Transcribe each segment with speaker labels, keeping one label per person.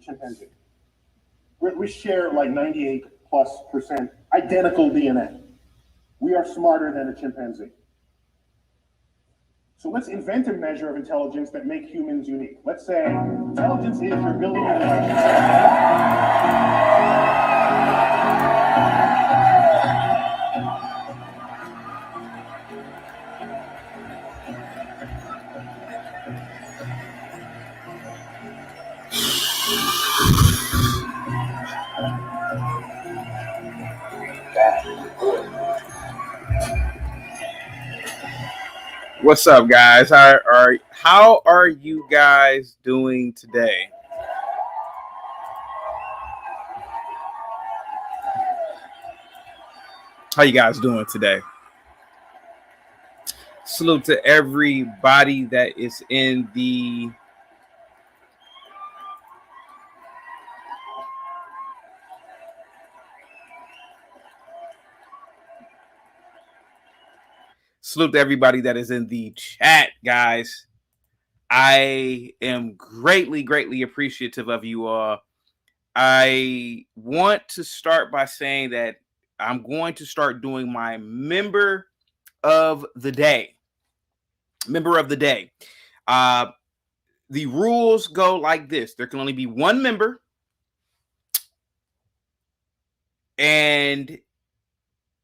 Speaker 1: chimpanzee. We share like 98+% identical DNA. We are smarter than a chimpanzee. So let's invent a measure of intelligence that makes humans unique. Let's say intelligence is your ability to
Speaker 2: What's up, guys? How are you guys doing today? How you guys doing today? Salute to everybody that is in the chat, guys. I am greatly appreciative of you all. I want to start by saying that I'm going to start doing my member of the day. The rules go like this. There can only be one member, and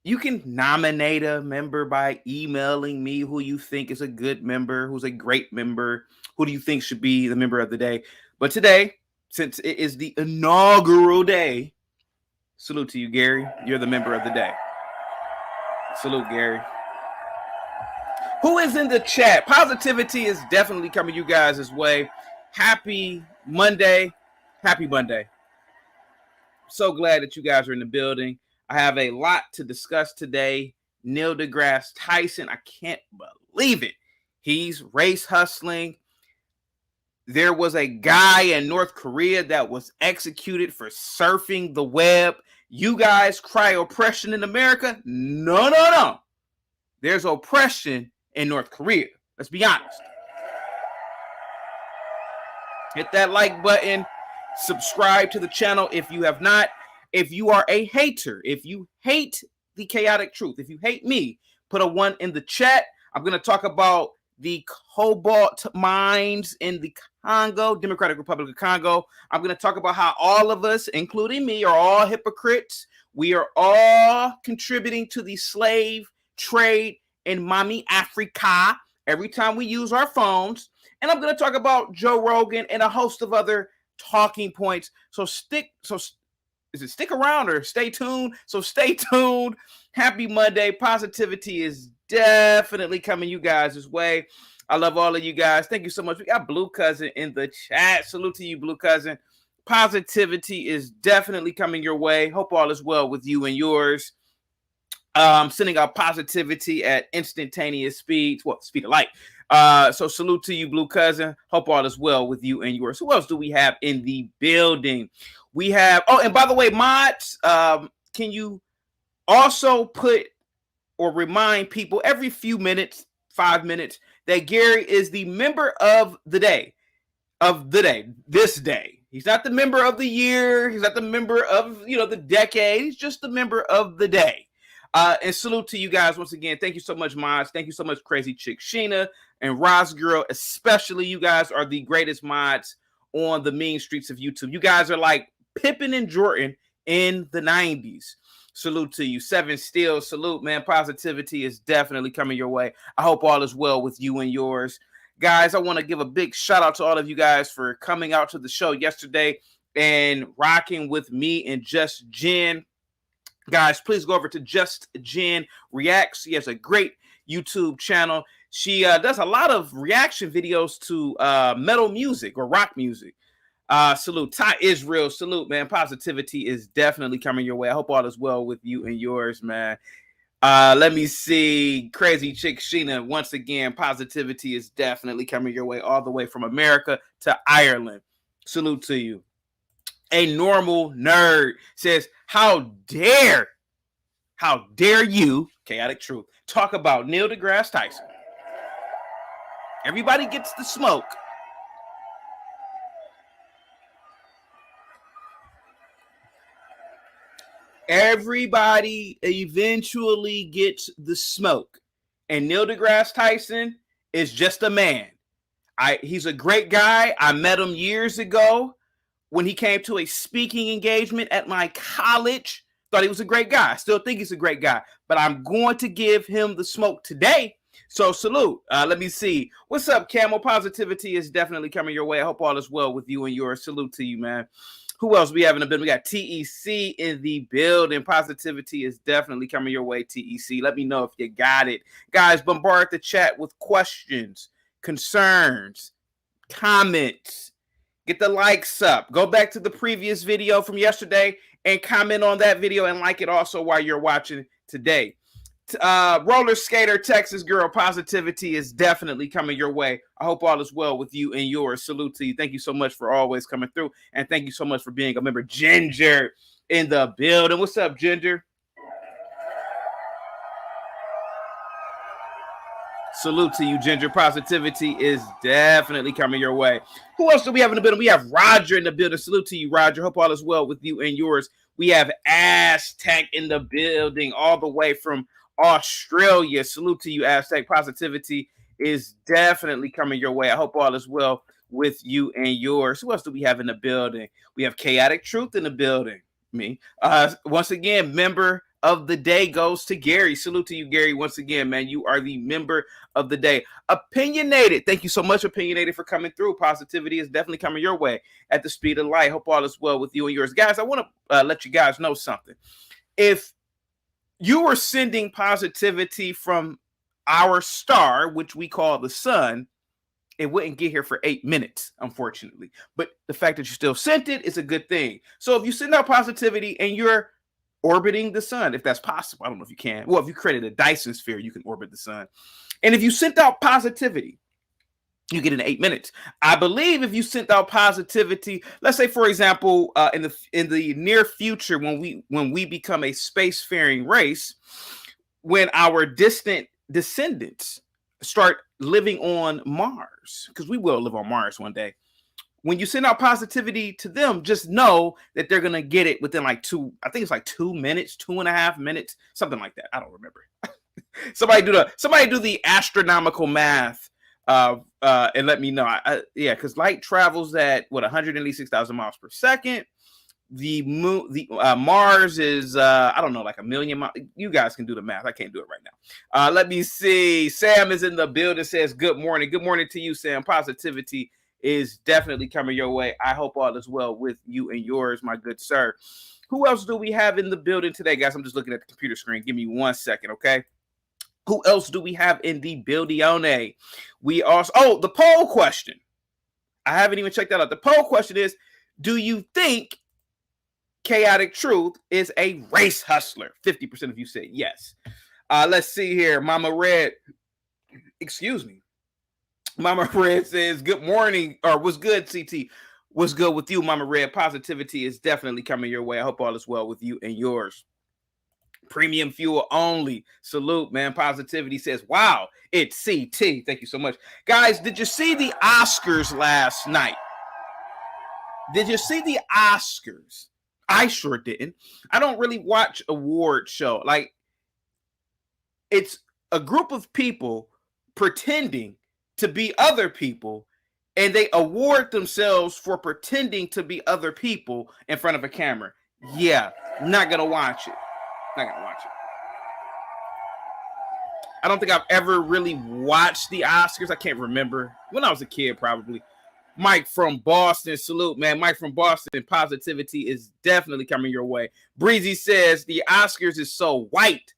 Speaker 2: you can nominate a member by emailing me who you think is a good member, who's a great member, who do you think should be the member of the day. But today, since it is the inaugural day, salute to you, Gary. You're the member of the day. Salute, Gary. Who is in the chat? Positivity is definitely coming you guys' way. Happy Monday. Happy Monday. So glad that you guys are in the building. I have a lot to discuss today. Neil deGrasse Tyson, I can't believe it. He's race hustling. There was a guy in North Korea that was executed for surfing the web. You guys cry oppression in America? No. There's oppression in North Korea. Let's be honest. Hit that like button. Subscribe to the channel if you have not. If you are a hater, if you hate the chaotic truth, if you hate me, put a 1 in the chat. I'm going to talk about the Colbalt mines in the Congo, Democratic Republic of Congo. I'm going to talk about how all of us, including me, are all hypocrites. We are all contributing to the slave trade in Mommy Africa every time we use our phones. And I'm going to talk about Joe Rogan and a host of other talking points. Stick around or stay tuned? So stay tuned. Happy Monday. Positivity is definitely coming you guys' way. I love all of you guys. Thank you so much. We got Blue Cousin in the chat. Salute to you, Blue Cousin. Positivity is definitely coming your way. Hope all is well with you and yours. Sending out positivity at instantaneous speeds. Speed of light. So salute to you, Blue Cousin. Hope all is well with you and yours. Who else do we have in the building? We have, and by the way, mods, can you also put or remind people every few minutes, 5 minutes, that Gary is the member of the day, this day. He's not the member of the year. He's not the member of, the decade. He's just the member of the day. And salute to you guys once again. Thank you so much, mods. Thank you so much, Crazy Chick Sheena and Roz Girl, especially. You guys are the greatest mods on the mean streets of YouTube. You guys are like Pippen and Jordan in the 90s. Salute to you. 7 Steel, salute, man. Positivity is definitely coming your way. I hope all is well with you and yours. Guys, I want to give a big shout out to all of you guys for coming out to the show yesterday and rocking with me and Just Jen. Guys, please go over to Just Jen Reacts. She has a great YouTube channel. She does a lot of reaction videos to metal music or rock music. Salute. Ty Israel, salute, man. Positivity is definitely coming your way. I hope all is well with you and yours, man. Let me see. Crazy Chick Sheena, once again, positivity is definitely coming your way all the way from America to Ireland. Salute to you. A normal nerd says, how dare you, chaotic truth, talk about Neil deGrasse Tyson? Everybody gets the smoke. Everybody eventually gets the smoke. And Neil deGrasse Tyson is just a man. He's a great guy. I met him years ago when he came to a speaking engagement at my college. Thought he was a great guy. Still think he's a great guy. But I'm going to give him the smoke today. So salute. Let me see. What's up, Camel? Positivity is definitely coming your way. I hope all is well with you and yours. Salute to you, man. Who else we have in the building? We got TEC in the building. Positivity is definitely coming your way, TEC. Let me know if you got it. Guys, bombard the chat with questions, concerns, comments. Get the likes up. Go back to the previous video from yesterday and comment on that video and like it also while you're watching today. Roller skater, Texas girl, positivity is definitely coming your way. I hope all is well with you and yours. Salute to you. Thank you so much for always coming through. And thank you so much for being a member. Ginger in the building. What's up, Ginger? Salute to you, Ginger. Positivity is definitely coming your way. Who else do we have in the building? We have Roger in the building. Salute to you, Roger. Hope all is well with you and yours. We have Aztec in the building all the way from Australia. Salute to you, Aztec. Positivity is definitely coming your way. I hope all is well with you and yours. Who else do we have in the building? We have Chaotic Truth in the building. Me. Once again, member of the day goes to Gary. Salute to you, Gary. Once again, man, you are the member of the day. Opinionated. Thank you so much, Opinionated, for coming through. Positivity is definitely coming your way at the speed of light. Hope all is well with you and yours. Guys, I want to let you guys know something. If you were sending positivity from our star, which we call the sun, it wouldn't get here for 8 minutes, unfortunately. But the fact that you still sent it is a good thing. So if you send out positivity and you're orbiting the sun, if that's possible, I don't know if you can. Well, if you created a Dyson sphere, you can orbit the sun. And if you sent out positivity, you get in 8 minutes. I believe if you sent out positivity, let's say, for example, in the near future, when we become a spacefaring race, when our distant descendants start living on Mars, because we will live on Mars one day. When you send out positivity to them, just know that they're going to get it within like 2 minutes, 2.5 minutes, something like that. I don't remember. somebody do the astronomical math and let me know. Yeah, because light travels at 186,000 miles per second. The moon, Mars is I don't know, like 1 million miles. You guys can do the math. I can't do it right now. Let me see. Sam is in the building. Says good morning. Good morning to you, Sam. Positivity is definitely coming your way. I hope all is well with you and yours, my good sir. Who else do we have in the building today, guys? I'm just looking at the computer screen. Give me 1 second, okay? Who else do we have in the building? We also the poll question. I haven't even checked that out. The poll question is, do you think Chaotic Truth is a race hustler? 50% of you said yes. Let's see here. Mama Red, excuse me. Mama Red says, good morning, or what's good, CT? What's good with you, Mama Red? Positivity is definitely coming your way. I hope all is well with you and yours. Premium fuel only. Salute, man. Positivity says, wow, it's CT. Thank you so much. Guys, did you see the Oscars last night? Did you see the Oscars? I sure didn't. I don't really watch award show. Like, it's a group of people pretending to be other people, and they award themselves for pretending to be other people in front of a camera. Yeah, not gonna watch it. Not gonna watch it. I don't think I've ever really watched the Oscars. I can't remember. When I was a kid, probably. Mike from Boston, salute, man. Mike from Boston, positivity is definitely coming your way. Breezy says the Oscars is so white.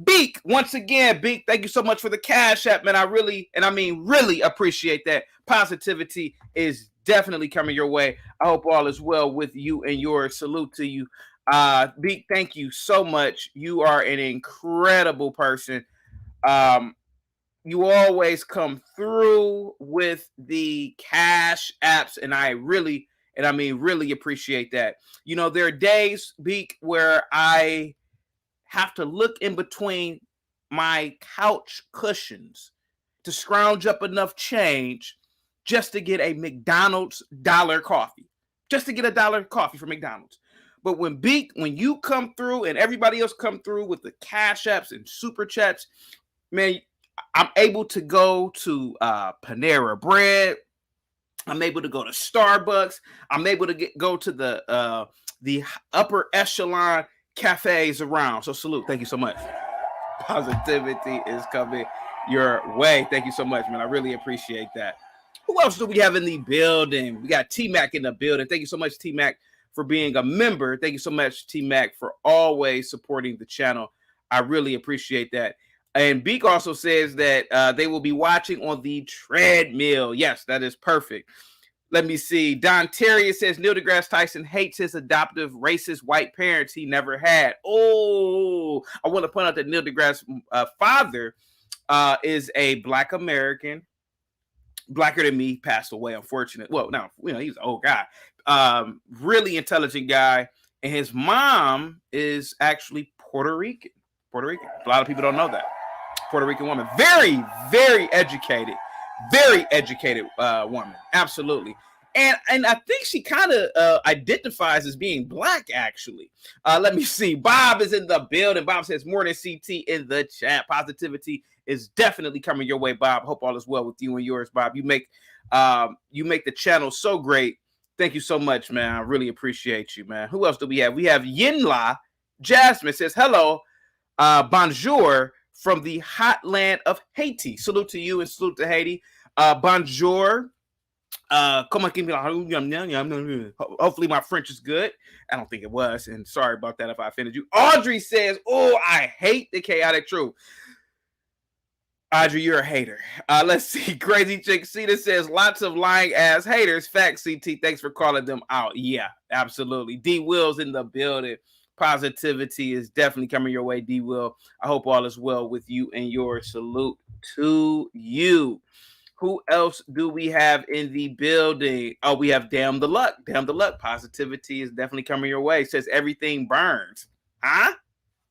Speaker 2: Beak, once again, Beak, thank you so much for the cash app, man. I really appreciate that. Positivity is definitely coming your way. I hope all is well with you and yours. Salute to you. Beak, thank you so much. You are an incredible person. You always come through with the cash apps, and I really appreciate that. You know, there are days, Beak, where I have to look in between my couch cushions to scrounge up enough change just to get a McDonald's dollar coffee. Just to get a dollar coffee from McDonald's. But when you come through and everybody else come through with the cash apps and super chats, man, I'm able to go to Panera Bread. I'm able to go to Starbucks. I'm able to go to the upper echelon cafes around. So salute. Thank you so much. Positivity is coming your way. Thank you so much, man. I really appreciate that. Who else do we have in the building? We got T-Mac in the building. Thank you so much, T-Mac, for being a member. Thank you so much, T-Mac, for always supporting the channel. I really appreciate that. And Beak also says that they will be watching on the treadmill. Yes, that is perfect. Let me see. Don Terry says Neil deGrasse Tyson hates his adoptive racist white parents he never had. Oh, I want to point out that Neil deGrasse father is a Black American, blacker than me, passed away, unfortunately. Well, no, he's an old guy. Really intelligent guy. And his mom is actually Puerto Rican. A lot of people don't know that. Puerto Rican woman. Very, very educated. Very educated woman. Absolutely. And I think she kind of identifies as being Black, actually. Let me see. Bob is in the building. Bob says, morning CT in the chat. Positivity is definitely coming your way, Bob. Hope all is well with you and yours, Bob. You make the channel so great. Thank you so much, man. I really appreciate you, man. Who else do we have? We have Yinla. Jasmine says, hello, bonjour, from the hot land of Haiti. Salute to you and salute to Haiti. Bonjour. Hopefully my French is good. I don't think it was, and sorry about that if I offended you. Audrey says, oh, I hate the chaotic truth. Audrey, you're a hater. Let's see. Crazy Chick Cedar says, lots of lying ass haters. Fact, CT, thanks for calling them out. Yeah, absolutely. D Will's in the building. Positivity is definitely coming your way, D Will. I hope all is well with you and your salute to you. Who else do we have in the building? Oh, we have Damn the Luck. Damn the Luck. Positivity is definitely coming your way. It says everything burns. Huh?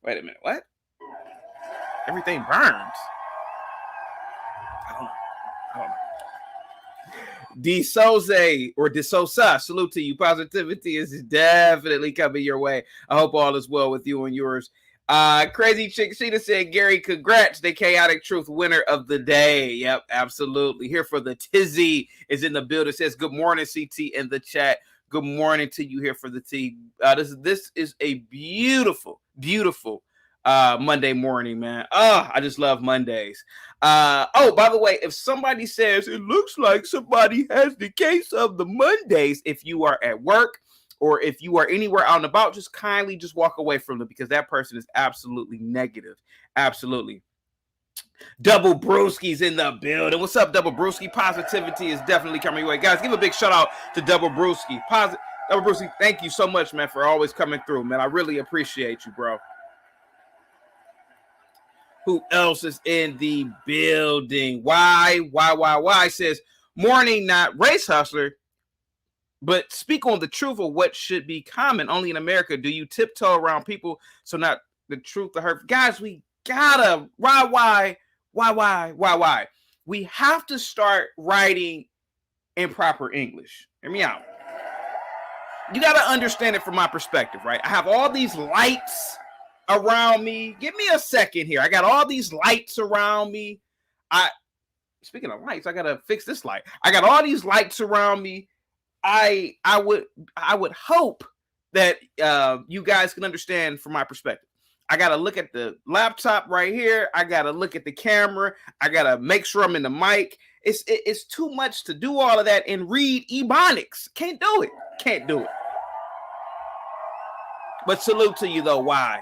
Speaker 2: Wait a minute. What? Everything burns. I don't know. De Souza, salute to you. Positivity is definitely coming your way. I hope all is well with you and yours. Crazy Chick Sheeta said, Gary, congrats, the chaotic truth winner of the day. Yep, absolutely. Here for the tizzy is in the building. Says, good morning, CT in the chat. Good morning to you here for the tea. This is a beautiful, beautiful Monday morning, man. Oh, I just love Mondays. Oh, by the way, if somebody says it looks like somebody has the case of the Mondays, if you are at work or if you are anywhere out and about, just kindly just walk away from them because that person is absolutely negative. Absolutely. Double Brewski's in the building. What's up, Double Brewski? Positivity is definitely coming your way. Guys, give a big shout out to Double Brewski. Double Brewski, thank you so much, man, for always coming through, man. I really appreciate you, bro. Who else is in the building? Why says, morning, not race hustler, but speak on the truth of what should be common only in America. Do you tiptoe around people so not the truth to hurt? Guys, we gotta, why? We have to start writing in proper English. Hear me out. You gotta understand it from my perspective, right? I have all these lights around me. Give me a second here. I got all these lights around me. Speaking of lights, I gotta fix this light. I got all these lights around me. I would hope that you guys can understand from my perspective. I gotta look at the laptop right here. I gotta look at the camera. I gotta make sure I'm in the mic. It's too much to do all of that and read Ebonics. Can't do it. But salute to you, though. Why?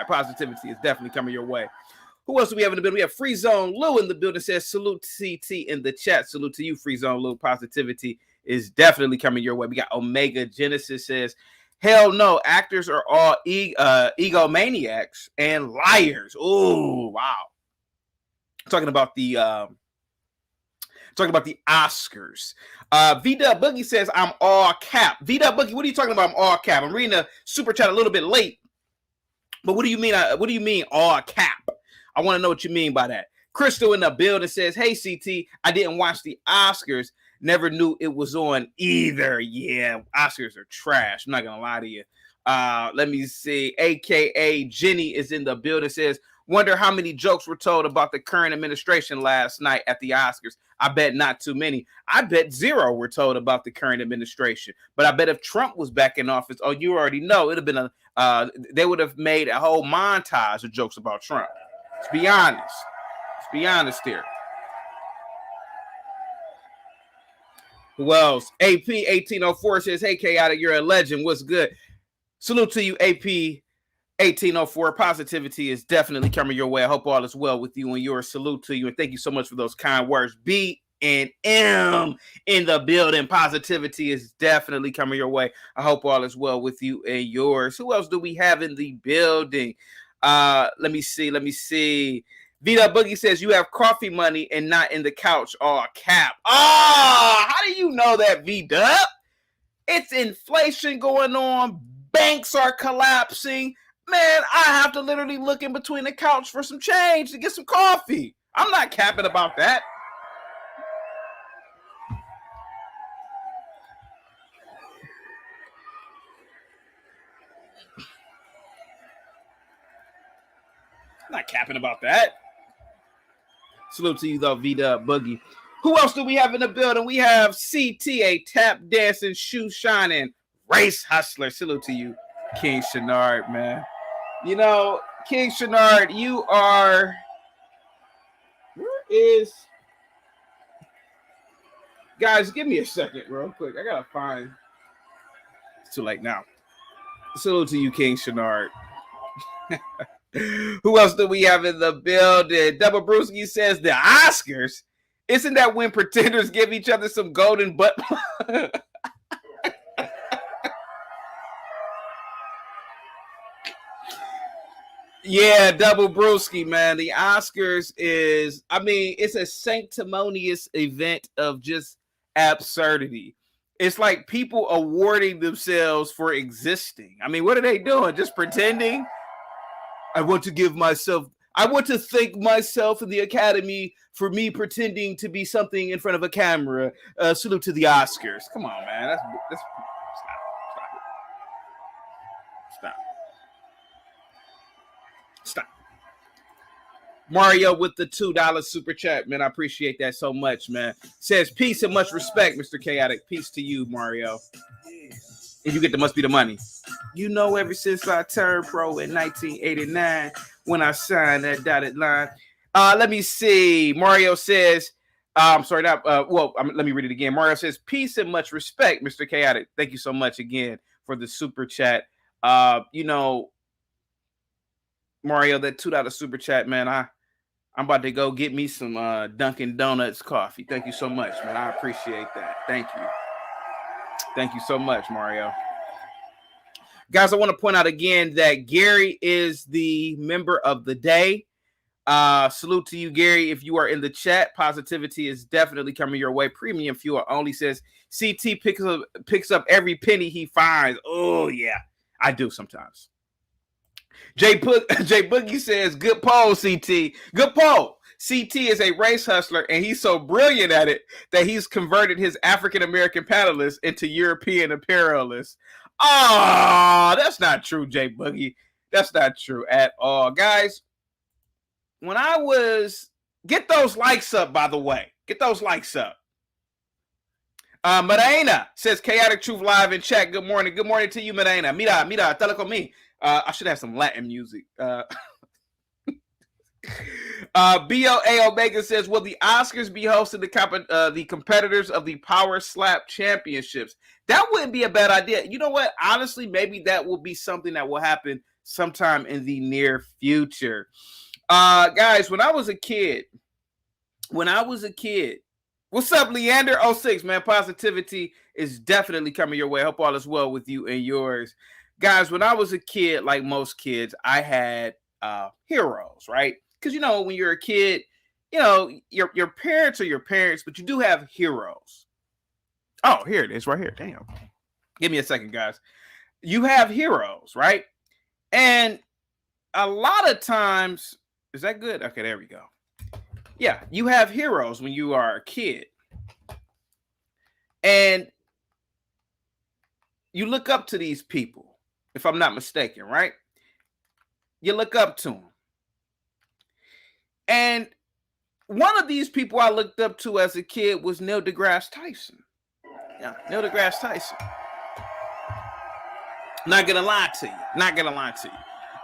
Speaker 2: Positivity is definitely coming your way. Who else do we have in the building? We have Free Zone Lou in the building. Says, salute CT in the chat. Salute to you, Free Zone Lou. Positivity is definitely coming your way. We got Omega Genesis says, hell no, actors are all egomaniacs and liars. Oh, wow. Talking about the Oscars. V-Dub Boogie says, I'm all cap. V-Dub Boogie, what are you talking about? I'm all cap. I'm reading the super chat a little bit late. But what do you mean? What do you mean all cap? I want to know what you mean by that. Crystal in the building says, hey, CT, I didn't watch the Oscars. Never knew it was on either. Yeah, Oscars are trash. I'm not going to lie to you. Let me see. AKA Jenny is in the building. Says, wonder how many jokes were told about the current administration last night at the Oscars. I bet not too many. I bet 0 were told about the current administration. But I bet if Trump was back in office, oh, you already know, it'd have been they would have made a whole montage of jokes about Trump. Let's be honest. Let's be honest here. Who else? AP 1804 says, hey, Chaotic, you're a legend. What's good? Salute to you, AP 1804. Positivity is definitely coming your way. I hope all is well with you and yours. Salute to you, and thank you so much for those kind words. B and M in the building. Positivity is definitely coming your way. I hope all is well with you and yours. Who else do we have in the building? Let me see. Vita Boogie says, you have coffee money and not in the couch. Oh, cap. Oh, how do you know that, V-Dub? It's inflation going on. Banks are collapsing. Man, I have to literally look in between the couch for some change to get some coffee. I'm not capping about that. I'm not capping about that. Salute to you, though, V-Dub Boogie. Who else do we have in the building? We have CTA, tap dancing, shoe shining, race hustler. Salute to you, King Shenard, man. You know, King Shenard, you are... Where is... Guys, give me a second real quick. I gotta find... It's too late now. Salute to you, King Shenard. Who else do we have in the building? Double Brewski says the Oscars. Isn't that when pretenders give each other some golden butt? Yeah, Double Brewski, man. The Oscars is, I mean, it's a sanctimonious event of just absurdity. It's like people awarding themselves for existing. I mean, what are they doing? Just pretending? I want to thank myself and the Academy for me pretending to be something in front of a camera. Salute to the Oscars. Come on, man. That's Stop. Mario with the $2 super chat, man. I appreciate that so much, man. Says peace and much respect, Mr. Chaotic. Peace to you, Mario. And you get the must be the money. You know, ever since I turned pro in 1989, when I signed that dotted line. Let me see. Mario says, let me read it again. Mario says, peace and much respect, Mr. Chaotic. Thank you so much again for the super chat. You know, Mario, that $2 super chat, man, I'm about to go get me some Dunkin' Donuts coffee. Thank you so much, man. I appreciate that. Thank you. Thank you so much, Mario. Guys, I want to point out again that Gary is the member of the day. Salute to you, Gary. If you are in the chat, positivity is definitely coming your way. Premium fuel only says CT picks up every penny he finds. Oh, yeah, I do sometimes. Jay Boogie says, good poll, CT. Good poll. CT is a race hustler, and he's so brilliant at it that he's converted his African-American panelists into European imperialists. Oh, that's not true, Jay Boogie. That's not true at all. Guys, when I was... Get those likes up, by the way. Get those likes up. Marina says, Chaotic Truth Live in chat. Good morning. Good morning to you, Marina. Mira, tala conmigo. I should have some Latin music. BOA Omega says, will the Oscars be hosting the competitors of the Power Slap Championships? That wouldn't be a bad idea. You know what? Honestly, maybe that will be something that will happen sometime in the near future. Guys, when I was a kid, what's up, Leander06, man? Positivity is definitely coming your way. I hope all is well with you and yours. Guys, when I was a kid, like most kids, I had heroes, right? Because, you know, when you're a kid, you know, your parents are your parents, but you do have heroes. Oh, here it is right here. Damn. Give me a second, guys. You have heroes, right? And a lot of times, is that good? Okay, there we go. Yeah, you have heroes when you are a kid. And you look up to these people. if I'm not mistaken, right? You look up to him. And one of these people I looked up to as a kid was Neil deGrasse Tyson. Yeah, Neil deGrasse Tyson. Not gonna lie to you.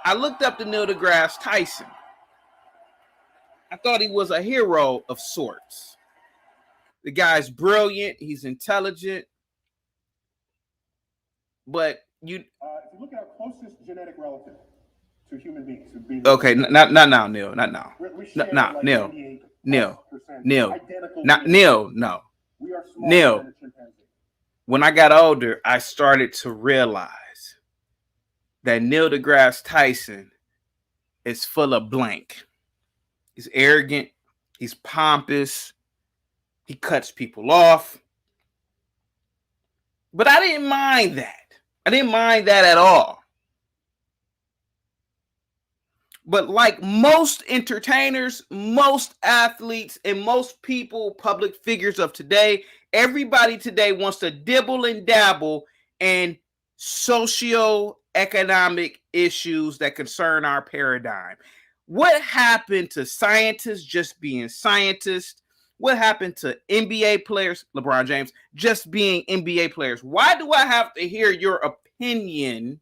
Speaker 2: I looked up to Neil deGrasse Tyson. I thought he was a hero of sorts. The guy's brilliant. He's intelligent. But
Speaker 1: if you look at our closest genetic relative to human beings, would be
Speaker 2: okay, not now, Neil. Not now.
Speaker 1: Not
Speaker 2: Neil. No.
Speaker 1: We are
Speaker 2: Neil.
Speaker 1: than a chimpanzee.
Speaker 2: When I got older, I started to realize that Neil deGrasse Tyson is full of blank. He's arrogant. He's pompous. He cuts people off. But I didn't mind that. I didn't mind that at all. But like most entertainers, most athletes, and most people, public figures of today, everybody today wants to dibble and dabble in socio-economic issues that concern our paradigm. What happened to scientists just being scientists? What happened to NBA players, LeBron James, just being NBA players? Why do I have to hear your opinion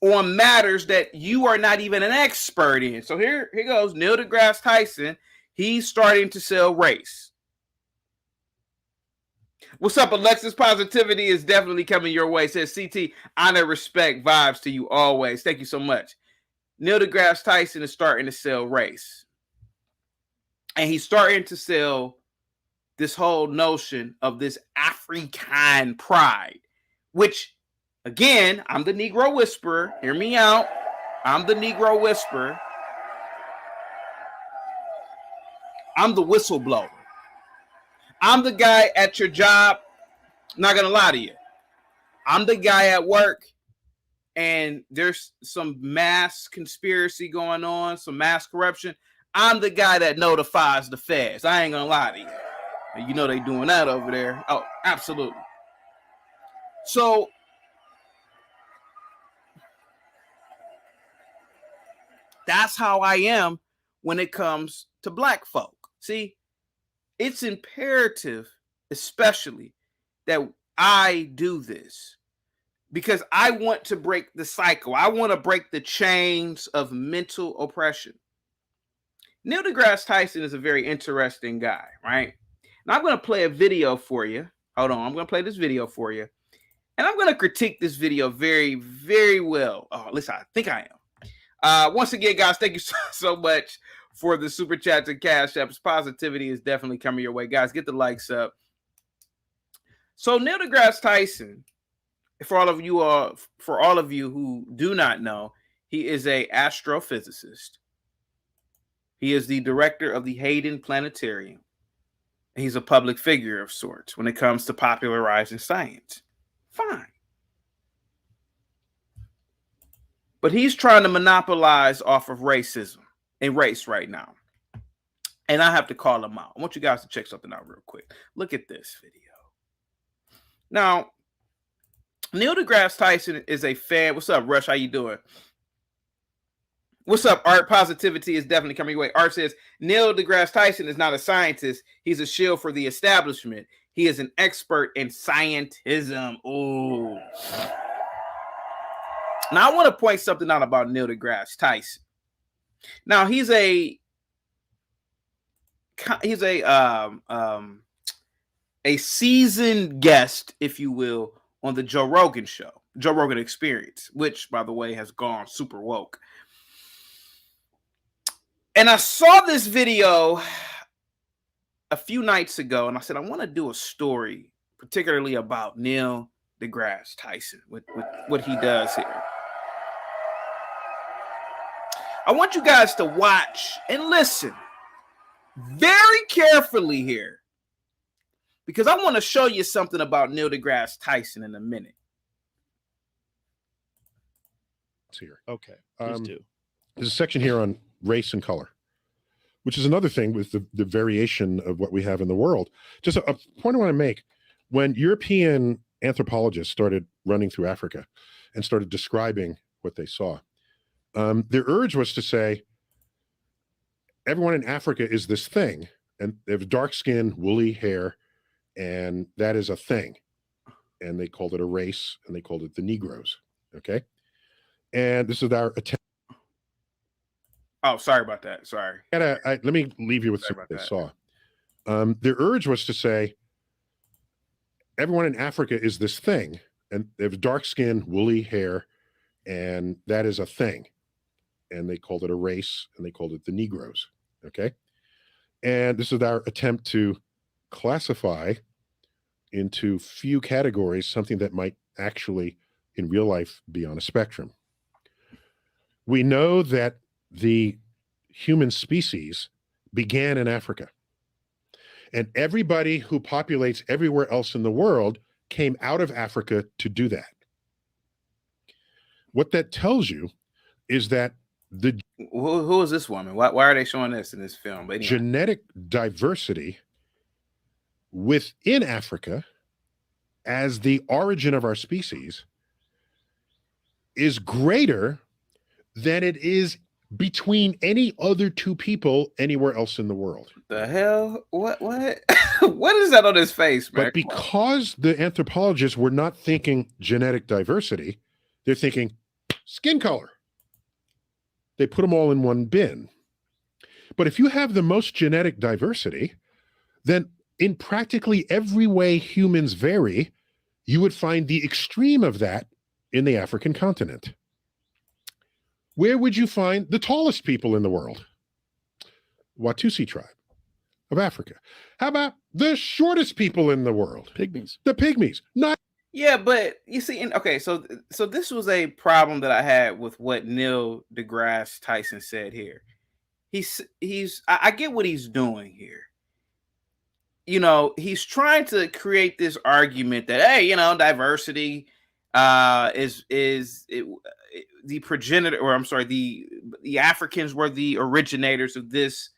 Speaker 2: on matters that you are not even an expert in? So here goes Neil deGrasse Tyson. He's starting to sell race. What's up, Alexis? Positivity is definitely coming your way. Says CT, honor, respect, vibes to you always. Thank you so much. Neil deGrasse Tyson is starting to sell race. And he's starting to sell this whole notion of this African pride, which, again, I'm the Negro Whisperer. Hear me out. I'm the Negro Whisperer. I'm the whistleblower. I'm the guy at your job. Not going to lie to you. I'm the guy at work, and there's some mass conspiracy going on, some mass corruption. I'm the guy that notifies the feds. I ain't going to lie to you. You know they doing that over there. Oh, absolutely. So that's how I am when it comes to black folk. See, it's imperative, especially, that I do this because I want to break the cycle. I want to break the chains of mental oppression. Neil deGrasse Tyson is a very interesting guy, right? And I'm going to play a video for you. Hold on. I'm going to play this video for you. And I'm going to critique this video very, very well. Oh, at least I think I am. Once again, guys, thank you so much for the super chats and cash apps. Positivity is definitely coming your way. Guys, get the likes up. So Neil deGrasse Tyson, for all of you who do not know, he is an astrophysicist. He is the director of the Hayden Planetarium. He's a public figure of sorts when it comes to popularizing science. Fine. But he's trying to monopolize off of racism and race right now. And I have to call him out. I want you guys to check something out real quick. Look at this video. Now, Neil deGrasse Tyson is a fan. What's up, Rush? How you doing? What's up, Art? Positivity is definitely coming your way. Art says, Neil deGrasse Tyson is not a scientist. He's a shield for the establishment. He is an expert in scientism. Ooh. Now, I want to point something out about Neil deGrasse Tyson. Now, he's a seasoned guest, if you will, on the Joe Rogan show, Joe Rogan Experience, which, by the way, has gone super woke. And I saw this video a few nights ago, and I said, I want to do a story, particularly about Neil deGrasse Tyson, with what he does here. I want you guys to watch and listen very carefully here, because I want to show you something about Neil deGrasse Tyson in a minute.
Speaker 3: Here.
Speaker 4: Okay.
Speaker 3: Please do. There's a section here on race and color, which is another thing with the variation of what we have in the world. Just a point I want to make. When European anthropologists started running through Africa and started describing what they saw. Their urge was to say, everyone in Africa is this thing, and they have dark skin, woolly hair, and that is a thing. And they called it a race, and they called it the Negroes. Okay. And this is our attempt.
Speaker 2: Oh, sorry about that. Sorry.
Speaker 3: Let me leave you with
Speaker 2: Sorry
Speaker 3: something
Speaker 2: about
Speaker 3: they
Speaker 2: that.
Speaker 3: saw. Their urge was to say, everyone in Africa is this thing, and they have dark skin, woolly hair, and that is a thing. And they called it a race, and they called it the Negroes. Okay. And this is our attempt to classify into few categories something that might actually in real life be on a spectrum. We know that the human species began in Africa, and everybody who populates everywhere else in the world came out of Africa to do that. What that tells you is that the
Speaker 2: Who is this woman? Why are they showing this in this film? But anyway.
Speaker 3: genetic diversity within Africa as the origin of our species is greater than it is between any other two people anywhere else in the world.
Speaker 2: The hell? What? What is that on his face, man?
Speaker 3: But because the anthropologists were not thinking genetic diversity, they're thinking skin color. They put them all in one bin. But if you have the most genetic diversity, then in practically every way humans vary, you would find the extreme of that in the African continent. Where would you find the tallest people in the world? Watusi tribe of Africa. How about the shortest people in the world?
Speaker 4: Pygmies.
Speaker 3: The pygmies. Not
Speaker 2: Yeah, but you see, okay, so this was a problem that I had with what Neil deGrasse Tyson said here. I get what he's doing here. You know, he's trying to create this argument that, hey, you know, diversity is the progenitor, or I'm sorry, the Africans were the originators of this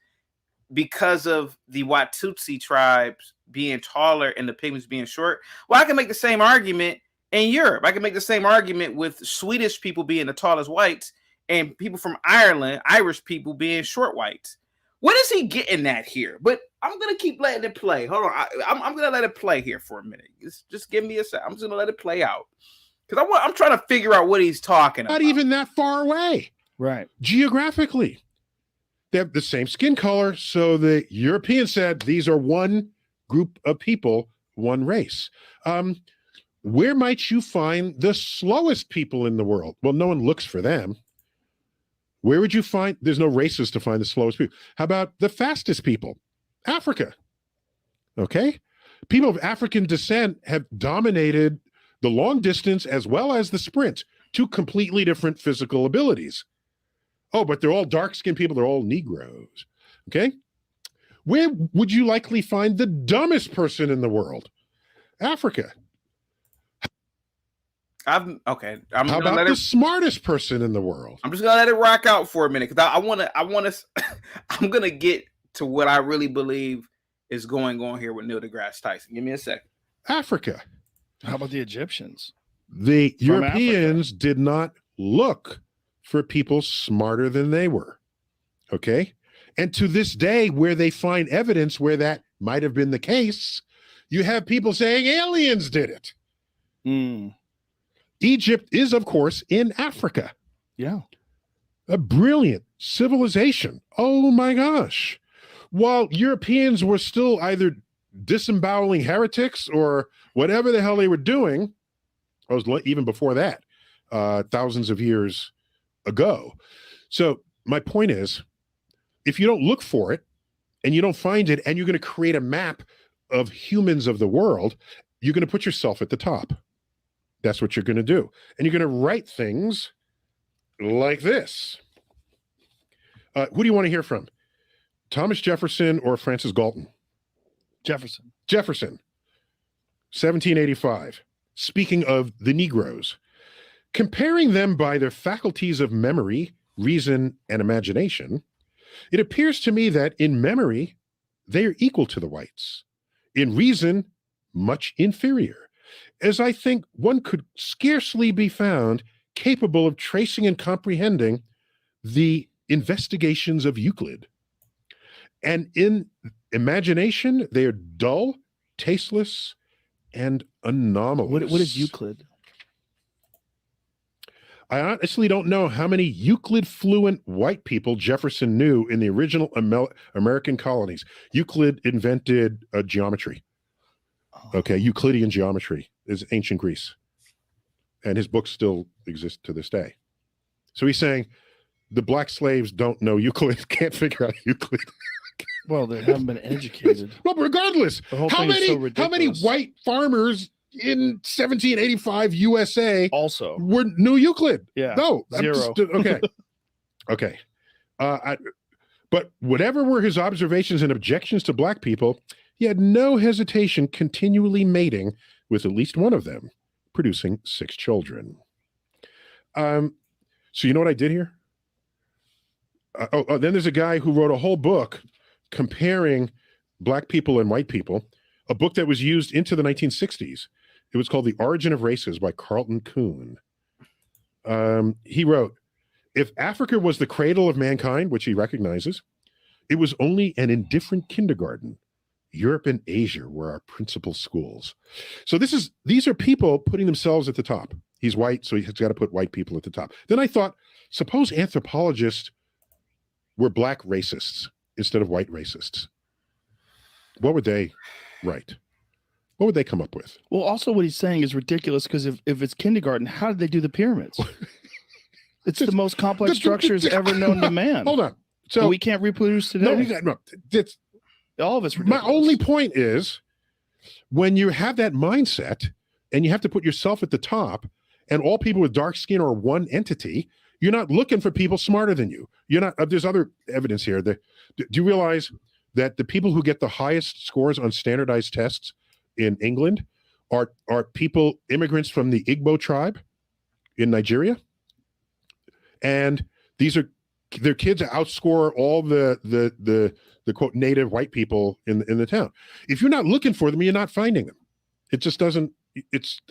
Speaker 2: because of the Watusi tribes being taller and the pygmies being short. Well, I can make the same argument in Europe. I can make the same argument with Swedish people being the tallest whites and people from Ireland, Irish people being short whites. What is he getting at here? But I'm going to keep letting it play. Hold on. I'm going to let it play here for a minute. Just give me a sec. I'm just going to let it play out. Because I'm trying to figure out what he's talking about.
Speaker 3: not even that far away.
Speaker 4: Right.
Speaker 3: Geographically. They have the same skin color. So the Europeans said these are one group of people, one race. Where might you find the slowest people in the world? Well, no one looks for them. Where would you find? There's no races to find the slowest people. How about the fastest people? Africa. Okay. People of African descent have dominated the long distance as well as the sprint, two completely different physical abilities. Oh, but they're all dark-skinned people. They're all Negroes. Okay. Where would you likely find the dumbest person in the world? Africa.
Speaker 2: I'm
Speaker 3: How
Speaker 2: gonna
Speaker 3: about
Speaker 2: let
Speaker 3: the
Speaker 2: it.
Speaker 3: smartest person in the world?
Speaker 2: I'm just gonna let it rock out for a minute because I want to. I'm gonna get to what I really believe is going on here with Neil deGrasse Tyson. Give me a second.
Speaker 3: Africa.
Speaker 4: How about the Egyptians?
Speaker 3: The
Speaker 4: From
Speaker 3: Europeans did not look for people smarter than they were. Okay. And to this day, where they find evidence where that might have been the case, you have people saying aliens did it.
Speaker 4: Mm,
Speaker 3: Egypt is, of course, in Africa.
Speaker 4: yeah.
Speaker 3: A brilliant civilization. Oh my gosh. While Europeans were still either disemboweling heretics or whatever the hell they were doing, I was even before that, thousands of years ago. So my point is, if you don't look for it and you don't find it and you're going to create a map of humans of the world, you're going to put yourself at the top. That's what you're going to do. And you're going to write things like this. Who do you want to hear from? Thomas Jefferson or Francis Galton?
Speaker 4: Jefferson.
Speaker 3: Jefferson, 1785. Speaking of the Negroes, comparing them by their faculties of memory, reason, and imagination, it appears to me that in memory, they are equal to the whites. In reason, much inferior. as I think one could scarcely be found capable of tracing and comprehending the investigations of Euclid. And in imagination, they are dull, tasteless, and anomalous.
Speaker 4: What is Euclid?
Speaker 3: I honestly don't know how many Euclid-fluent white people Jefferson knew in the original American colonies. Euclid invented geometry. Okay, Euclidean geometry is ancient Greece. And his books still exist to this day. So he's saying the black slaves don't know Euclid, can't figure out Euclid.
Speaker 4: Well, they haven't been educated.
Speaker 3: Well, regardless,
Speaker 4: The whole
Speaker 3: how
Speaker 4: thing is so
Speaker 3: many
Speaker 4: ridiculous.
Speaker 3: white farmers in 1785 USA
Speaker 4: Also,
Speaker 3: knew Euclid?
Speaker 4: yeah,
Speaker 3: No,
Speaker 4: zero.
Speaker 3: Okay, okay. But whatever were his observations and objections to black people, he had no hesitation continually mating with at least one of them, producing 6 children. So you know what I did here? Then there's a guy who wrote a whole book comparing black people and white people, a book that was used into the 1960s. It was called The Origin of Races by Carlton Kuhn. He wrote, if Africa was the cradle of mankind, which he recognizes, it was only an indifferent kindergarten. Europe and Asia were our principal schools. So these are people putting themselves at the top. He's white, so he's got to put white people at the top. Then I thought, suppose anthropologists were black racists instead of white racists. What would they write? What would they come up with?
Speaker 4: Well, also what he's saying is ridiculous because if it's kindergarten, how did they do the pyramids? It's the most complex structures ever known to man.
Speaker 3: Hold on. So
Speaker 4: But we can't reproduce today.
Speaker 3: no, it's,
Speaker 4: All of it's
Speaker 3: my
Speaker 4: ridiculous.
Speaker 3: only point is when you have that mindset and you have to put yourself at the top and all people with dark skin are one entity, you're not looking for people smarter than you. You're not, there's other evidence here. Do you realize that the people who get the highest scores on standardized tests in England are people, immigrants from the Igbo tribe in Nigeria? And their kids outscore all the quote native white people in the town. If you're not looking for them, you're not finding them. It just doesn't. It's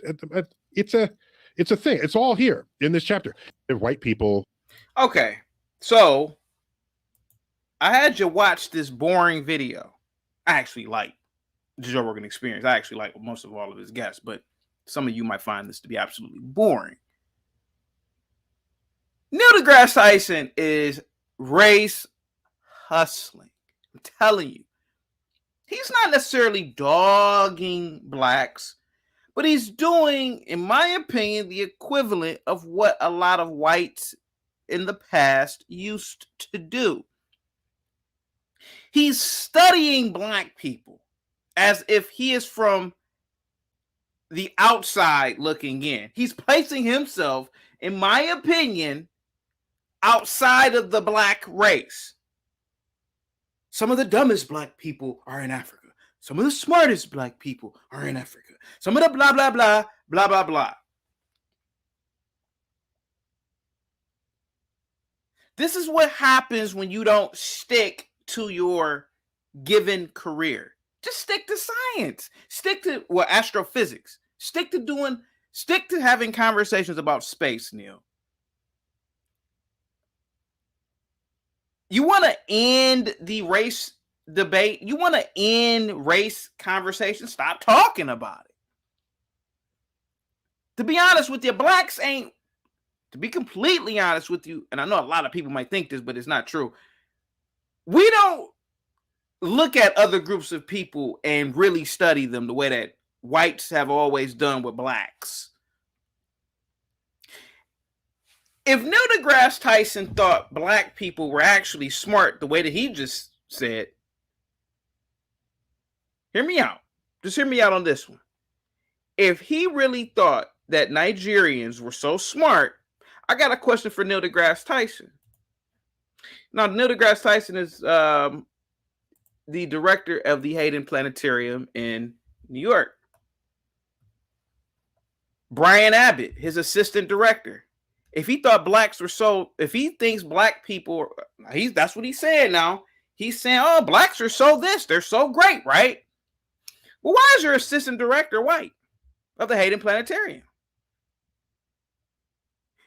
Speaker 3: a thing. It's all here in this chapter. The white people.
Speaker 2: Okay, so I had you watch this boring video. I actually like the Joe Rogan Experience. I actually like most of all of his guests, but some of you might find this to be absolutely boring. Neil deGrasse Tyson is race hustling. I'm telling you. He's not necessarily dogging blacks, but he's doing, in my opinion, the equivalent of what a lot of whites in the past used to do. He's studying black people as if he is from the outside looking in. He's placing himself, in my opinion, outside of the black race. Some of the dumbest black people are in Africa. Some of the smartest black people are in Africa. Some of the blah, blah, blah, blah, blah, blah. This is what happens when you don't stick to your given career. Just stick to science. Stick to astrophysics. Stick to having conversations about space, Neil. You want to end the race debate? You want to end race conversation? Stop talking about it. To be honest with you, blacks ain't, to be completely honest with you, and I know a lot of people might think this, but it's not true. We don't look at other groups of people and really study them the way that whites have always done with blacks. If Neil deGrasse Tyson thought black people were actually smart the way that he just said, hear me out. Just hear me out on this one. If he really thought that Nigerians were so smart, I got a question for Neil deGrasse Tyson. Now, Neil deGrasse Tyson is the director of the Hayden Planetarium in New York. Brian Abbott, his assistant director. If he thought blacks were if he thinks black people, that's what he's saying now. He's saying, oh, blacks are so this, they're so great, right? Well, why is your assistant director white? of the Hayden Planetarium.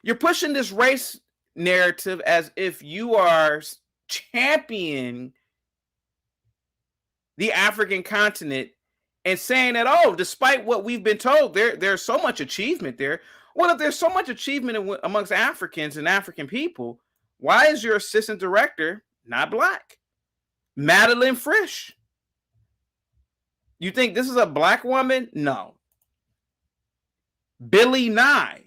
Speaker 2: You're pushing this race narrative as if you are championing the African continent and saying that, oh, despite what we've been told, there's so much achievement there. Well, if there's so much achievement amongst Africans and African people, why is your assistant director not black? Madeline Frisch. You think this is a black woman? No. Billy Nye.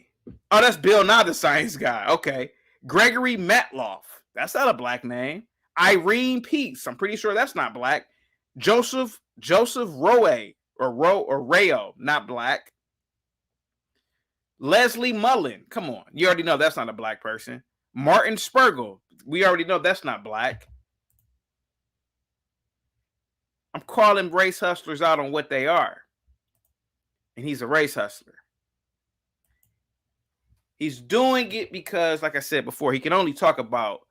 Speaker 2: Oh, that's Bill Nye, the science guy. Okay. Gregory Metloff. That's not a black name. Irene Peace. I'm pretty sure that's not black. Joseph Roe or Rayo, not black. Leslie Mullen. Come on. You already know that's not a black person. Martin Spergel. We already know that's not black. I'm calling race hustlers out on what they are. And he's a race hustler. He's doing it because, like I said before, he can only talk about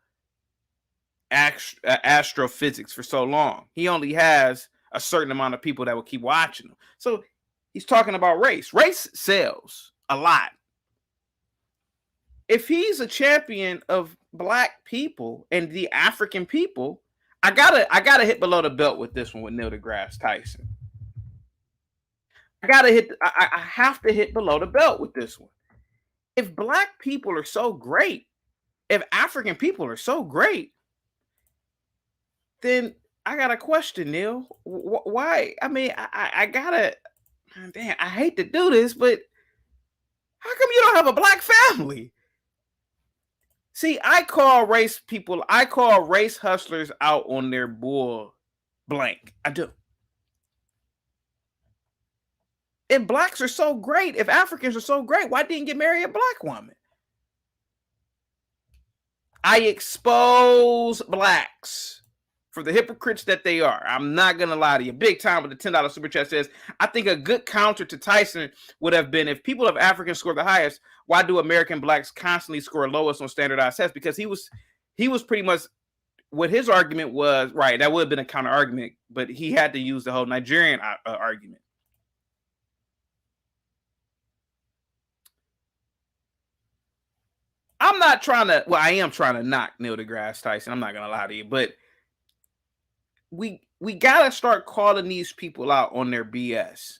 Speaker 2: astrophysics for so long. He only has a certain amount of people that will keep watching him. So he's talking about race. Race sells a lot. If he's a champion of black people and the African people, I gotta hit below the belt with this one with Neil deGrasse Tyson. I have to hit below the belt with this one. If black people are so great, if African people are so great, then I got a question, Neil. Why? I mean, I gotta, damn, I hate to do this, but how come you don't have a black family? See, I call race hustlers out on their bull blank. I do. If blacks are so great, if Africans are so great, why didn't you marry a black woman? I expose blacks for the hypocrites that they are. I'm not going to lie to you. Big time with the $10 super chat says, I think a good counter to Tyson would have been if people of African score the highest, why do American blacks constantly score lowest on standardized tests? Because he was pretty much, what his argument was, right, that would have been a counter argument, but he had to use the whole Nigerian argument. I'm not trying to, well, I am trying to knock Neil deGrasse Tyson. I'm not going to lie to you, but we got to start calling these people out on their BS.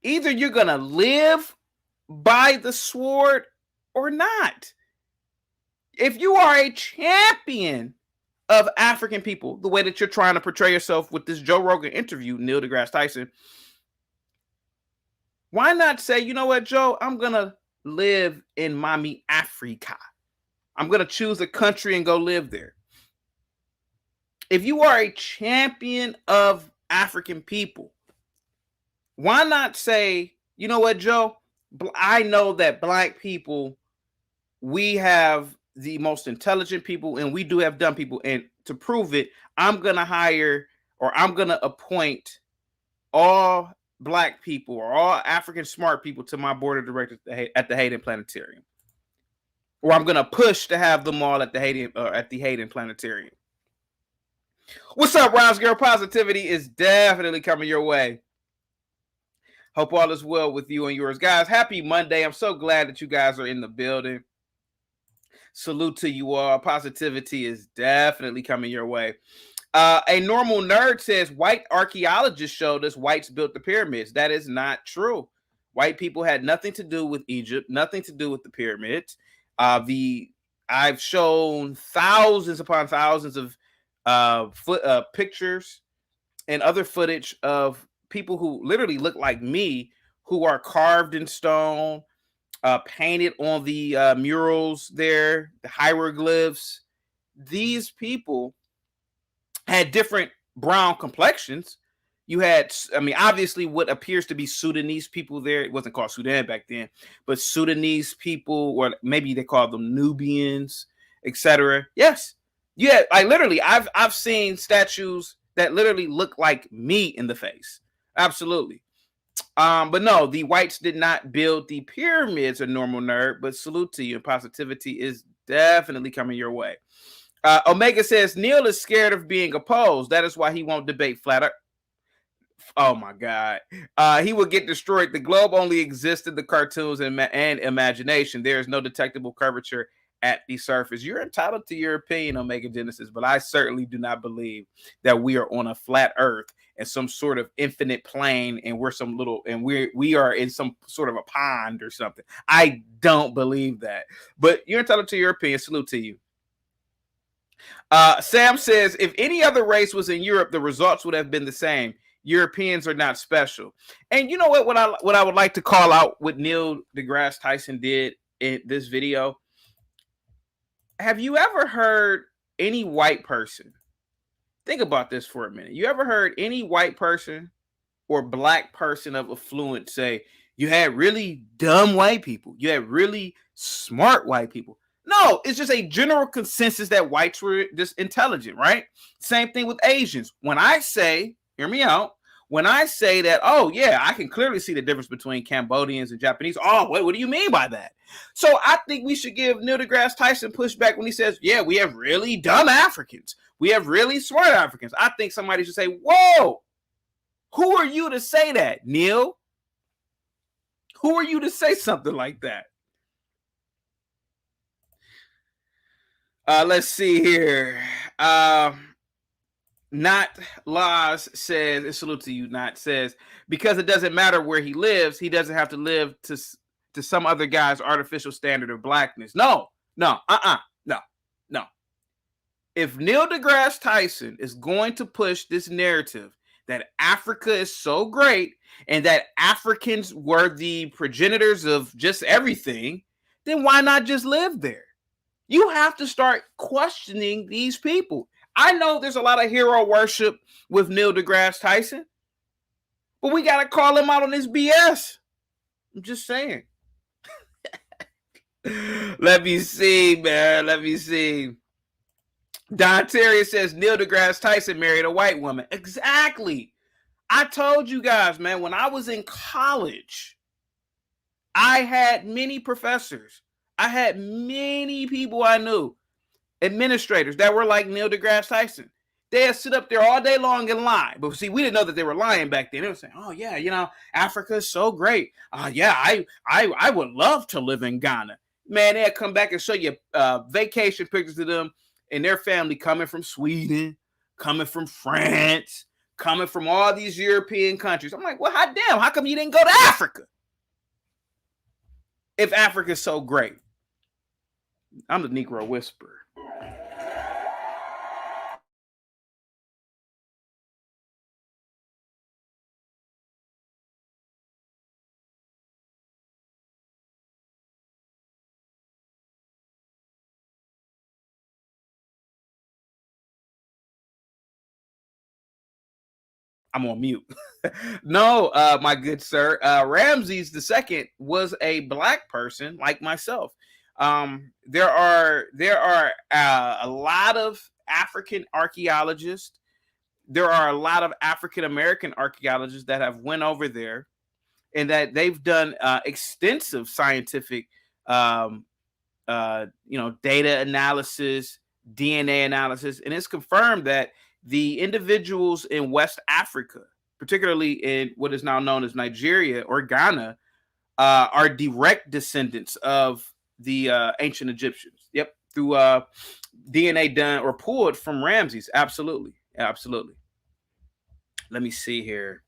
Speaker 2: Either you're going to live by the sword or not. If you are a champion of African people, the way that you're trying to portray yourself with this Joe Rogan interview, Neil deGrasse Tyson, why not say, you know what, Joe, I'm going to live in Mommy Africa. I'm going to choose a country and go live there. If you are a champion of African people, why not say, you know what, Joe, I know that black people, we have the most intelligent people and we do have dumb people. And to prove it, I'm going to hire or I'm going to appoint all black people or all African smart people to my board of directors at the Hayden Planetarium. Or I'm going to push to have them all at the Hayden Planetarium. What's up, Rounds Girl? Positivity is definitely coming your way. Hope all is well with you and yours. Guys, happy Monday. I'm so glad that you guys are in the building. Salute to you all. Positivity is definitely coming your way. A normal nerd says white archaeologists showed us whites built the pyramids. That is not true. White people had nothing to do with Egypt, nothing to do with the pyramids. I've shown thousands upon thousands of pictures and other footage of people who literally look like me, who are carved in stone, painted on the murals there, the hieroglyphs. These people had different brown complexions. You had, I mean, obviously what appears to be Sudanese people there. It wasn't called Sudan back then, but Sudanese people, or maybe they called them Nubians, etc. Yes. Yeah, like literally, I've seen statues that literally look like me in the face. Absolutely. But no, the whites did not build the pyramids, a normal nerd, but salute to you. And positivity is definitely coming your way. Omega says Neil is scared of being opposed. That is why he won't debate flat earth. Oh my God. He would get destroyed. The globe only exists in the cartoons and imagination. There is no detectable curvature at the surface. You're entitled to your opinion, Omega Genesis, but I certainly do not believe that we are on a flat earth and some sort of infinite plane and we're some little and we are in some sort of a pond or something. I don't believe that. But you're entitled to your opinion. Salute to you. Sam says, if any other race was in Europe, the results would have been the same. Europeans are not special. And you know what I would like to call out what Neil deGrasse Tyson did in this video? Have you ever heard any white person? Think about this for a minute. You ever heard any white person or black person of affluence say, you had really dumb white people, you had really smart white people? No, it's just a general consensus that whites were just intelligent, right? Same thing with Asians. When I say, hear me out, when I say that, oh yeah, I can clearly see the difference between Cambodians and Japanese. Oh, what do you mean by that? So I think we should give Neil deGrasse Tyson pushback when he says, yeah, we have really dumb Africans. We have really smart Africans. I think somebody should say, whoa, who are you to say that, Neil? Who are you to say something like that? Let's see here. Not Laws says, and salute to you, Not says, because it doesn't matter where he lives, he doesn't have to live to some other guy's artificial standard of blackness. No. If Neil deGrasse Tyson is going to push this narrative that Africa is so great and that Africans were the progenitors of just everything, then why not just live there? You have to start questioning these people. I know there's a lot of hero worship with Neil deGrasse Tyson, but we got to call him out on his BS. I'm just saying. Let me see, man. Let me see. Don Terry says Neil deGrasse Tyson married a white woman. Exactly. I told you guys, man, when I was in college, I had many professors. I had many people I knew, administrators that were like Neil deGrasse Tyson. They'd sit up there all day long and lie. But see, we didn't know that they were lying back then. They were saying, oh, yeah, you know, Africa is so great. Yeah, I would love to live in Ghana. Man, they'd come back and show you vacation pictures of them and their family coming from Sweden, coming from France, coming from all these European countries. I'm like, well, how come you didn't go to Africa? If Africa is so great. I'm the Negro Whisperer. I'm on mute. No, my good sir. Ramses II was a black person like myself. There are a lot of African archaeologists. There are a lot of African American archaeologists that have went over there, and that they've done extensive scientific, data analysis, DNA analysis, and it's confirmed that the individuals in West Africa, particularly in what is now known as Nigeria or Ghana, are direct descendants of the ancient Egyptians. Yep, through DNA done or pulled from Ramses. Absolutely. Let me see here.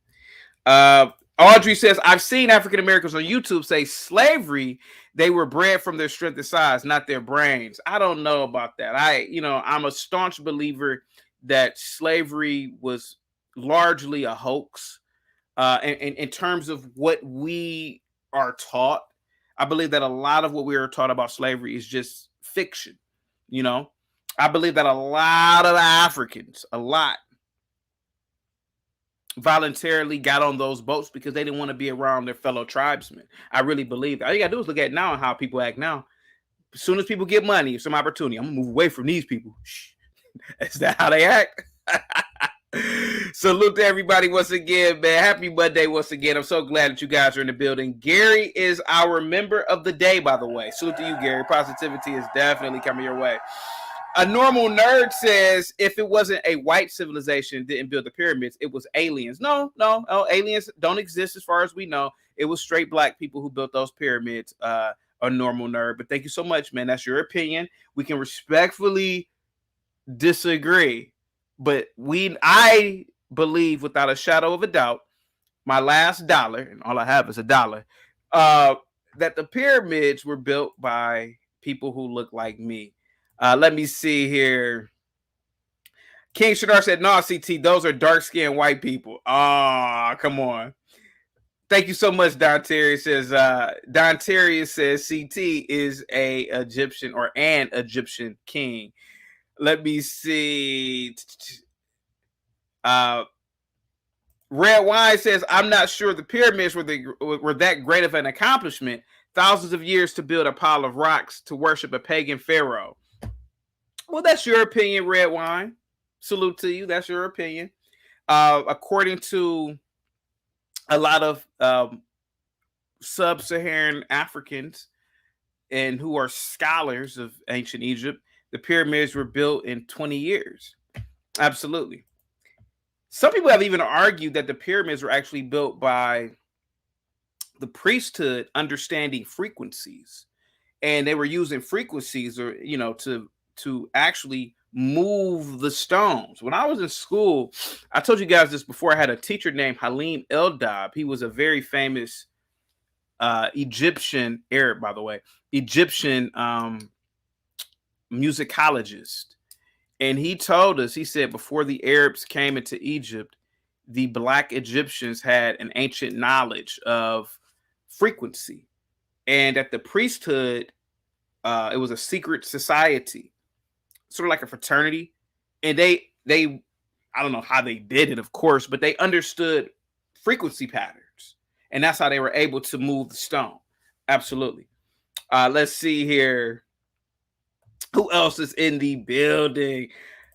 Speaker 2: Audrey says, I've seen African Americans on YouTube say slavery, they were bred from their strength and size, not their brains. I don't know about that. I'm a staunch believer that slavery was largely a hoax. In terms of what we are taught, I believe that a lot of what we are taught about slavery is just fiction. I believe that a lot of Africans, voluntarily got on those boats because they didn't want to be around their fellow tribesmen. I really believe that. All you gotta do is look at now and how people act now. As soon as people get money, some opportunity, I'm gonna move away from these people. Is that how they act? Salute to everybody once again, man. Happy Monday once again. I'm so glad that you guys are in the building. Gary is our member of the day, by the way. Salute to you, Gary. Positivity is definitely coming your way. A normal nerd says if it wasn't a white civilization didn't build the pyramids, it was aliens. No, aliens don't exist as far as we know. It was straight black people who built those pyramids. A normal nerd, but thank you so much, man. That's your opinion. We can respectfully disagree, but I believe without a shadow of a doubt, my last dollar, and all I have is $1, that the pyramids were built by people who look like me. Let me see here. King Shadar said, no, CT, those are dark-skinned white people. Ah, come on. Thank you so much, Don Terry. Don Terry says CT is an Egyptian king. Let me see. Red Wine says, I'm not sure the pyramids were that great of an accomplishment. Thousands of years to build a pile of rocks to worship a pagan pharaoh. Well, that's your opinion, Red Wine. Salute to you. That's your opinion. According to a lot of sub-Saharan Africans and who are scholars of ancient Egypt, the pyramids were built in 20 years. Absolutely. Some people have even argued that the pyramids were actually built by the priesthood understanding frequencies, and they were using frequencies or to actually move the stones. When I was in school, I told you guys this before, I had a teacher named Halim Eldab. He was a very famous Egyptian musicologist. And he told us, he said, before the Arabs came into Egypt, the Black Egyptians had an ancient knowledge of frequency, and that the priesthood, it was a secret society, sort of like a fraternity. And they, I don't know how they did it, of course, but they understood frequency patterns. And that's how they were able to move the stone. Absolutely. Let's see here. Who else is in the building?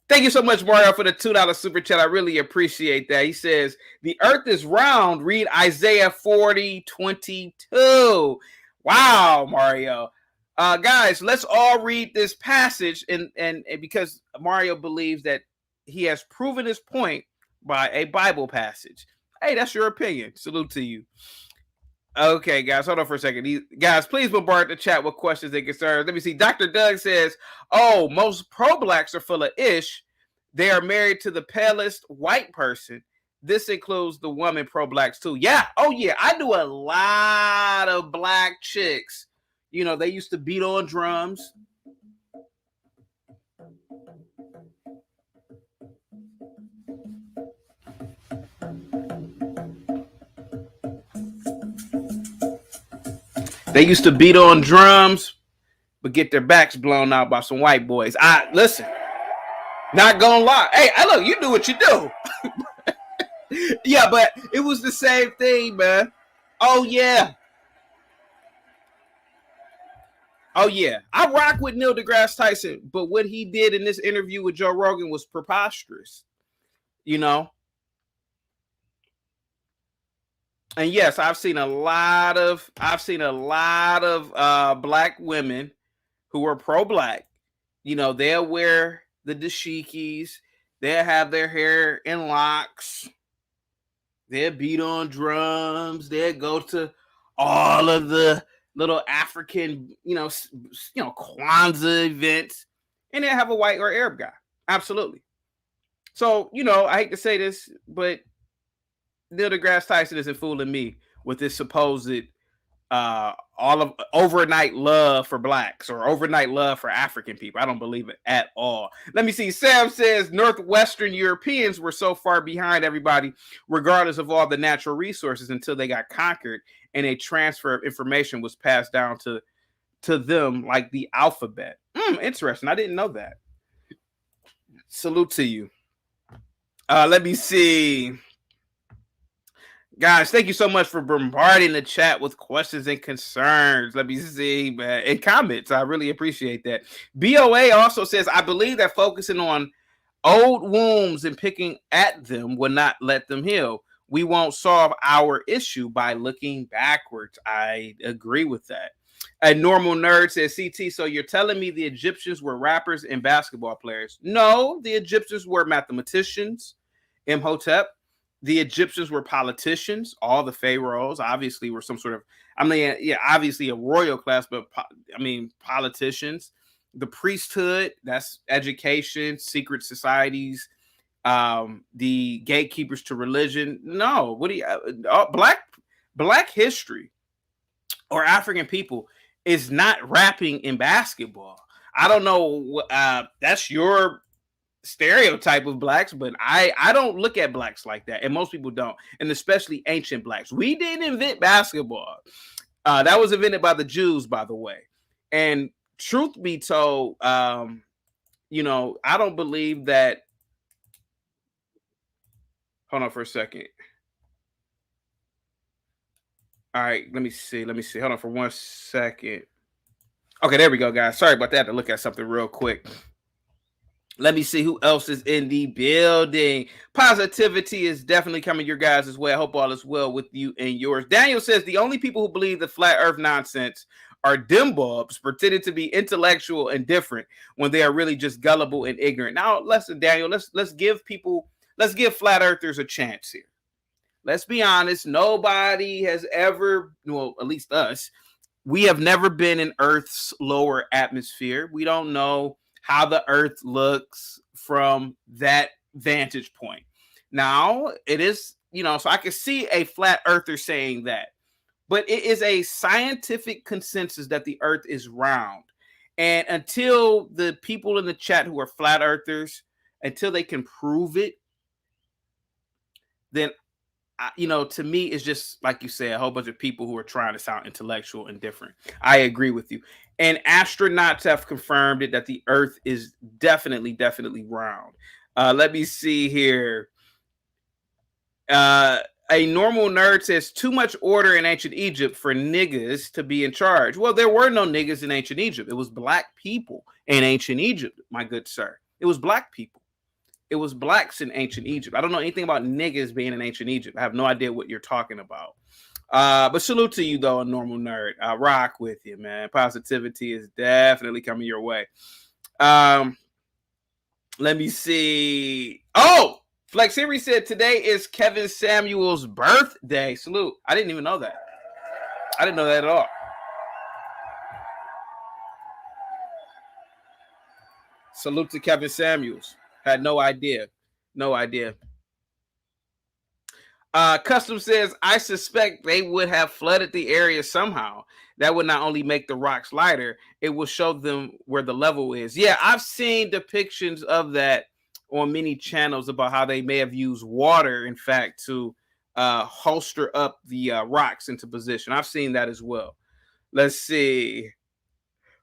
Speaker 2: Thank you so much, Mario, for the $2 super chat. I really appreciate that. He says, the earth is round. Read Isaiah 40:22. Wow, Mario. Guys, let's all read this passage, and because Mario believes that he has proven his point by a Bible passage. Hey, that's your opinion. Salute to you. Okay, guys, hold on for a second. Guys, please bombard the chat with questions and concerns. Let me see. Dr. Doug says, oh, most pro-blacks are full of ish. They are married to the palest white person. This includes the woman pro-blacks too. Yeah. Oh, yeah. I do a lot of black chicks. You know, they used to beat on drums. They used to beat on drums, but get their backs blown out by some white boys. Listen, not gonna lie. Hey, look, you do what you do. Yeah, but it was the same thing, man. Oh, yeah. Oh, yeah. I rock with Neil deGrasse Tyson, but what he did in this interview with Joe Rogan was preposterous, you know? And yes, I've seen a lot of black women who are pro-black. You know, they'll wear the dashikis, they'll have their hair in locks, they'll beat on drums, they'll go to all of the little African, Kwanzaa events, and they'll have a white or Arab guy. Absolutely. So, I hate to say this, but Neil deGrasse Tyson isn't fooling me with this supposed overnight love for blacks or overnight love for African people. I don't believe it at all. Let me see. Sam says Northwestern Europeans were so far behind everybody, regardless of all the natural resources, until they got conquered and a transfer of information was passed down to them like the alphabet. Interesting. I didn't know that. Salute to you. Let me see. Guys, thank you so much for bombarding the chat with questions and concerns. Let me see, man. And comments. I really appreciate that. BOA also says, I believe that focusing on old wounds and picking at them will not let them heal. we won't solve our issue by looking backwards. I agree with that. A normal nerd says, CT, so you're telling me the Egyptians were rappers and basketball players? No, the Egyptians were mathematicians, Imhotep. The Egyptians were politicians. All the pharaohs obviously were some sort of, obviously a royal class, but politicians. The priesthood, that's education, secret societies, the gatekeepers to religion. No, what do you black history or African people is not rapping in basketball. I don't know. That's your stereotype of blacks, but I don't look at blacks like that, and most people don't, and especially ancient blacks. We didn't invent basketball. That was invented by the Jews, by the way. And truth be told, I don't believe that. Hold on for a second. All right, let me see. Hold on for 1 second. Okay, there we go, guys. Sorry about that. I had to look at something real quick. Let me see who else is in the building. Positivity is definitely coming your guys' as well. I hope all is well with you and yours. Daniel says the only people who believe the flat earth nonsense are dimbulbs pretending to be intellectual and different when they are really just gullible and ignorant. Now, listen, Daniel, let's give flat earthers a chance here. Let's be honest. Nobody has ever, well, at least us, we have never been in Earth's lower atmosphere. We don't know how the earth looks from that vantage point. Now, it is, so I can see a flat earther saying that, but it is a scientific consensus that the earth is round. And until the people in the chat who are flat earthers, until they can prove it, then, to me, it's just, like you said, a whole bunch of people who are trying to sound intellectual and different. I agree with you. And astronauts have confirmed it, that the earth is definitely round. Let me see here. A normal nerd says too much order in ancient Egypt for niggas to be in charge. Well, there were no niggas in ancient Egypt. It was black people in ancient Egypt, my good sir. It was black people. It was blacks in ancient Egypt. I don't know anything about niggas being in ancient Egypt. I have no idea what you're talking about. But salute to you, though, a normal nerd. I rock with you, man. Positivity is definitely coming your way. Let me see. Oh, Flex Henry said today is Kevin Samuel's birthday. Salute. I didn't even know that. I didn't know that at all. Salute to Kevin Samuels. Had no idea. No idea. Custom says, I suspect they would have flooded the area somehow. That would not only make the rocks lighter, it will show them where the level is. Yeah, I've seen depictions of that on many channels about how they may have used water, in fact, to holster up the rocks into position. I've seen that as well. Let's see.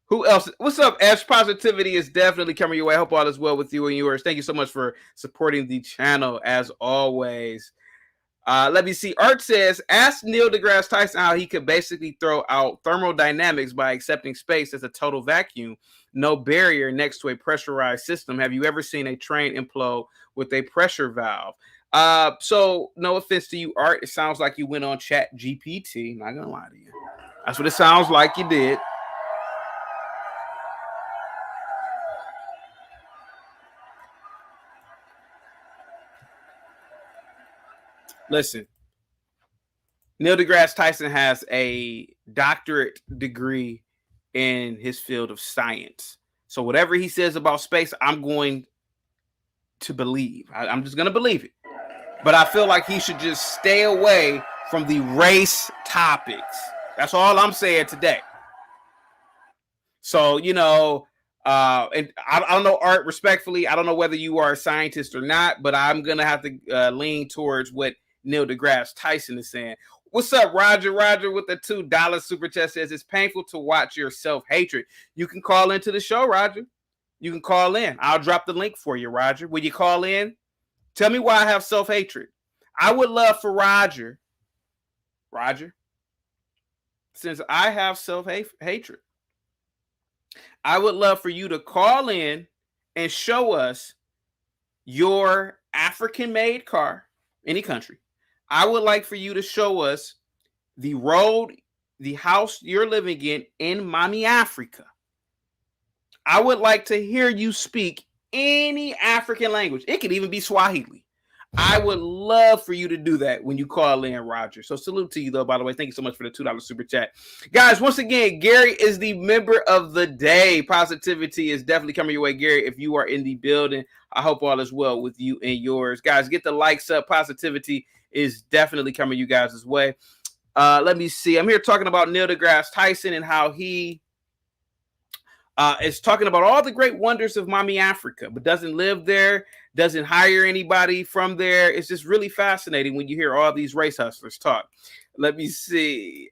Speaker 2: Who else? What's up, Ash? Positivity is definitely coming your way. I hope all is well with you and yours. Thank you so much for supporting the channel, as always. Let me see. Art says, ask Neil deGrasse Tyson how he could basically throw out thermodynamics by accepting space as a total vacuum, no barrier next to a pressurized system. Have you ever seen a train implode with a pressure valve? So no offense to you, Art. It sounds like you went on Chat GPT. Not gonna lie to you. That's what it sounds like you did. Listen, Neil deGrasse Tyson has a doctorate degree in his field of science. So whatever he says about space, I'm going to believe. I'm just going to believe it. But I feel like he should just stay away from the race topics. That's all I'm saying today. So, and I don't know, Art, respectfully, I don't know whether you are a scientist or not, but I'm going to have to lean towards what Neil deGrasse Tyson is saying. What's up, Roger? Roger with the $2 super chat says it's painful to watch your self-hatred. You can call into the show, Roger. You can call in. I'll drop the link for you, Roger. Will you call in? Tell me why I have self-hatred. I would love for Roger, since I have self-hatred, I would love for you to call in and show us your African-made car, any country, I would like for you to show us the road, the house you're living in Mami, Africa. I would like to hear you speak any African language. It could even be Swahili. I would love for you to do that when you call in, Roger. So salute to you, though, by the way. Thank you so much for the $2 super chat. Guys, once again, Gary is the member of the day. Positivity is definitely coming your way, Gary. If you are in the building, I hope all is well with you and yours. Guys, get the likes up. Positivity is definitely coming you guys' way. Let me see. I'm here talking about Neil deGrasse Tyson and how he is talking about all the great wonders of Mami, Africa, but doesn't live there, doesn't hire anybody from there. It's just really fascinating when you hear all these race hustlers talk. Let me see.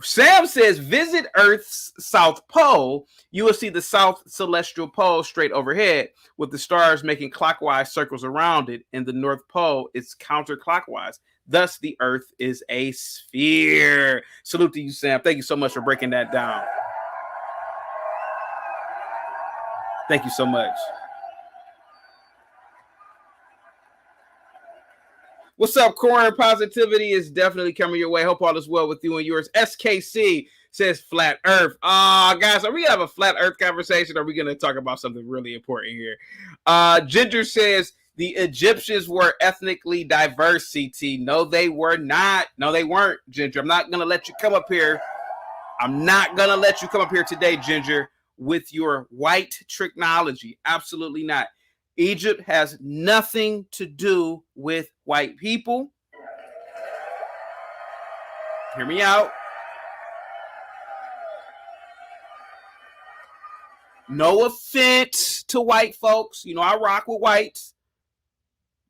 Speaker 2: Sam says, visit Earth's South Pole. You will see the South Celestial Pole straight overhead with the stars making clockwise circles around it. And the North Pole is counterclockwise. Thus, the Earth is a sphere. Salute to you, Sam. Thank you so much for breaking that down. Thank you so much. What's up, Corin? Positivity is definitely coming your way. Hope all is well with you and yours. SKC says flat Earth. Guys, are we gonna have a flat Earth conversation, or are we gonna talk about something really important here? Ginger says the Egyptians were ethnically diverse, CT. No, they were not. No, they weren't, Ginger. I'm not gonna let you come up here. I'm not gonna let you come up here today, Ginger, with your white technology. Absolutely not. Egypt has nothing to do with white people. Hear me out. No offense to white folks. You know, I rock with whites.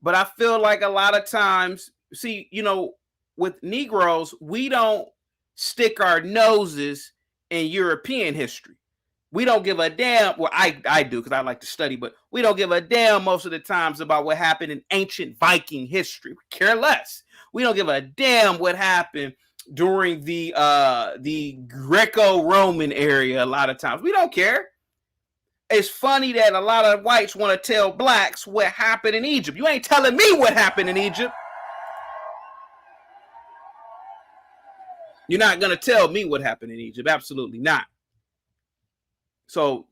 Speaker 2: But I feel like a lot of times, see, you know, with Negroes, we don't stick our noses in European history. We don't give a damn. Well, I do because I like to study, but we don't give a damn most of the times about what happened in ancient Viking history. We care less. We don't give a damn what happened during the Greco-Roman area. A lot of times we don't care. It's funny that a lot of whites want to tell blacks what happened in Egypt. You ain't telling me what happened in Egypt. You're not going to tell me what happened in Egypt. Absolutely not. So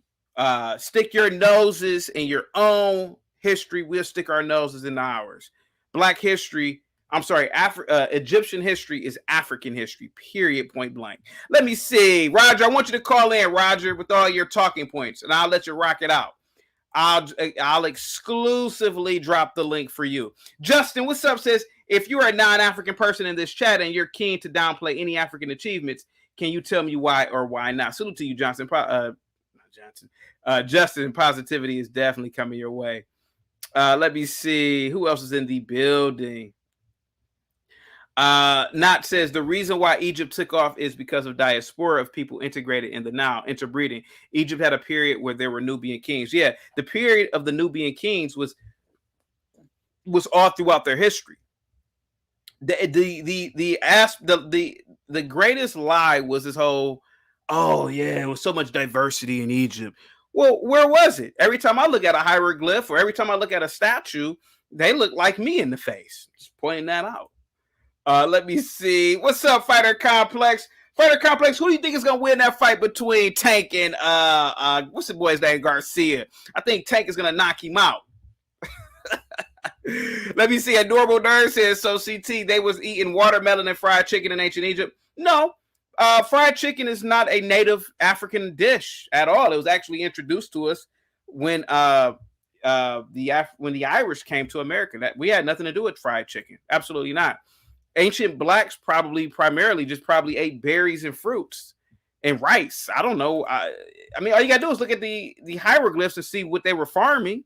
Speaker 2: stick your noses in your own history. We'll stick our noses in ours. Black history, Egyptian history is African history, period, point blank. Let me see. Roger, I want you to call in, Roger, with all your talking points, and I'll let you rock it out. I'll exclusively drop the link for you. Justin, what's up, says, if you're a non-African person in this chat and you're keen to downplay any African achievements, can you tell me why or why not? Salute to you, Justin, positivity is definitely coming your way. Let me see who else is in the building. Not says the reason why Egypt took off is because of diaspora of people integrated in the Nile, interbreeding. Egypt had a period where there were Nubian kings. Yeah, the period of the Nubian kings was all throughout their history. The greatest lie was this whole, oh yeah, it was so much diversity in Egypt. Well, where was it? Every time I look at a hieroglyph or every time I look at a statue, they look like me in the face. Just pointing that out. Let me see. What's up, Fighter Complex? Fighter Complex, who do you think is going to win that fight between Tank and, what's the boy's name, Garcia? I think Tank is going to knock him out. Let me see. A normal nerd says, so CT, they was eating watermelon and fried chicken in ancient Egypt. No. Fried chicken is not a native African dish at all. It was actually introduced to us when the Irish came to America. That we had nothing to do with fried chicken. Absolutely not. Ancient blacks primarily ate berries and fruits and rice. I don't know. I mean, all you gotta do is look at the hieroglyphs and see what they were farming.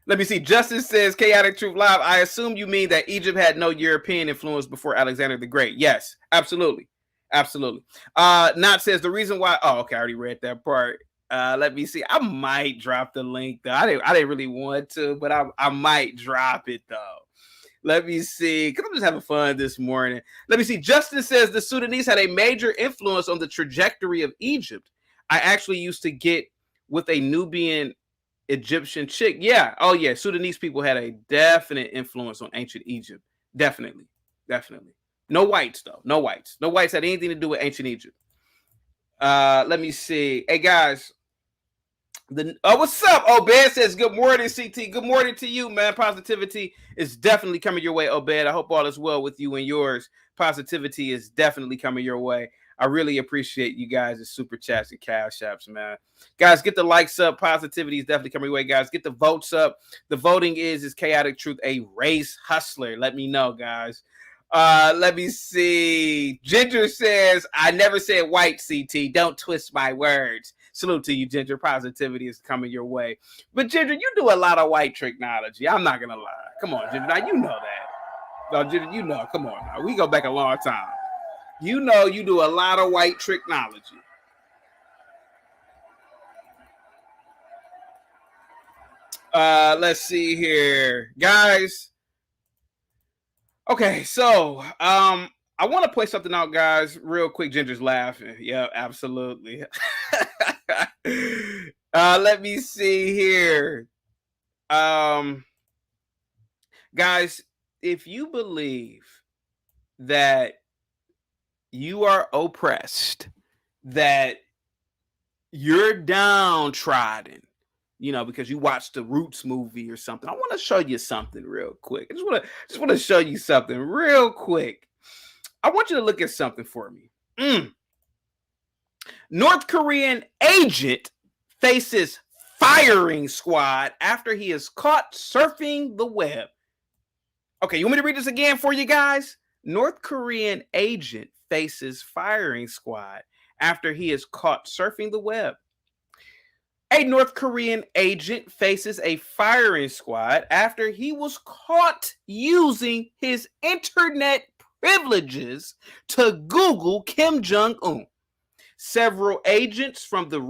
Speaker 2: Let me see. Justice says, Chaotic Truth Live, I assume you mean that Egypt had no European influence before Alexander the Great. Yes, absolutely. Absolutely. Not says the reason why. Oh, okay. I already read that part. Let me see. I might drop the link, though. I didn't really want to, but I might drop it, though. Let me see. Because I'm just having fun this morning. Let me see. Justin says the Sudanese had a major influence on the trajectory of Egypt. I actually used to get with a Nubian Egyptian chick. Yeah. Oh, yeah. Sudanese people had a definite influence on ancient Egypt. Definitely. Definitely. No whites, though. No whites. No whites had anything to do with ancient Egypt. Let me see. Hey, guys. What's up? Obed says, good morning, CT. Good morning to you, man. Positivity is definitely coming your way, Obed. I hope all is well with you and yours. Positivity is definitely coming your way. I really appreciate you guys' super chats and cash apps, man. Guys, get the likes up. Positivity is definitely coming your way, guys. Get the votes up. The voting is Chaotic Truth a race hustler? Let me know, guys. Let me see. Ginger says, I never said white, CT. Don't twist my words. Salute to you, Ginger. Positivity is coming your way. But, Ginger, you do a lot of white technology. I'm not going to lie. Come on, Ginger. Now, you know that. No, Ginger, you know. Come on now. We go back a long time. You know you do a lot of white technology. Let's see here. Guys. Okay, so I want to point something out, guys, real quick. Ginger's laughing. Yeah, absolutely. Let me see here. Guys, if you believe that you are oppressed, that you're downtrodden, because you watched the Roots movie or something, I want to show you something real quick. I just want to show you something real quick. I want you to look at something for me. North Korean agent faces firing squad after he is caught surfing the web. Okay, you want me to read this again for you guys? North Korean agent faces firing squad after he is caught surfing the web. A North Korean agent faces a firing squad after he was caught using his internet privileges to Google Kim Jong-un. Several agents from the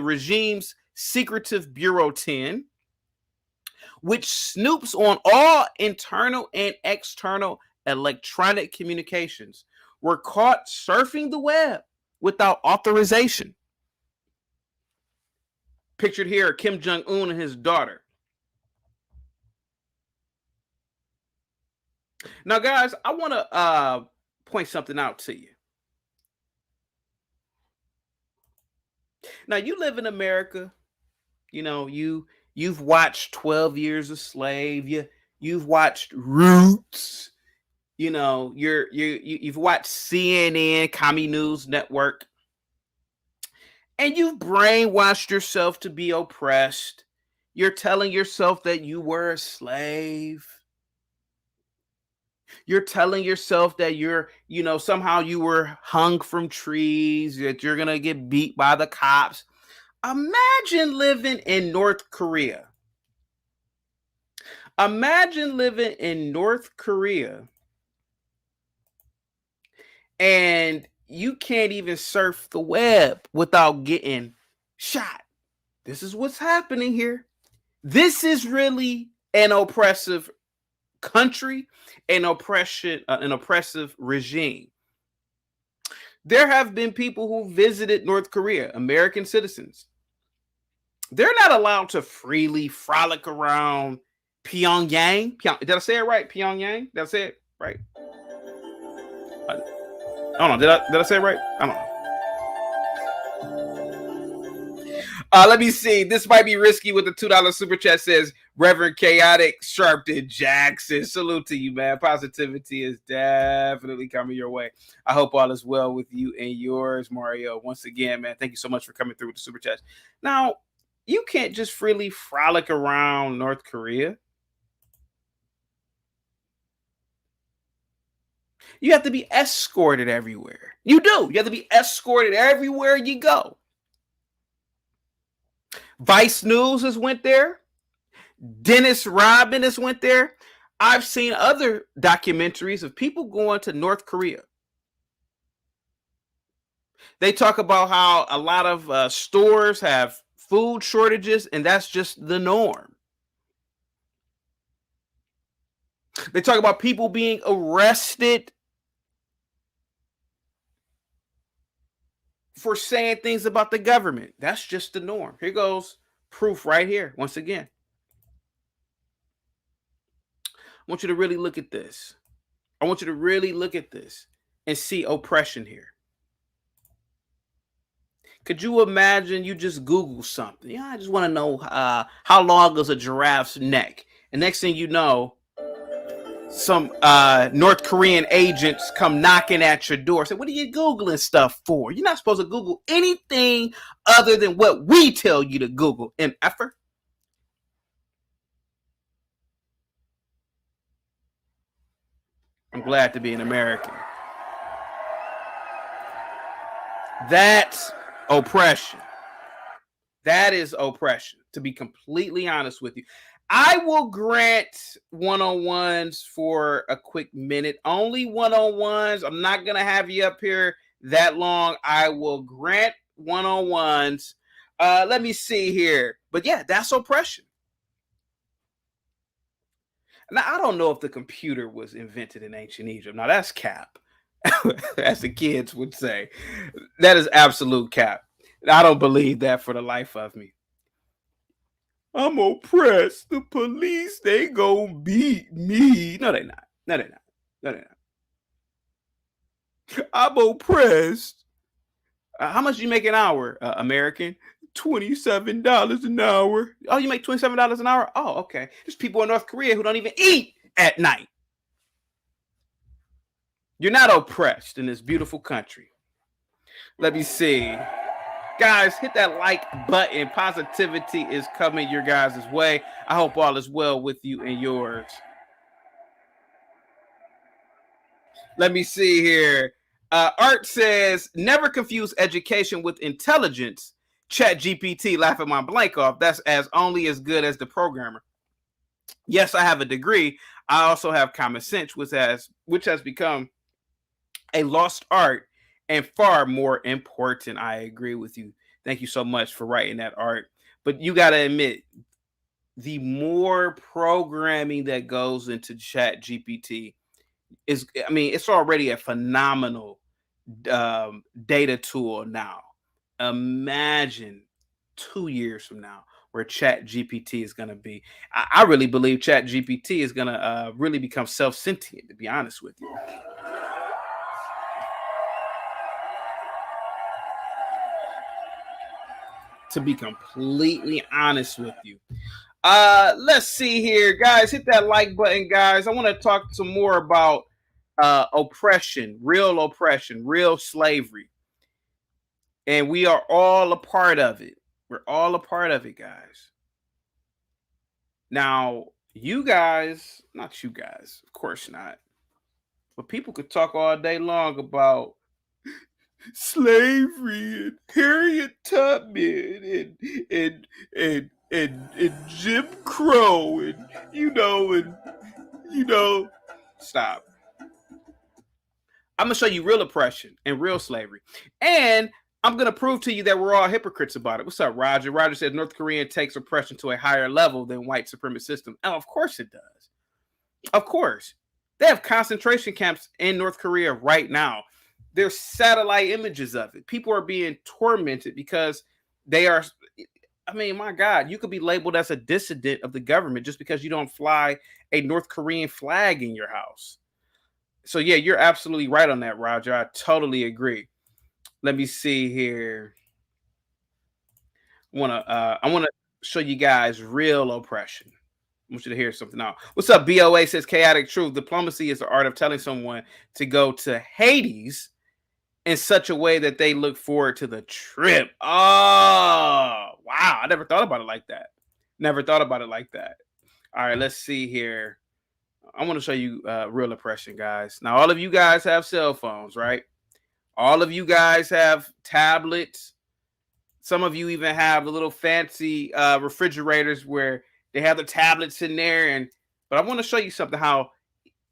Speaker 2: regime's secretive Bureau 10, which snoops on all internal and external electronic communications, were caught surfing the web without authorization. Pictured here are Kim Jong-un and his daughter. Now, guys, I want to point something out to you. Now, you live in America. You've watched 12 Years a Slave. You've watched Roots. You've watched CNN, Commie News Network. And you've brainwashed yourself to be oppressed. You're telling yourself that you were a slave. You're telling yourself that somehow you were hung from trees, that you're going to get beat by the cops. Imagine living in North Korea. Imagine living in North Korea and you can't even surf the web without getting shot. This is what's happening here. This is really an oppressive country, an oppressive regime. There have been people who visited North Korea, American citizens. They're not allowed to freely frolic around Pyongyang. Did I say it right? Pyongyang? Did I say it right? I don't know. Did I say it right? I don't know. Let me see. This might be risky with the $2 super chat, says Reverend Chaotic Sharpton Jackson. Salute to you, man. Positivity is definitely coming your way. I hope all is well with you and yours, Mario. Once again, man, thank you so much for coming through with the super chats. Now, you can't just freely frolic around North Korea. You have to be escorted everywhere. You do. You have to be escorted everywhere you go. Vice News has went there. Dennis Rodman has went there. I've seen other documentaries of people going to North Korea. They talk about how a lot of stores have food shortages, and that's just the norm. They talk about people being arrested for saying things about the government. That's just the norm. Here goes Proof right here. Once again, I want you to really look at this. I want you to really look at this and see oppression here. Could you imagine you just Google something? Yeah, I just want to know how long is a giraffe's neck? And next thing you know, some North Korean agents come knocking at your door. Say, what are you Googling stuff for? You're not supposed to Google anything other than what we tell you to Google. MFer. I'm glad to be an American. That's oppression. That is oppression, to be completely honest with you. I will grant one-on-ones for a quick minute. Only one-on-ones. I'm not going to have you up here that long. I will grant one-on-ones. Let me see here. But yeah, that's oppression. Now, I don't know if the computer was invented in ancient Egypt. Now, that's cap. As the kids would say. That is absolute cap. I don't believe that for the life of me. I'm oppressed. The police, they gonna beat me. No, they not. No, they not. No, they not. I'm oppressed. How much do you make an hour, American? $27 an hour. Oh, you make $27 an hour? Oh, okay. There's people in North Korea who don't even eat at night. You're not oppressed in this beautiful country. Let me see. Guys, hit that like button. Positivity is coming your guys' way. I hope all is well with you and yours. Let me see here. Art says, never confuse education with intelligence. Chat GPT, laughing my blank off. That's only as good as the programmer. Yes, I have a degree. I also have common sense, which has become a lost art and far more important. I agree with you. Thank you so much for writing that, Art. But you got to admit, the more programming that goes into Chat GPT it's already a phenomenal data tool now. Imagine 2 years from now where Chat GPT is going to be. I really believe Chat GPT is going to really become self-sentient, to be honest with you. To be completely honest with you. Let's see here, guys. Hit that like button, guys. I want to talk some more about oppression, real slavery. And we are all a part of it. We're all a part of it, guys. Now, you guys, not you guys, of course not. But people could talk all day long about slavery and Harriet Tubman and Jim Crow and stop. I'm gonna show you real oppression and real slavery, and I'm gonna prove to you that we're all hypocrites about it. What's up, Roger? Roger says North Korea takes oppression to a higher level than white supremacist system. Oh, of course it does. Of course, they have concentration camps in North Korea right now. There's satellite images of it. People are being tormented because they are. I mean, my God, you could be labeled as a dissident of the government just because you don't fly a North Korean flag in your house. So yeah, you're absolutely right on that, Roger. I totally agree. Let me see here. I want to show you guys real oppression. I want you to hear something out. What's up, BOA says chaotic truth. Diplomacy is the art of telling someone to go to Hades in such a way that they look forward to the trip. Oh, wow. I never thought about it like that. All right, let's see here. I want to show you real oppression, guys. Now, all of you guys have cell phones, right? All of you guys have tablets. Some of you even have the little fancy refrigerators where they have the tablets in there. But I want to show you something, how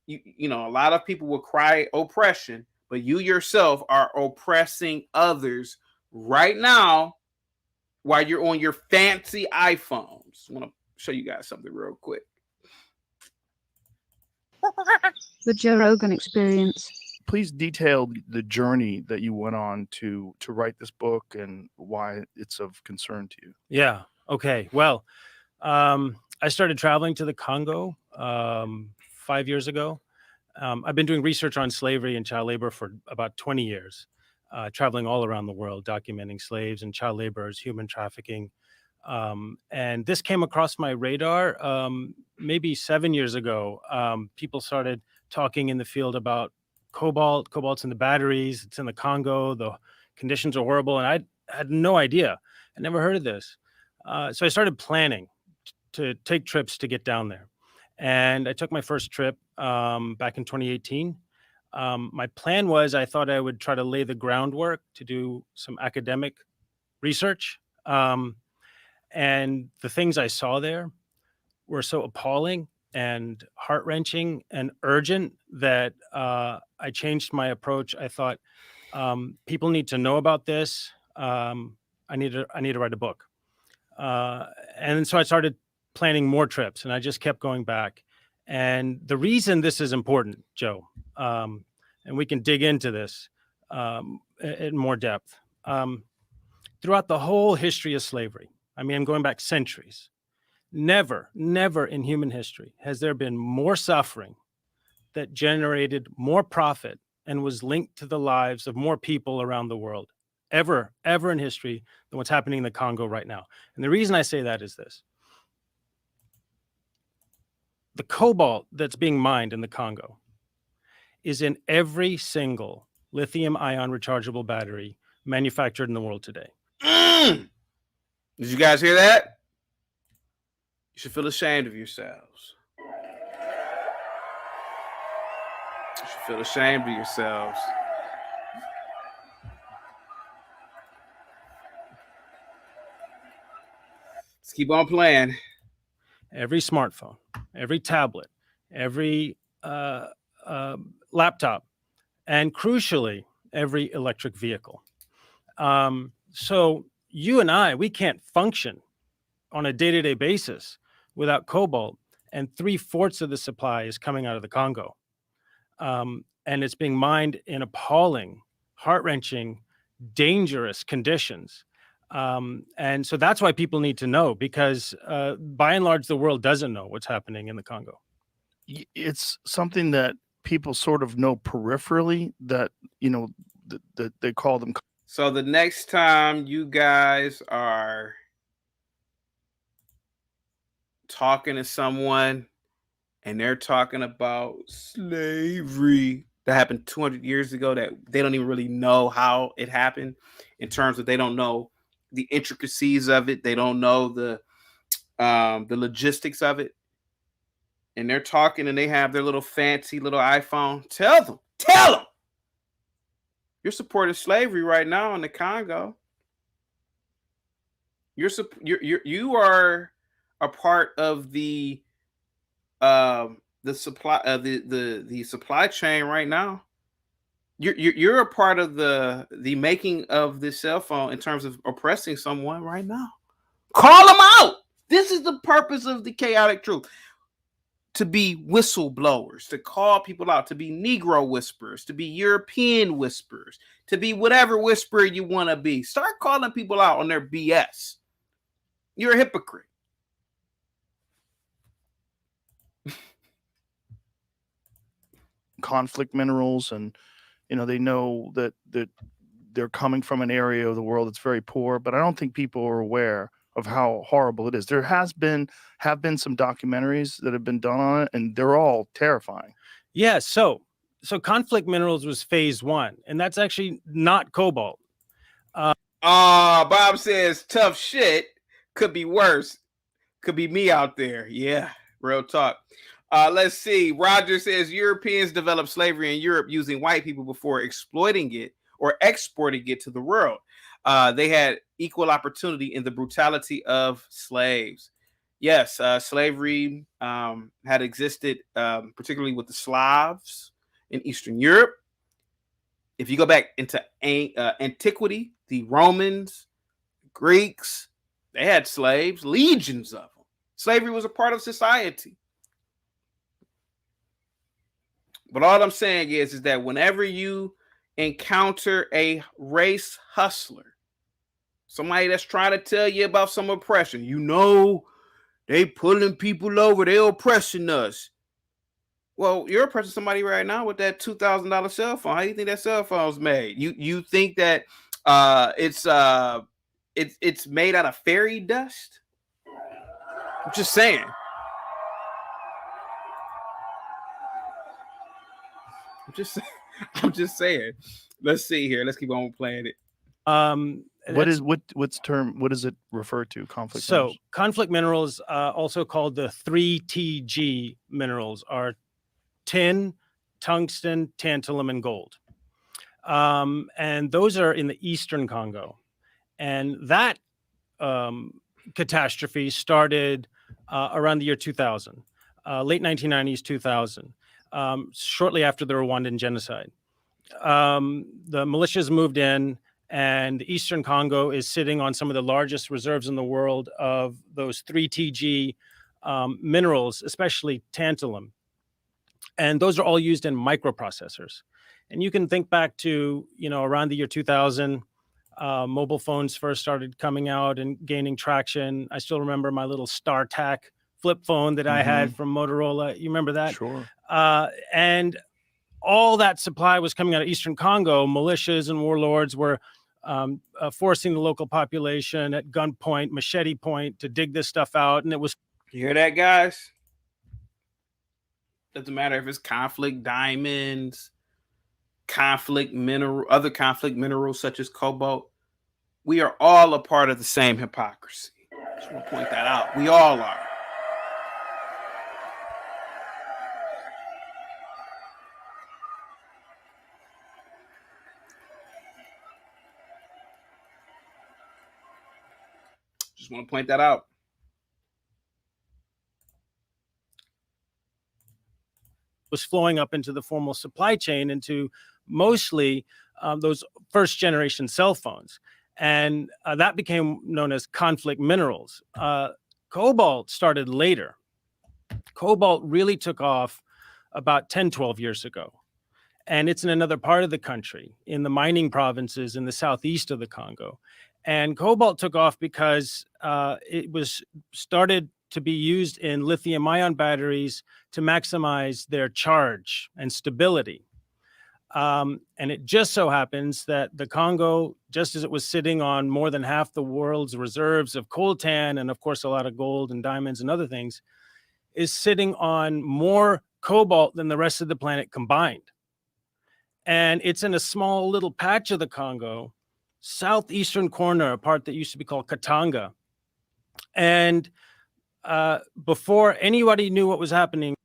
Speaker 2: a lot of people will cry oppression, but you yourself are oppressing others right now while you're on your fancy iPhones. I want to show you guys something real quick.
Speaker 5: The Joe Rogan Experience.
Speaker 4: Please detail the journey that you went on to write this book and why it's of concern to you.
Speaker 6: Yeah. Okay, well, I started traveling to the Congo 5 years ago. I've been doing research on slavery and child labor for about 20 years, traveling all around the world, documenting slaves and child laborers, human trafficking. And this came across my radar maybe 7 years ago. People started talking in the field about cobalt. Cobalt's in the batteries. It's in the Congo. The conditions are horrible. And I had no idea. I never heard of this. So I started planning to take trips to get down there. And I took my first trip back in 2018. My plan was I thought I would try to lay the groundwork to do some academic research. And the things I saw there were so appalling and heart-wrenching and urgent that I changed my approach. I thought people need to know about this. I need to write a book. And so I started planning more trips, and I just kept going back. And the reason this is important, Joe, and we can dig into this in more depth. Throughout the whole history of slavery, I mean, I'm going back centuries, never in human history has there been more suffering that generated more profit and was linked to the lives of more people around the world, ever in history, than what's happening in the Congo right now. And the reason I say that is this. The cobalt that's being mined in the Congo is in every single lithium-ion rechargeable battery manufactured in the world today.
Speaker 2: Did you guys hear that? You should feel ashamed of yourselves. You should feel ashamed of yourselves. Let's keep on playing.
Speaker 6: Every smartphone, every tablet, every laptop, and crucially, every electric vehicle. So you and I, we can't function on a day-to-day basis without cobalt, and 3/4 of the supply is coming out of the Congo. And it's being mined in appalling, heart-wrenching, dangerous conditions. And so that's why people need to know, because by and large, the world doesn't know what's happening in the Congo.
Speaker 4: It's something that people sort of know peripherally, that, you know, that they call them.
Speaker 2: So the next time you guys are talking to someone and they're talking about slavery that happened 200 years ago, that they don't even really know how it happened, in terms of they don't know the intricacies of it, they don't know the logistics of it, and they're talking and they have their little fancy little iPhone, tell them you're supporting slavery right now in the Congo. You are a part of the supply the supply chain right now. You're a part of the making of this cell phone in terms of oppressing someone right now. Call them out. This is the purpose of the chaotic truth. To be whistleblowers, to call people out, to be Negro whisperers, to be European whisperers, to be whatever whisperer you want to be. Start calling people out on their BS. You're a hypocrite.
Speaker 4: Conflict minerals, and they know that they're coming from an area of the world that's very poor, but I don't think people are aware of how horrible it is. There have been some documentaries that have been done on it, and they're all terrifying.
Speaker 6: Yeah, so conflict minerals was phase 1, and that's actually not cobalt.
Speaker 2: Bob says tough shit could be worse. Could be me out there. Yeah, real talk. Let's see. Roger says Europeans developed slavery in Europe using white people before exploiting it or exporting it to the world. They had equal opportunity in the brutality of slaves. Yes, slavery had existed, particularly with the Slavs in Eastern Europe. If you go back into antiquity, the Romans, Greeks, they had slaves, legions of them. Slavery was a part of society. But all I'm saying is that whenever you encounter a race hustler, Somebody that's trying to tell you about some oppression. You know, they pulling people over. They oppressing us. Well, you're oppressing somebody right now with that $2,000 cell phone. How do you think that cell phone's made? You think that it's made out of fairy dust? I'm just saying. I'm just saying. Let's see here. Let's keep on playing it.
Speaker 4: What does it refer to? Conflict.
Speaker 6: So
Speaker 4: minerals?
Speaker 6: conflict minerals, also called the 3TG minerals, are tin, tungsten, tantalum, and gold. And those are in the Eastern Congo. And that catastrophe started around the year 2000, late 1990s, 2000, shortly after the Rwandan genocide. The militias moved in, and the Eastern Congo is sitting on some of the largest reserves in the world of those 3TG minerals, especially tantalum. And those are all used in microprocessors. And you can think back to, around the year 2000, mobile phones first started coming out and gaining traction. I still remember my little StarTAC flip phone that I had from Motorola. You remember that?
Speaker 4: Sure.
Speaker 6: And all that supply was coming out of Eastern Congo. Militias and warlords were forcing the local population at gunpoint, machete point, to dig this stuff out. And it was...
Speaker 2: You hear that, guys? Doesn't matter if it's conflict diamonds, other conflict minerals such as cobalt. We are all a part of the same hypocrisy. Just want to point that out. We all are. Just want to point that out.
Speaker 6: Was flowing up into the formal supply chain, into mostly those first generation cell phones. And that became known as conflict minerals. Cobalt started later. Cobalt really took off about 10, 12 years ago. And it's in another part of the country, in the mining provinces in the southeast of the Congo. And cobalt took off because it was started to be used in lithium-ion batteries to maximize their charge and stability. And it just so happens that the Congo, just as it was sitting on more than half the world's reserves of coltan, and of course a lot of gold and diamonds and other things, is sitting on more cobalt than the rest of the planet combined. And it's in a small little patch of the Congo, southeastern corner, a part that used to be called Katanga. And before anybody knew what was happening.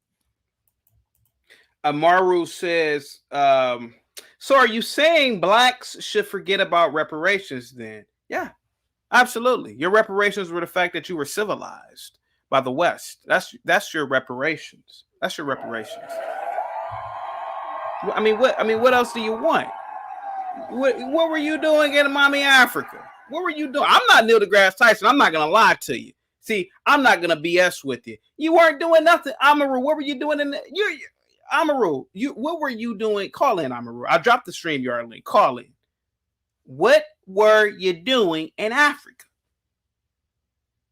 Speaker 2: Amaru says, so are you saying blacks should forget about reparations then? Yeah, absolutely. Your reparations were the fact that you were civilized by the West. That's your reparations. That's your reparations. I mean, what else do you want? What were you doing in Mommy Africa? What were you doing? I'm not Neil deGrasse Tyson. I'm not going to lie to you. See, I'm not going to BS with you. You weren't doing nothing. Amaru, what were you doing Amaru, what were you doing? Call in, Amaru. I dropped the StreamYard link. Call in. What were you doing in Africa?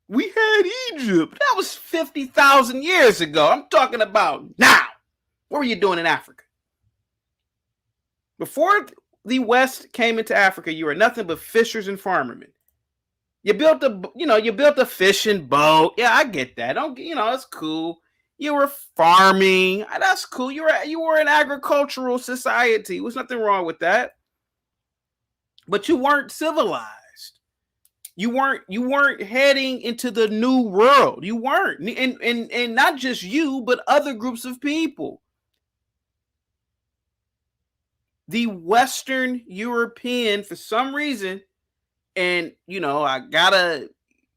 Speaker 2: We had Egypt. That was 50,000 years ago. I'm talking about now. What were you doing in Africa? Before the West came into Africa, you were nothing but fishers and farmermen. You built a fishing boat. Yeah, I get that. It's cool. You were farming. That's cool. You were an agricultural society. There was nothing wrong with that. But you weren't civilized. You weren't heading into the new world. You weren't. And not just you, but other groups of people. The Western European, for some reason, and I gotta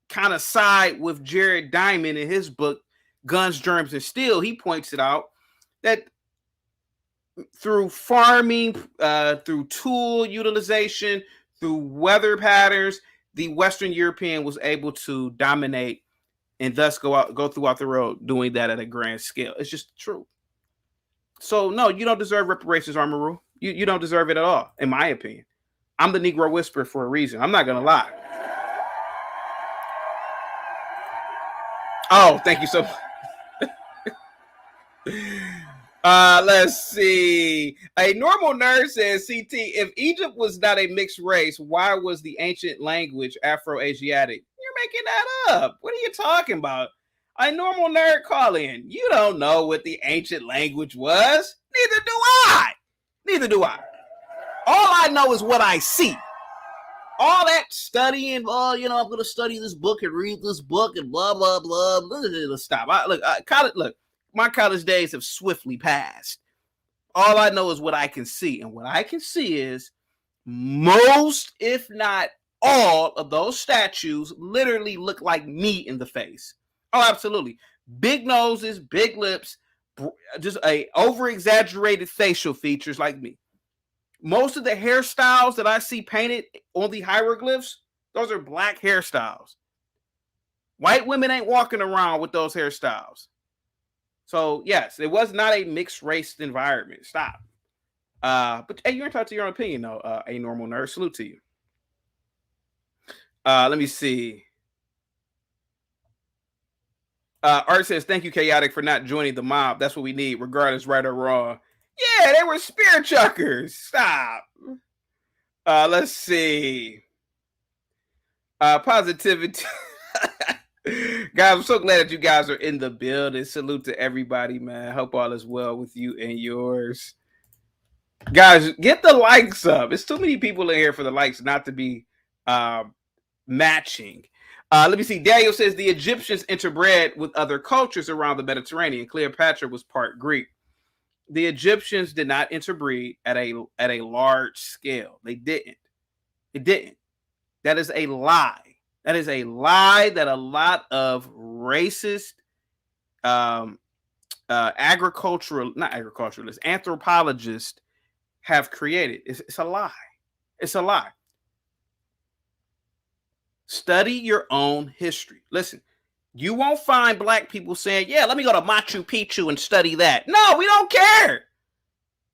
Speaker 2: kind of side with Jared Diamond in his book, Guns, Germs, and Steel. He points it out that through farming, through tool utilization, through weather patterns, the Western European was able to dominate and thus go throughout the world doing that at a grand scale. It's just true. So no, you don't deserve reparations, Amaru. You don't deserve it at all, in my opinion. I'm the Negro Whisperer for a reason. I'm not gonna lie. Oh, thank you so much. Let's see. A normal nerd says, CT, if Egypt was not a mixed race, why was the ancient language Afro-Asiatic? You're making that up. What are you talking about? A normal nerd call in. You don't know what the ancient language was. Neither do I. Neither do I. All I know is what I see. All that studying, I'm going to study this book and read this book and blah, blah, blah. Stop. My college days have swiftly passed. All I know is what I can see. And what I can see is most, if not all, of those statues literally look like me in the face. Oh, absolutely. Big noses, big lips, just a over-exaggerated facial features like me. Most of the hairstyles that I see painted on the hieroglyphs, those are black hairstyles. White women ain't walking around with those hairstyles. So, yes, it was not a mixed-race environment. Stop. But, hey, you're entitled to your own opinion, though, a normal nerd. Salute to you. Let me see. Art says, thank you, Chaotic, for not joining the mob. That's what we need, regardless, right or wrong. Yeah, they were spear chuckers. Stop. Let's see. Positivity. Guys, I'm so glad that you guys are in the building. Salute to everybody, man. Hope all is well with you and yours. Guys, get the likes up. It's too many people in here for the likes not to be matching. Let me see. Daniel says the Egyptians interbred with other cultures around the Mediterranean. Cleopatra was part Greek. The Egyptians did not interbreed at a large scale. They didn't. It didn't. That is a lie. That is a lie that a lot of racist anthropologists have created. It's a lie. It's a lie. Study your own history. Listen, you won't find black people saying, yeah, let me go to Machu Picchu and study that. No, we don't care.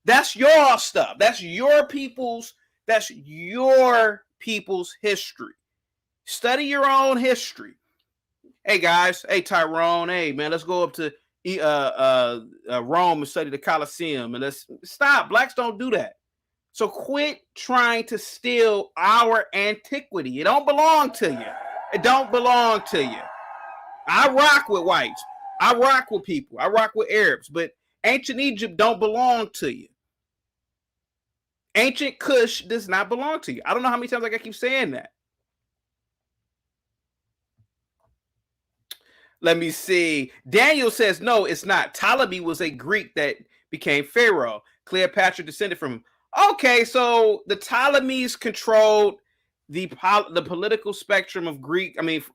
Speaker 2: That's your stuff. That's your people's history. Study your own history. Hey, guys. Hey, Tyrone. Hey, man, let's go up to Rome and study the Colosseum. And let's stop. Blacks don't do that. So quit trying to steal our antiquity. It don't belong to you. It don't belong to you. I rock with whites. I rock with people. I rock with Arabs. But ancient Egypt don't belong to you. Ancient Kush does not belong to you. I don't know how many times I keep saying that. Let me see. Daniel says, no, it's not. Ptolemy was a Greek that became Pharaoh. Cleopatra descended from him. Okay, so the Ptolemies controlled the political spectrum of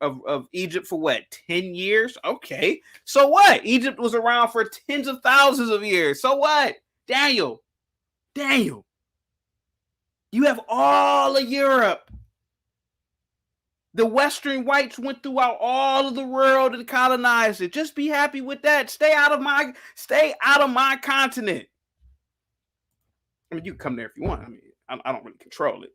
Speaker 2: of Egypt for what, 10 years? Okay, so what? Egypt was around for tens of thousands of years. So what? Daniel, you have all of Europe. The Western whites went throughout all of the world and colonized it. Just be happy with that. Stay out of my continent. I mean, you can come there if you want. I mean, I don't really control it.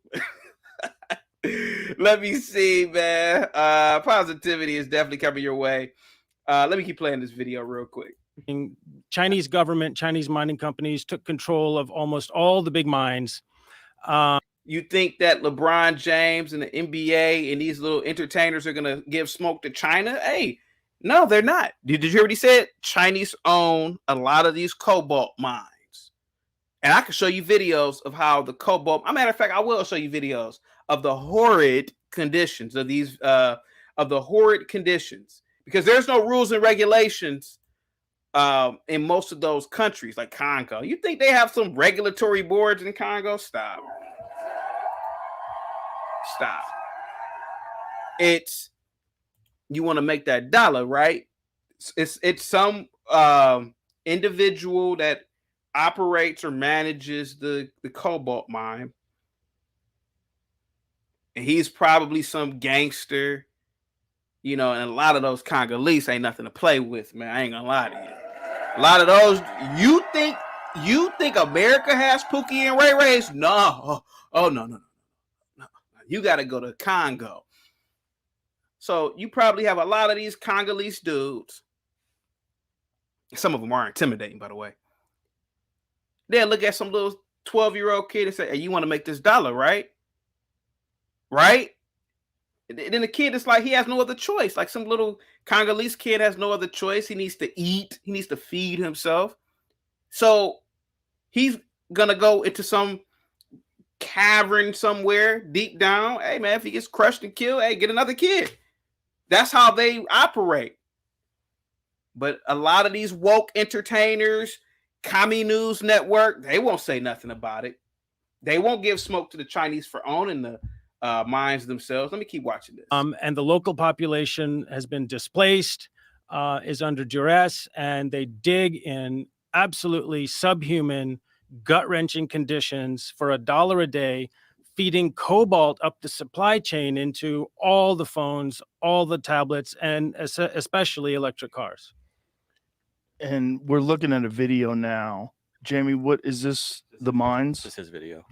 Speaker 2: Let me see, man. Positivity is definitely coming your way. Let me keep playing this video real quick.
Speaker 6: Chinese government, Chinese mining companies took control of almost all the big mines.
Speaker 2: You think that LeBron James and the NBA and these little entertainers are going to give smoke to China? Hey, no, they're not. Did you hear what he said? Chinese own a lot of these cobalt mines. And I can show you videos of how the cobalt, as a matter of fact, I will show you videos of the horrid conditions of these, because there's no rules and regulations in most of those countries like Congo. You think they have some regulatory boards in Congo? Stop. You want to make that dollar, right? It's some individual that operates or manages the cobalt mine, and he's probably some gangster, and a lot of those Congolese ain't nothing to play with, man. I ain't gonna lie to you. A lot of those, you think America has Pookie and Ray Rays? No. Oh, no. You got to go to Congo. So you probably have a lot of these Congolese dudes. Some of them are intimidating, by the way. They'll look at some little 12-year-old kid and say, hey, you want to make this dollar, right? Right? And then the kid is like, he has no other choice. Like some little Congolese kid has no other choice. He needs to eat. He needs to feed himself. So he's going to go into some cavern somewhere deep down. Hey, man, if he gets crushed and killed, hey, get another kid. That's how they operate. But a lot of these woke entertainers, Commie News Network, they won't say nothing about it. They won't give smoke to the Chinese for owning the mines themselves. Let me keep watching this.
Speaker 6: And the local population has been displaced, is under duress, and they dig in absolutely subhuman, gut-wrenching conditions for $1 a day, feeding cobalt up the supply chain into all the phones, all the tablets, and especially electric cars.
Speaker 4: And we're looking at a video now. Jamie, what is this? The mines?
Speaker 7: This is his video.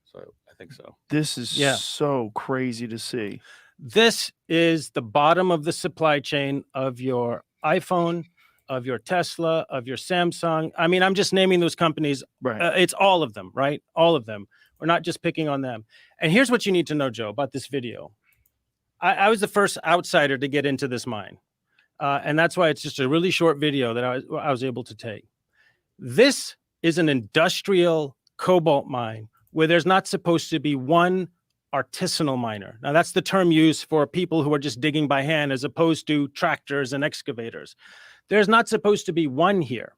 Speaker 7: So I think so.
Speaker 4: This is so crazy to see.
Speaker 6: This is the bottom of the supply chain of your iPhone, of your Tesla, of your Samsung. I mean, I'm just naming those companies.
Speaker 4: Right.
Speaker 6: It's all of them, right? All of them. We're not just picking on them. And here's what you need to know, Joe, about this video. I was the first outsider to get into this mine. And that's why it's just a really short video that I was able to take. This is an industrial cobalt mine where there's not supposed to be one artisanal miner. Now, that's the term used for people who are just digging by hand as opposed to tractors and excavators. There's not supposed to be one here.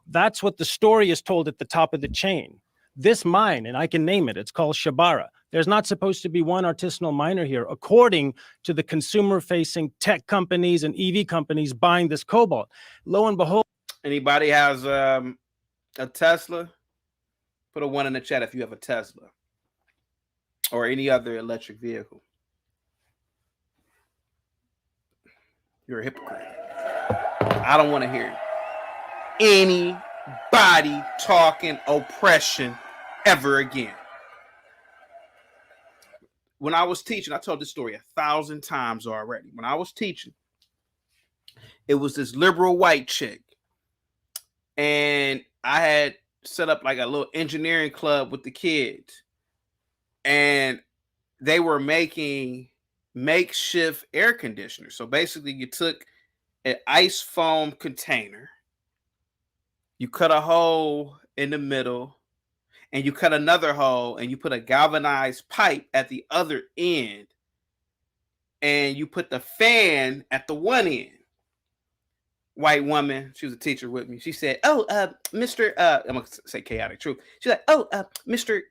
Speaker 6: That's what the story is told at the top of the chain. This mine, and I can name it, it's called Shabara. There's not supposed to be one artisanal miner here, according to the consumer-facing tech companies and EV companies buying this cobalt. Lo and behold.
Speaker 2: Anybody has a Tesla? Put a 1 in the chat if you have a Tesla or any other electric vehicle. You're a hypocrite. I don't want to hear anybody talking oppression ever again. When I was teaching, I told this story 1,000 times already. When I was teaching, it was this liberal white chick. And I had set up like a little engineering club with the kids. And they were making makeshift air conditioners. So basically you took an ice foam container, you cut a hole in the middle, and you cut another hole, and you put a galvanized pipe at the other end, and you put the fan at the one end. White woman, she was a teacher with me. She said, Mr. I'm going to say Chaotic Truth. She's like, Mr.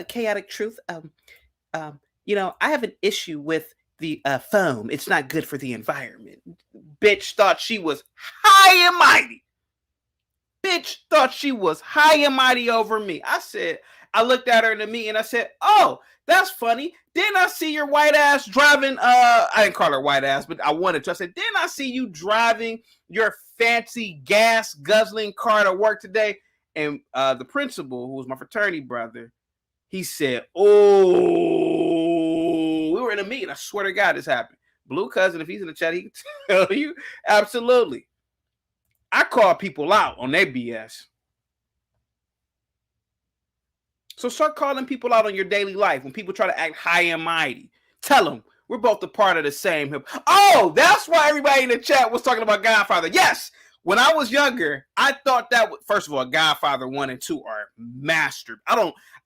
Speaker 2: Chaotic Truth, you know, I have an issue with the foam. It's not good for the environment. Bitch thought she was high and mighty. Bitch thought she was high and mighty over me. I looked at her in the meeting and I said, oh, that's funny. Didn't I see your white ass driving? I didn't call her white ass, but I wanted to. I said, didn't I see you driving your fancy gas guzzling car to work today? And the principal, who was my fraternity brother, he said, oh, we were in a meeting. I swear to God, this happened. Blue Cousin, if he's in the chat, he can tell you. Absolutely. I call people out on their BS. So start calling people out on your daily life when people try to act high and mighty. Tell them we're both a part of the same hip. Oh, that's why everybody in the chat was talking about Godfather. Yes, when I was younger, I thought that first of all, Godfather 1 and 2 are master.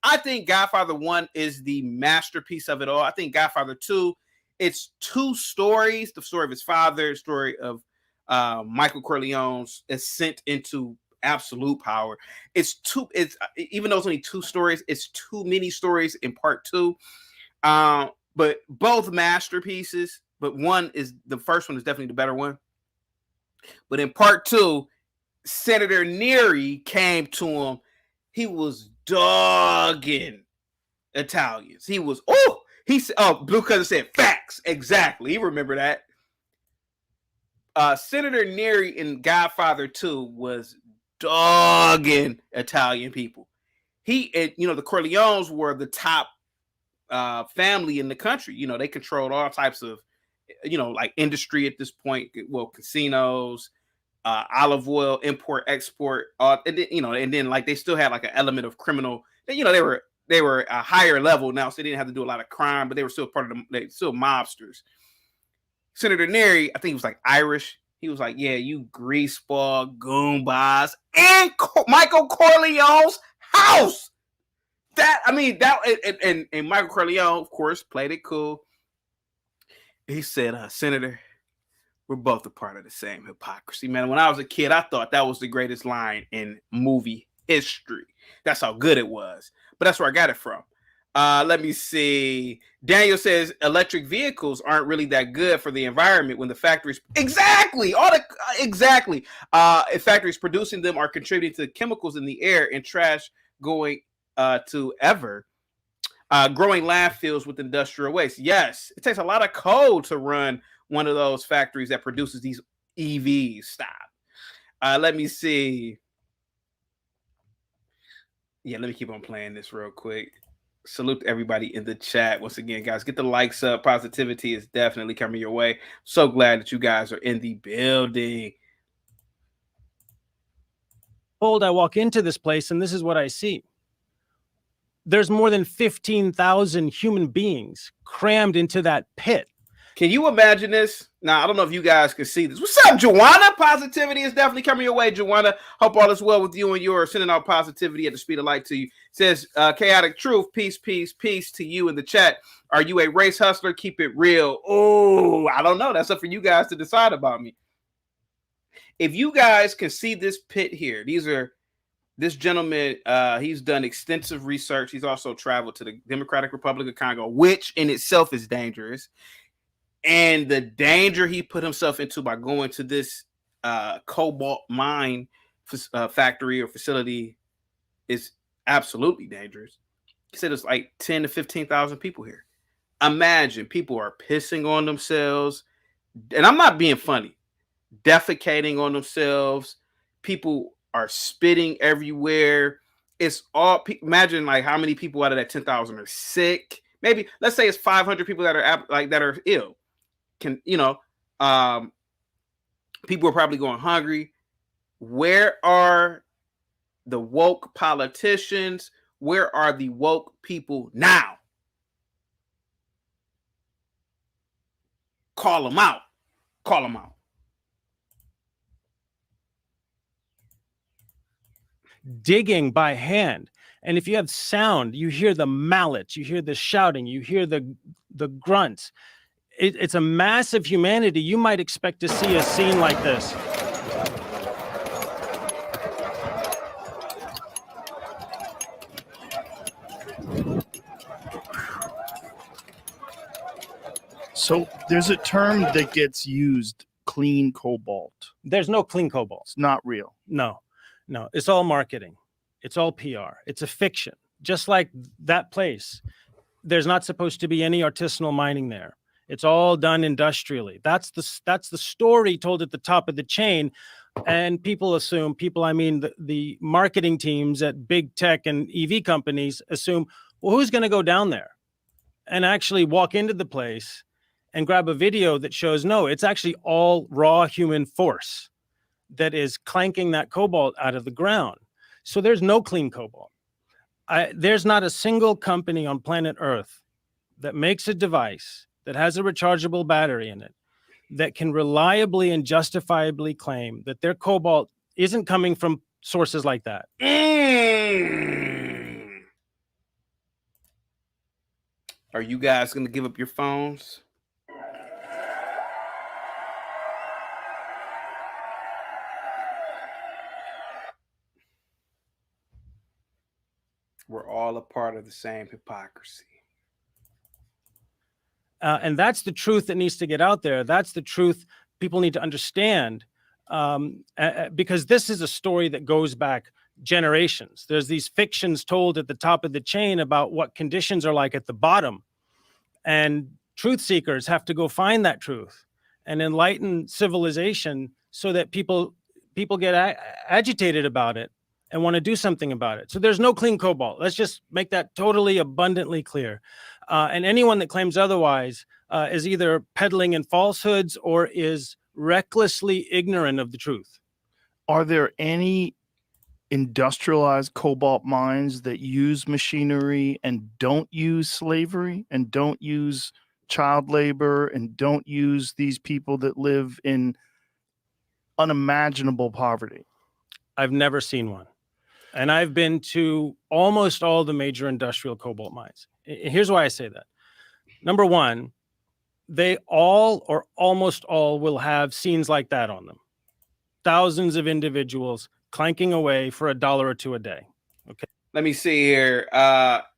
Speaker 2: I think Godfather 1 is the masterpiece of it all. I think Godfather 2, it's two stories: the story of his father, the story of Michael Corleone's ascent into absolute power. It's even though it's only two stories, it's too many stories in part 2. But both masterpieces, but the first one is definitely the better one. But in part 2, Senator Neary came to him. He was dogging Italians. He said, Blue Cousin said facts. Exactly. You remember that. Senator Neary in Godfather 2 was dogging Italian people. The Corleones were the top family in the country. You know, they controlled all types of like industry at this point. Well, casinos, olive oil, import, export, and then like they still had like an element of criminal. They were a higher level now, so they didn't have to do a lot of crime, but they were still part of they still mobsters. Senator Neary, I think he was like Irish. He was like, yeah, you greaseball, goombas, and Michael Corleone's house. And Michael Corleone, of course, played it cool. He said, Senator, we're both a part of the same hypocrisy, man. When I was a kid, I thought that was the greatest line in movie history. That's how good it was. But that's where I got it from. Let me see. Daniel says electric vehicles aren't really that good for the environment when the factories factories producing them are contributing to chemicals in the air and trash going to growing landfills with industrial waste. Yes, it takes a lot of coal to run one of those factories that produces these EVs. Stop. Let me see. Yeah, let me keep on playing this real quick. Salute to everybody in the chat. Once again, guys, get the likes up. Positivity is definitely coming your way. So glad that you guys are in the building.
Speaker 6: I walk into this place and this is what I see. There's more than 15,000 human beings crammed into that pit.
Speaker 2: Can you imagine this? Now, I don't know if you guys can see this. What's up, Joanna? Positivity is definitely coming your way, Joanna. Hope all is well with you and yours. Sending out positivity at the speed of light to you. Says, chaotic truth, peace, peace, peace to you in the chat. Are you a race hustler? Keep it real. Oh, I don't know. That's up for you guys to decide about me. If you guys can see this pit here, this gentleman, he's done extensive research. He's also traveled to the Democratic Republic of Congo, which in itself is dangerous. And the danger he put himself into by going to this cobalt mine factory or facility is absolutely dangerous. He said it's like 10 to 15,000 people here. Imagine people are pissing on themselves. And I'm not being funny. Defecating on themselves. People are spitting everywhere. It's all, imagine like how many people out of that 10,000 are sick. Maybe let's say it's 500 people that are ill. People are probably going hungry. Where are the woke politicians? Where are the woke people now? Call them out. Call them out.
Speaker 6: Digging by hand. And if you have sound, you hear the mallets, you hear the shouting, you hear the grunts. It's a massive humanity. You might expect to see a scene like this.
Speaker 4: So there's a term that gets used, clean cobalt.
Speaker 6: There's no clean cobalt.
Speaker 4: It's not real.
Speaker 6: No, it's all marketing. It's all PR. It's a fiction. Just like that place, there's not supposed to be any artisanal mining there. It's all done industrially. That's the story told at the top of the chain. And people assume, the marketing teams at big tech and EV companies assume, well, who's going to go down there and actually walk into the place and grab a video that shows, no, it's actually all raw human force that is clanking that cobalt out of the ground. So there's no clean cobalt. There's not a single company on planet Earth that makes a device that has a rechargeable battery in it that can reliably and justifiably claim that their cobalt isn't coming from sources like that.
Speaker 2: Are you guys going to give up your phones? We're all a part of the same hypocrisy.
Speaker 6: And that's the truth that needs to get out there. That's the truth people need to understand, because this is a story that goes back generations. There's these fictions told at the top of the chain about what conditions are like at the bottom. And truth seekers have to go find that truth and enlighten civilization so that people get agitated about it and want to do something about it. So there's no clean cobalt. Let's just make that totally abundantly clear. And anyone that claims otherwise is either peddling in falsehoods or is recklessly ignorant of the truth.
Speaker 4: Are there any industrialized cobalt mines that use machinery and don't use slavery and don't use child labor and don't use these people that live in unimaginable poverty?
Speaker 6: I've never seen one. And I've been to almost all the major industrial cobalt mines. Here's why I say that. Number one, they all or almost all will have scenes like that on them. Thousands of individuals clanking away for $1 or $2 a day. Okay.
Speaker 2: Let me see here.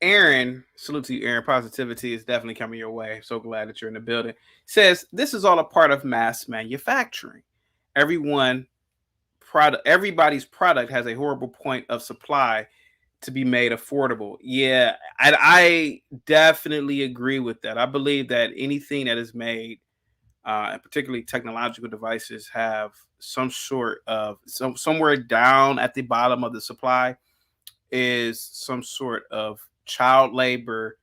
Speaker 2: Aaron, salute to you, Aaron. Positivity is definitely coming your way. So glad that you're in the building. Says this is all a part of mass manufacturing. Everybody's product has a horrible point of supply to be made affordable. Yeah, I definitely agree with that. I believe that anything that is made, and particularly technological devices, have some sort of somewhere down at the bottom of the supply is some sort of child labor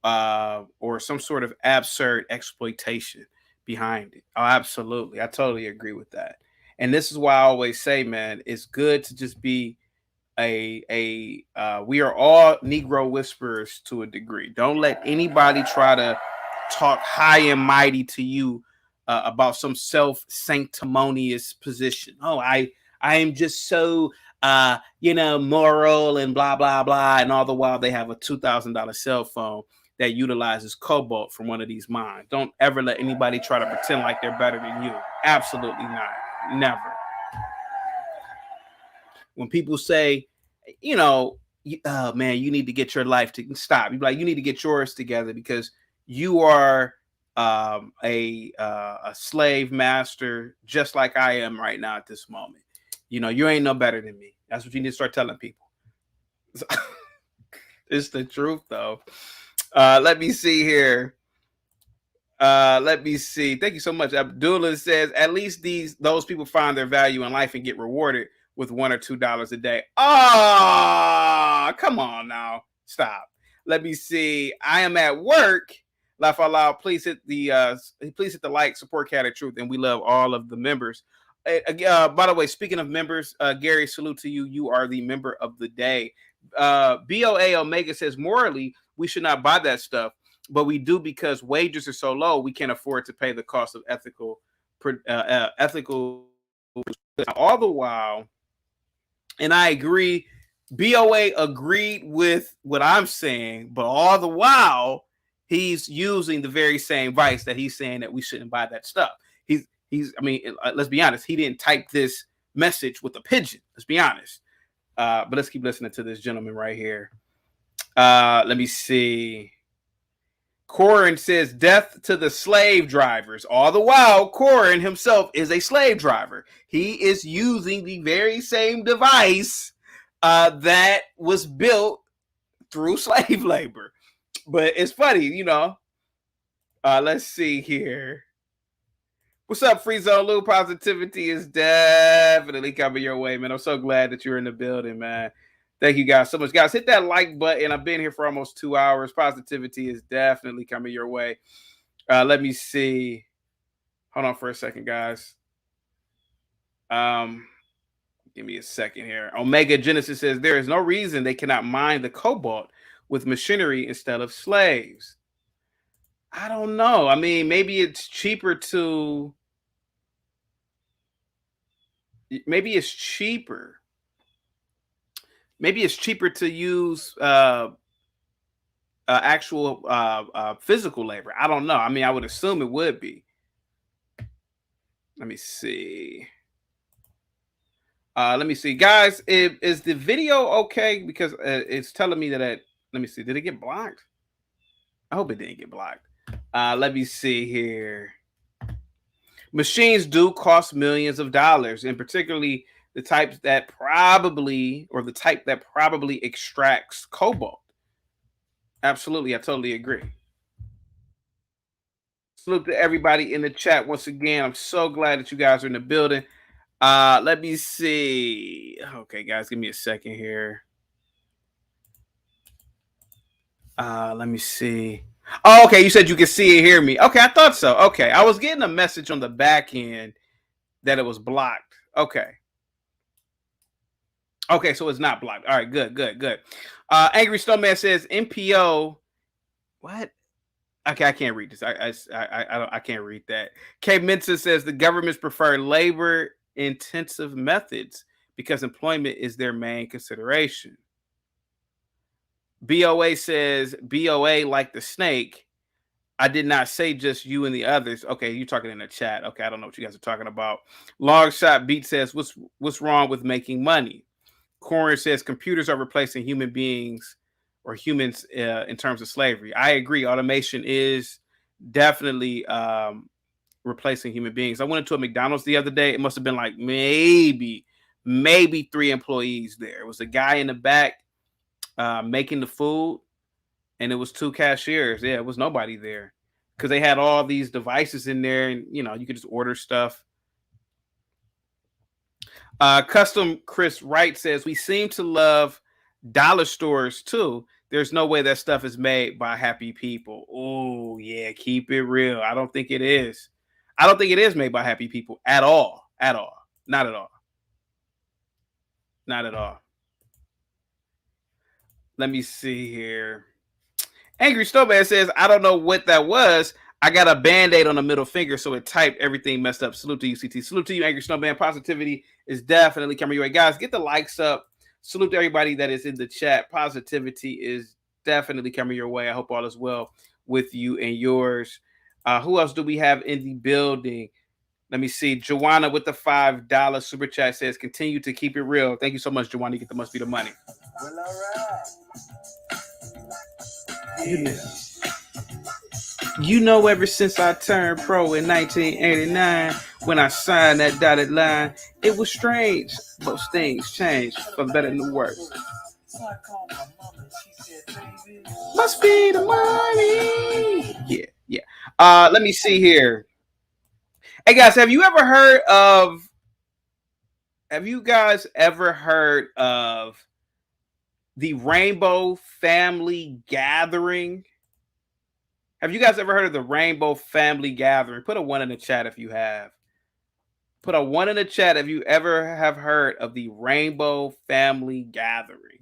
Speaker 2: or some sort of absurd exploitation behind it. Oh, absolutely. I totally agree with that. And this is why I always say, man, it's good to just be we are all Negro whisperers to a degree. Don't let anybody try to talk high and mighty to you about some self-sanctimonious position. Oh, I am just so moral and blah blah blah, and all the while they have a $2,000 cell phone that utilizes cobalt from one of these mines. Don't ever let anybody try to pretend like they're better than you. Absolutely not. Never. When people say, oh man, you need to get your life to stop. You like, you need to get yours together because you are a slave master, just like I am right now at this moment. You ain't no better than me. That's what you need to start telling people. It's the truth, though. Let me see here. Let me see. Thank you so much. Abdullah says, at least those people find their value in life and get rewarded with $1 or $2 a day. Oh, come on now. Stop. Let me see. I am at work. Laugh out loud. Please hit the like, support Cat of Truth, and we love all of the members. By the way, speaking of members, Gary, salute to you. You are the member of the day. BOA Omega says, morally, we should not buy that stuff, but we do because wages are so low, we can't afford to pay the cost of ethical. All the while, and I agree, BOA agreed with what I'm saying, but all the while, he's using the very same vice that he's saying that we shouldn't buy that stuff. I mean, let's be honest, he didn't type this message with a pigeon. Let's be honest. But let's keep listening to this gentleman right here. Let me see. Corin says, death to the slave drivers. All the while, Corin himself is a slave driver. He is using the very same device that was built through slave labor. But it's funny, let's see here. What's up, Free Zone Lou? Positivity is definitely coming your way, man. I'm so glad that you're in the building, man. Thank you guys so much. Guys, hit that like button. I've been here for almost 2 hours. Positivity is definitely coming your way. Let me see. Hold on for a second, guys. Give me a second here. Omega Genesis says, there is no reason they cannot mine the cobalt with machinery instead of slaves. I don't know. I mean, maybe it's cheaper to. Maybe it's cheaper to use actual physical labor. I don't know. I mean, I would assume it would be. Let me see. Guys. Is the video okay? Because it's telling me that. Let me see. Did it get blocked? I hope it didn't get blocked. Let me see here. Machines do cost millions of dollars, and particularly the type that probably extracts cobalt. Absolutely, I totally agree. Salute to everybody in the chat once again. I'm so glad that you guys are in the building. Let me see. Okay, guys, give me a second here. Let me see. Oh, okay. You said you could see and hear me. Okay, I thought so. Okay, I was getting a message on the back end that it was blocked. Okay. Okay, so it's not blocked. All right, good. Angry Snowman says MPO. What? Okay, I can't read this. I can't read that. K Mensa says the governments prefer labor intensive methods because employment is their main consideration. BOA says BOA like the snake. I did not say just you and the others. Okay, you're talking in the chat. Okay, I don't know what you guys are talking about. Long Shot Beat says what's wrong with making money? Corin says computers are replacing human beings or humans in terms of slavery. I agree. Automation is definitely replacing human beings. I went into a McDonald's the other day. It must have been like maybe 3 employees there. It was a guy in the back making the food, and it was 2 cashiers. Yeah, it was nobody there because they had all these devices in there, and you could just order stuff. Custom Chris Wright says we seem to love dollar stores too. There's no way that stuff is made by happy people. Oh yeah, keep it real. I don't think it is. I don't think it is made by happy people at all. Not at all. Let me see here. Angry Snowman says, I don't know what that was. I got a Band-Aid on the middle finger, so it typed everything messed up. Salute to you, CT. Salute to you, Angry Snowman. Positivity is definitely coming your way. Guys, get the likes up. Salute to everybody that is in the chat. Positivity is definitely coming your way. I hope all is well with you and yours. Who else do we have in the building? Let me see. Joanna with the $5 super chat says, continue to keep it real. Thank you so much, Joanna. You get the must be the money.
Speaker 8: Well, all right.
Speaker 2: Ever since I turned pro in 1989, when I signed that dotted line, it was strange. Most things changed for better and worse.
Speaker 8: So I called my mama and she said, baby,
Speaker 2: Must be the money. Yeah. Let me see here. Hey guys, have you guys ever heard of the Rainbow Family Gathering? Have you guys ever heard of the Rainbow Family Gathering? Put a 1 in the chat if you have. Put a 1 in the chat if you ever have heard of the Rainbow Family Gathering.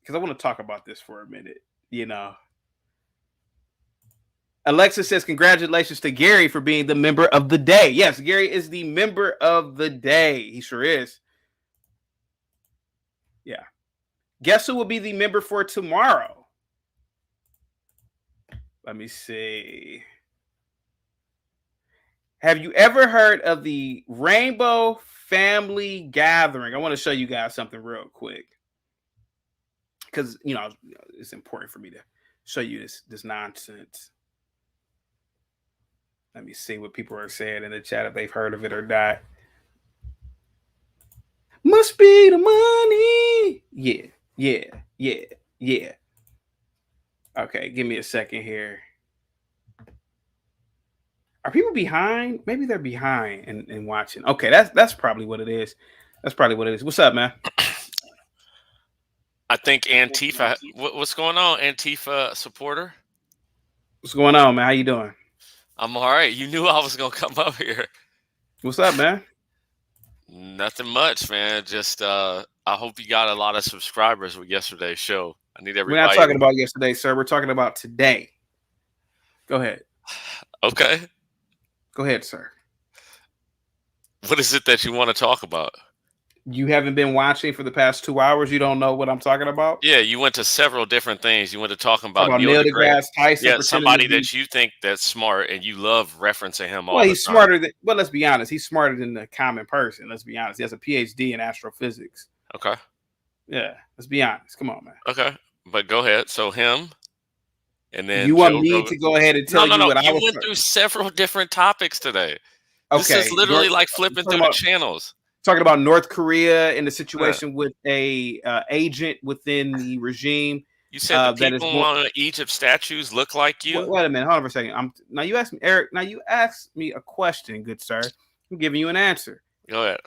Speaker 2: Because I want to talk about this for a minute, Alexa says, congratulations to Gary for being the member of the day. Yes, Gary is the member of the day. He sure is. Yeah. Guess who will be the member for tomorrow? Let me see. Have you ever heard of the Rainbow Family Gathering? I want to show you guys something real quick. Because, it's important for me to show you this nonsense. Let me see what people are saying in the chat if they've heard of it or not. Must be the money. Yeah. Okay, give me a second here. Are people behind? Maybe they're behind and watching. Okay, that's probably what it is. What's up, man?
Speaker 7: I think Antifa. What's going on, Antifa supporter?
Speaker 2: What's going on, man? How you doing?
Speaker 7: I'm all right. You knew I was gonna come up here.
Speaker 2: What's up, man?
Speaker 7: Nothing much, man. Just I hope you got a lot of subscribers with yesterday's show. I need everybody.
Speaker 2: We're not talking about yesterday, sir. We're talking about today. Go ahead.
Speaker 7: Okay.
Speaker 2: Go ahead, sir.
Speaker 7: What is it that you want to talk about?
Speaker 2: You haven't been watching for the past 2 hours. You don't know what I'm talking about?
Speaker 7: Yeah, you went to several different things. You went to talking about
Speaker 2: Neil deGrasse Tyson.
Speaker 7: Yeah, somebody that you think that's smart and you love referencing him all the time.
Speaker 2: Well, he's smarter than, let's be honest. He's smarter than the common person. Let's be honest. He has a PhD in astrophysics.
Speaker 7: Okay.
Speaker 2: Yeah, let's be honest. Come on, man.
Speaker 7: Okay, but go ahead. So him, and then
Speaker 2: you want me to go ahead and tell you what I was.
Speaker 7: You went through several different topics today. This is literally like flipping through the channels.
Speaker 2: Talking about North Korea and the situation with a agent within the regime.
Speaker 7: You said the people on Egypt statues look like you.
Speaker 2: Wait a minute, hold on for a second. Now you asked me, Eric. Now you asked me a question, good sir. I'm giving you an answer.
Speaker 7: Go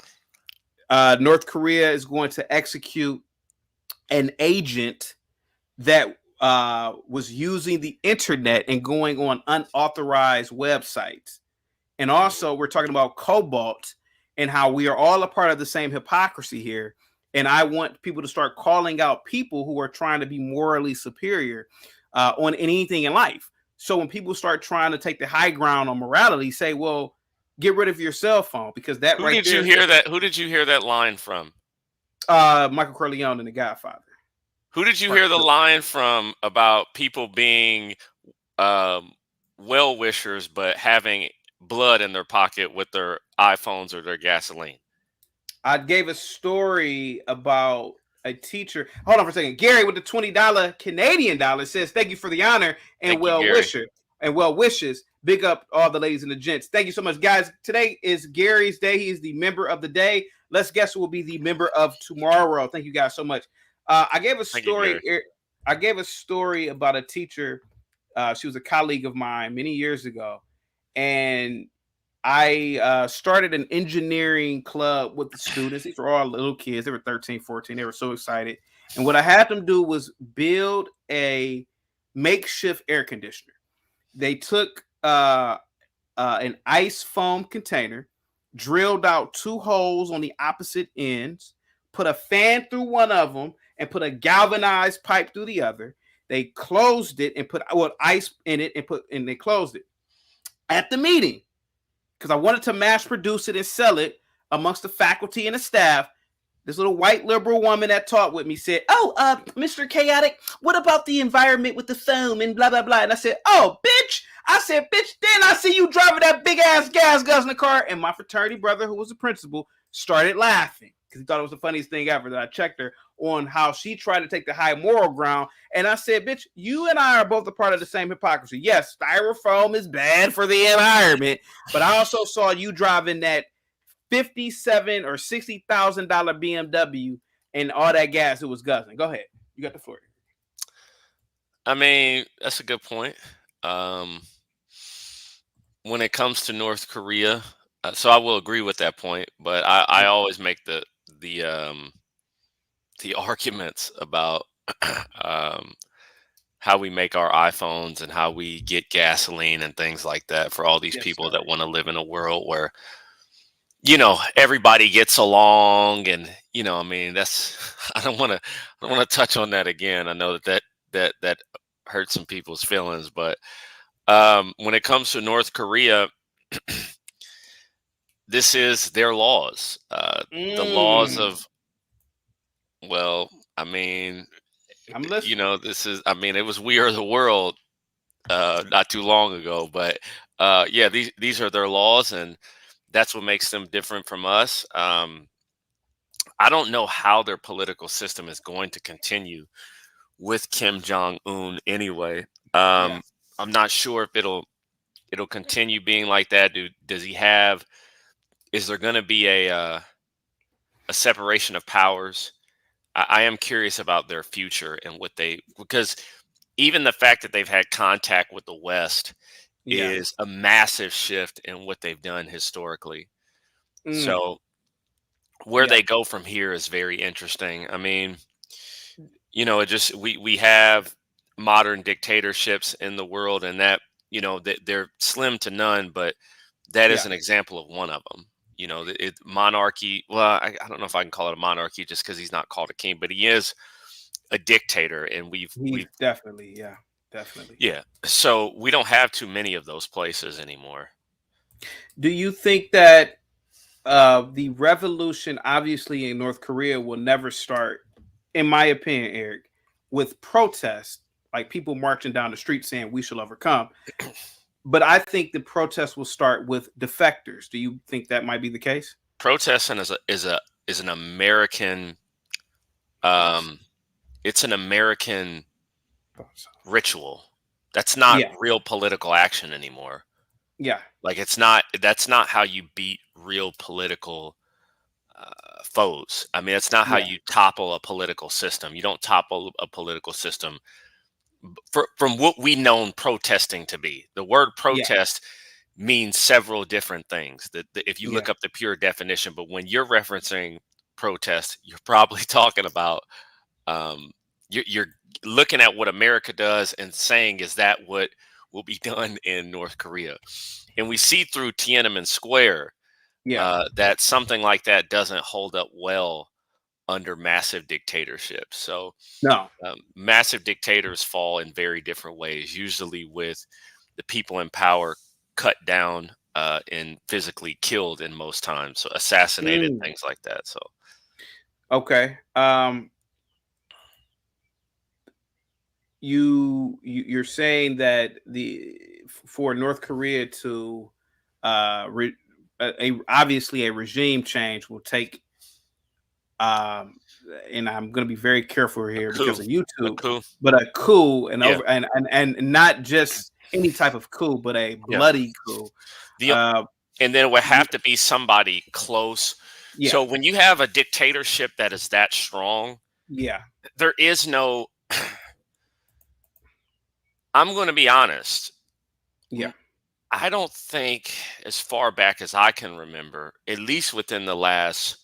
Speaker 7: ahead.
Speaker 2: North Korea is going to execute an agent that was using the internet and going on unauthorized websites. And also, we're talking about Colbalt and how we are all a part of the same hypocrisy here. And I want people to start calling out people who are trying to be morally superior on anything in life. So when people start trying to take the high ground on morality, say, well, get rid of your cell phone, because that
Speaker 7: Who did you hear that? Who did you hear that line from?
Speaker 2: Michael Corleone in The Godfather.
Speaker 7: Who did you hear the line from about people being well wishers but having blood in their pocket with their iPhones or their gasoline?
Speaker 2: I gave a story about a teacher. Hold on for a second. Gary with the $20 Canadian dollar says, thank you for the honor and well wishes. Big up all the ladies and the gents. Thank you so much, guys. Today is Gary's day. He is the member of the day. Let's guess who will be the member of tomorrow. Thank you guys so much. I gave a story. I gave a story about a teacher. She was a colleague of mine many years ago, and I started an engineering club with the students. These were all little kids. They were 13, 14. They were so excited. And what I had them do was build a makeshift air conditioner. They took an ice foam container, drilled out 2 holes on the opposite ends, put a fan through one of them, and put a galvanized pipe through the other. They closed it and put ice in it and they closed it. At the meeting, because I wanted to mass produce it and sell it amongst the faculty and the staff, this little white liberal woman that taught with me said, Mr. Chaotic, what about the environment with the foam and blah, blah, blah? And I said, oh, bitch. I said, bitch, then I see you driving that big ass gas guzzling car. And my fraternity brother, who was the principal, started laughing because he thought it was the funniest thing ever. That I checked her on how she tried to take the high moral ground. And I said, bitch, you and I are both a part of the same hypocrisy. Yes, styrofoam is bad for the environment, but I also saw you driving that $57,000 or $60,000 BMW and all that gas it was guzzling. Go ahead. You got the floor.
Speaker 7: I mean, that's a good point. When it comes to North Korea, so I will agree with that point, but I always make the arguments about how we make our iPhones and how we get gasoline and things like that for all these people that want to live in a world where, you know, everybody gets along. And, you know, I mean, that's, I don't want to touch on that again. I know that hurts some people's feelings, but when it comes to North Korea, this is their laws. The laws of, well, I mean, you know, this is, I mean, it was We Are the World not too long ago, but yeah, these are their laws, and that's what makes them different from us. I don't know how their political system is going to continue with Kim Jong-un anyway. I'm not sure if it'll continue being like that. Is there going to be a separation of powers? I am curious about their future and because even the fact that they've had contact with the West is a massive shift in what they've done historically. So where they go from here is very interesting. I mean, you know, we have modern dictatorships in the world, and that, you know, they're slim to none, but that is an example of one of them. You know, monarchy. Well, I don't know if I can call it a monarchy just because he's not called a king, but he is a dictator, and we've
Speaker 2: definitely.
Speaker 7: So we don't have too many of those places anymore.
Speaker 2: Do you think that the revolution, obviously in North Korea, will never start, in my opinion, Eric, with protests, like people marching down the street saying we shall overcome? But I think the protest will start with defectors. Do you think that might be the case?
Speaker 7: Protesting is an American, it's an American ritual. That's not real political action anymore.
Speaker 2: Yeah,
Speaker 7: like that's not how you beat real political foes. I mean, it's not how you topple a political system. You don't topple a political system from what we known protesting to be. The word protest means several different things. If you look
Speaker 2: Yeah.
Speaker 7: up the pure definition, but when you're referencing protest, you're probably talking about you're looking at what America does and saying, is that what will be done in North Korea? And we see through Tiananmen Square
Speaker 2: Yeah.
Speaker 7: that something like that doesn't hold up well under massive dictatorships. So
Speaker 2: No.
Speaker 7: massive dictators fall in very different ways, usually with the people in power cut down and physically killed in most times, so assassinated,
Speaker 2: Mm.
Speaker 7: things like that. So
Speaker 2: Okay. You're saying that for North Korea to obviously a regime change will take and I'm going to be very careful here because
Speaker 7: coup,
Speaker 2: of
Speaker 7: a
Speaker 2: YouTube,
Speaker 7: coup,
Speaker 2: but a coup and
Speaker 7: yeah,
Speaker 2: over and not just any type of coup, but a
Speaker 7: yeah.
Speaker 2: bloody coup.
Speaker 7: The
Speaker 2: Uh,
Speaker 7: and then it would
Speaker 2: y-
Speaker 7: have to be somebody close.
Speaker 2: yeah,
Speaker 7: So when you have a dictatorship that is that strong,
Speaker 2: yeah,
Speaker 7: there is no. I'm going to be honest.
Speaker 2: yeah,
Speaker 7: I don't think, as far back as I can remember, at least within the last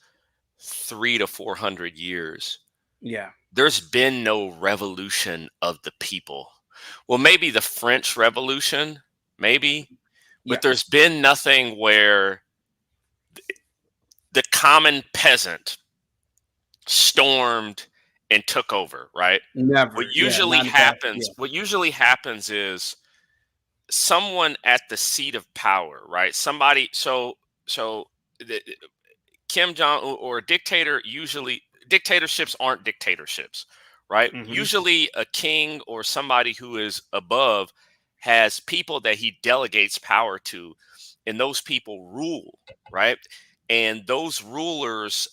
Speaker 7: 300 to 400 years,
Speaker 2: yeah,
Speaker 7: there's been no revolution of the people. Well, maybe the French Revolution, maybe, but
Speaker 2: yeah,
Speaker 7: there's been nothing where the common peasant stormed and took over, right?
Speaker 2: never, yeah, not that, yeah,
Speaker 7: What usually happens is someone at the seat of power, right? Somebody, so the, Kim Jong Un or a dictator, usually dictatorships aren't dictatorships, right?
Speaker 2: hmm,
Speaker 7: Usually a king or somebody who is above has people that he delegates power to, and those people rule, right? And those rulers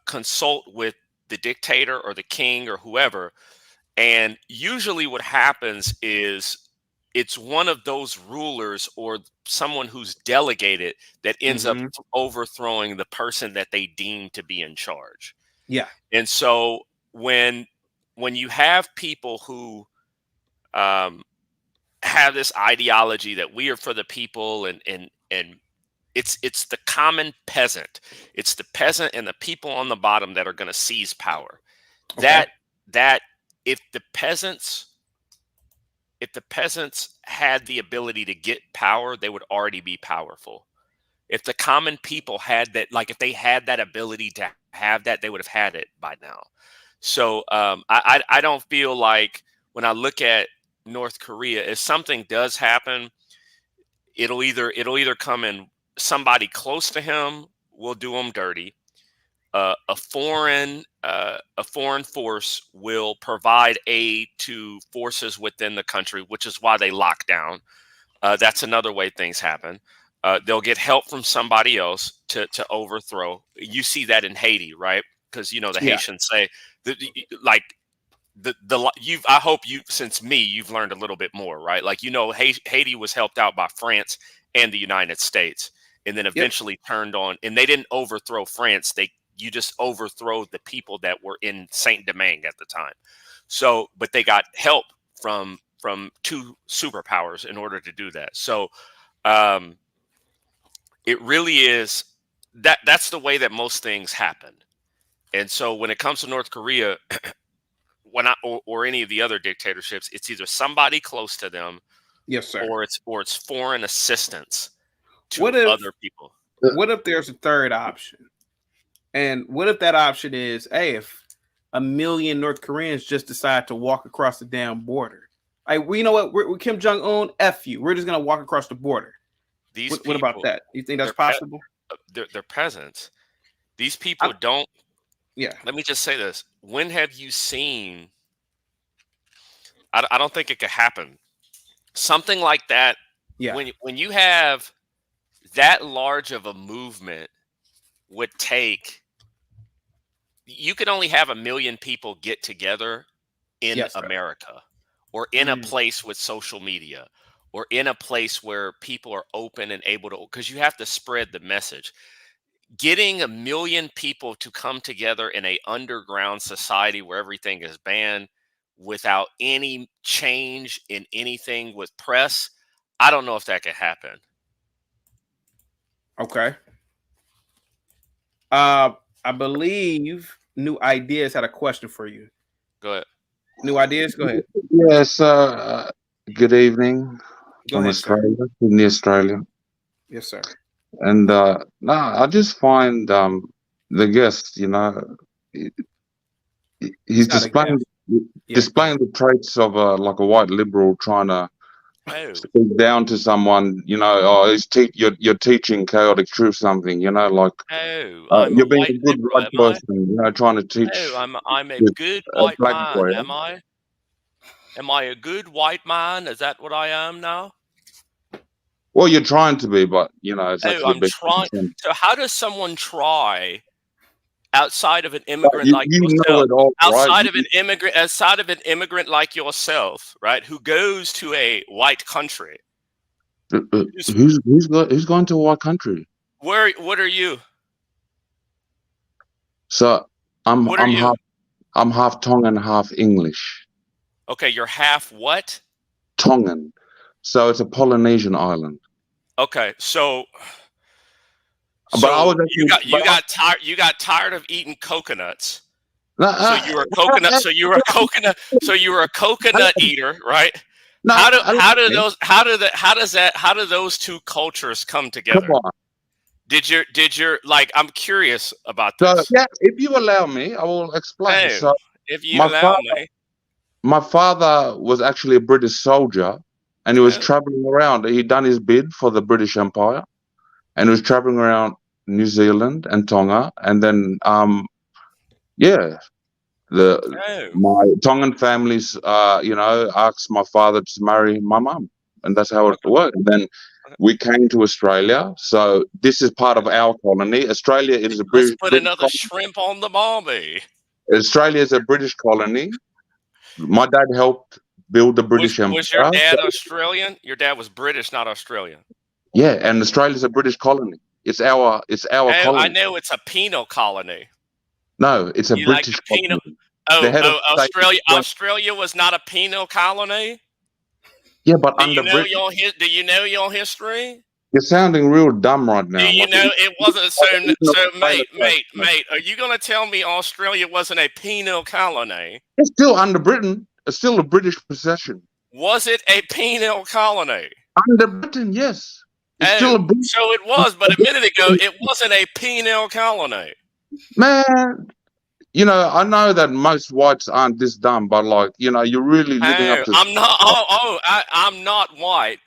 Speaker 7: consult with the dictator or the king or whoever, and usually what happens is it's one of those rulers or someone who's delegated that ends up
Speaker 2: hmm,
Speaker 7: overthrowing the person that they deem to be in charge.
Speaker 2: yeah,
Speaker 7: And so when you have people who um, have this ideology that we are for the people, and it's the common peasant, it's the peasant and the people on the bottom that are going to seize power.
Speaker 2: okay,
Speaker 7: That if the peasants had the ability to get power, they would already be powerful. If the common people had that, like if they had that ability to have that, they would have had it by now. So I don't feel like when I look at North Korea, if something does happen, it'll either come in somebody close to him will do him dirty. A foreign force will provide aid to forces within the country, which is why they lock down. That's another way things happen. They'll get help from somebody else to overthrow. You see that in Haiti, right? Because the
Speaker 2: yeah,
Speaker 7: Haitians say that, like you've. I hope you, since you've learned a little bit more, right? Like Haiti was helped out by France and the United States, and then
Speaker 2: yep,
Speaker 7: eventually turned on. And they didn't overthrow France. You just overthrow the people that were in Saint Domingue at the time. So, but they got help from two superpowers in order to do that. So, um, it really is that's the way that most things happen. And so, when it comes to North Korea, or any of the other dictatorships, it's either somebody close to them,
Speaker 2: yes, sir.
Speaker 7: or it's foreign assistance to
Speaker 2: What if
Speaker 7: other people.
Speaker 2: there's a third option? And what if that option is, hey, if a million North Koreans just decide to walk across the damn border? Like, you know what? We're Kim Jong Un, F you. We're just gonna walk across the border.
Speaker 7: These
Speaker 2: What about
Speaker 7: people,
Speaker 2: that? You think that's
Speaker 7: they're
Speaker 2: possible?
Speaker 7: they're peasants. These
Speaker 2: I'm,
Speaker 7: people don't.
Speaker 2: yeah,
Speaker 7: Let me just say this: when have you seen? I don't think it could happen. Something like that.
Speaker 2: yeah,
Speaker 7: When you have that large of a movement, would take. You could only have a million people get together in
Speaker 2: yes, sir.
Speaker 7: America, or in a
Speaker 2: Mm,
Speaker 7: place with social media, or in a place where people are open and able to, because you have to spread the message. Getting a million people to come together in a underground society where everything is banned without any change in anything with press, I don't know if that could happen.
Speaker 2: Okay. I believe New Ideas had a question for you.
Speaker 7: Go ahead.
Speaker 2: New Ideas, go ahead.
Speaker 9: Yes, good evening
Speaker 2: Go
Speaker 9: from
Speaker 2: ahead, sir.
Speaker 9: Australia, Sydney, Australia.
Speaker 2: Yes, sir.
Speaker 9: And no, I just find the guest, you know, he- he's
Speaker 2: It's not a gift. Yeah,
Speaker 9: displaying the traits of like a white liberal trying to
Speaker 7: Oh,
Speaker 9: speak down to someone, you know, oh, you're teaching chaotic truth something, you know, like
Speaker 7: oh, I'm a
Speaker 9: you're being a
Speaker 7: white
Speaker 9: good
Speaker 7: liberal,
Speaker 9: white
Speaker 7: am I?
Speaker 9: person, you know, trying to teach
Speaker 7: Oh, I'm a
Speaker 9: this,
Speaker 7: good
Speaker 9: a
Speaker 7: white
Speaker 9: black
Speaker 7: man,
Speaker 9: boy.
Speaker 7: am I? Am I a good white man? Is that what I am now?
Speaker 9: Well, you're trying to be, but you know, it's
Speaker 7: Oh,
Speaker 9: actually a
Speaker 7: I'm
Speaker 9: bit.
Speaker 7: trying. So how does someone try outside of an immigrant
Speaker 9: You
Speaker 7: like
Speaker 9: know
Speaker 7: yourself?
Speaker 9: it all, right?
Speaker 7: Outside of an immigrant like yourself, right? Who goes to a white country?
Speaker 9: Who's going to what country?
Speaker 7: What are you?
Speaker 9: So
Speaker 7: What are you?
Speaker 9: I'm half Tongan, half English.
Speaker 7: Okay, you're half what?
Speaker 9: Tongan. So it's a Polynesian island.
Speaker 7: Okay, so
Speaker 9: But I was
Speaker 7: you got tired of eating coconuts.
Speaker 9: no,
Speaker 7: So you were a coconut. So you were a coconut. So you were a coconut eater, right?
Speaker 9: no,
Speaker 7: How do those two cultures come
Speaker 9: come
Speaker 7: together?
Speaker 9: on.
Speaker 7: Did your like? I'm curious about
Speaker 9: So
Speaker 7: this.
Speaker 9: yeah, if you allow me, I will explain.
Speaker 7: Oh,
Speaker 9: So
Speaker 7: if you
Speaker 9: my
Speaker 7: allow
Speaker 9: father,
Speaker 7: me.
Speaker 9: my father was actually a British soldier, and he was
Speaker 7: Oh,
Speaker 9: traveling around. He'd done his bid for the British Empire, and he was traveling around New Zealand and Tonga, and then yeah,
Speaker 7: oh,
Speaker 9: my Tongan families, you know, asked my father to marry my mum, and that's how it
Speaker 7: okay.
Speaker 9: worked. And then we came to Australia, so this is part of our colony. Australia is a
Speaker 7: Let's put
Speaker 9: British
Speaker 7: another shrimp on the barbie.
Speaker 9: Australia is a British colony. My dad helped build the British
Speaker 7: Was your
Speaker 9: Empire.
Speaker 7: dad Australian? Your dad was British, not Australian.
Speaker 9: Yeah, and Australia is a British colony. It's our
Speaker 7: Oh, I
Speaker 9: colony.
Speaker 7: know it's a penal colony.
Speaker 9: No, it's a
Speaker 7: You like
Speaker 9: British
Speaker 7: the penal?
Speaker 9: colony. The head of state went,
Speaker 7: Australia was not a penal colony.
Speaker 9: yeah, but
Speaker 7: Do
Speaker 9: under
Speaker 7: you know
Speaker 9: Britain,
Speaker 7: Do you know your history?
Speaker 9: you're sounding real dumb right
Speaker 7: Do
Speaker 9: now.
Speaker 7: you
Speaker 9: Like,
Speaker 7: know it wasn't so?
Speaker 9: even
Speaker 7: So,
Speaker 9: Australia
Speaker 7: mate, are you gonna tell me Australia wasn't a penal colony?
Speaker 9: it's still under Britain. It's still a British possession.
Speaker 7: Was it a penal colony?
Speaker 9: Under Britain, yes. It's still a
Speaker 7: Oh,
Speaker 9: British
Speaker 7: so it was, but a minute ago it wasn't a penal colony.
Speaker 9: man. You know, I know that most whites aren't this dumb, but like, you know, you're really living up
Speaker 7: Oh,
Speaker 9: to.
Speaker 7: I'm not. I'm not white.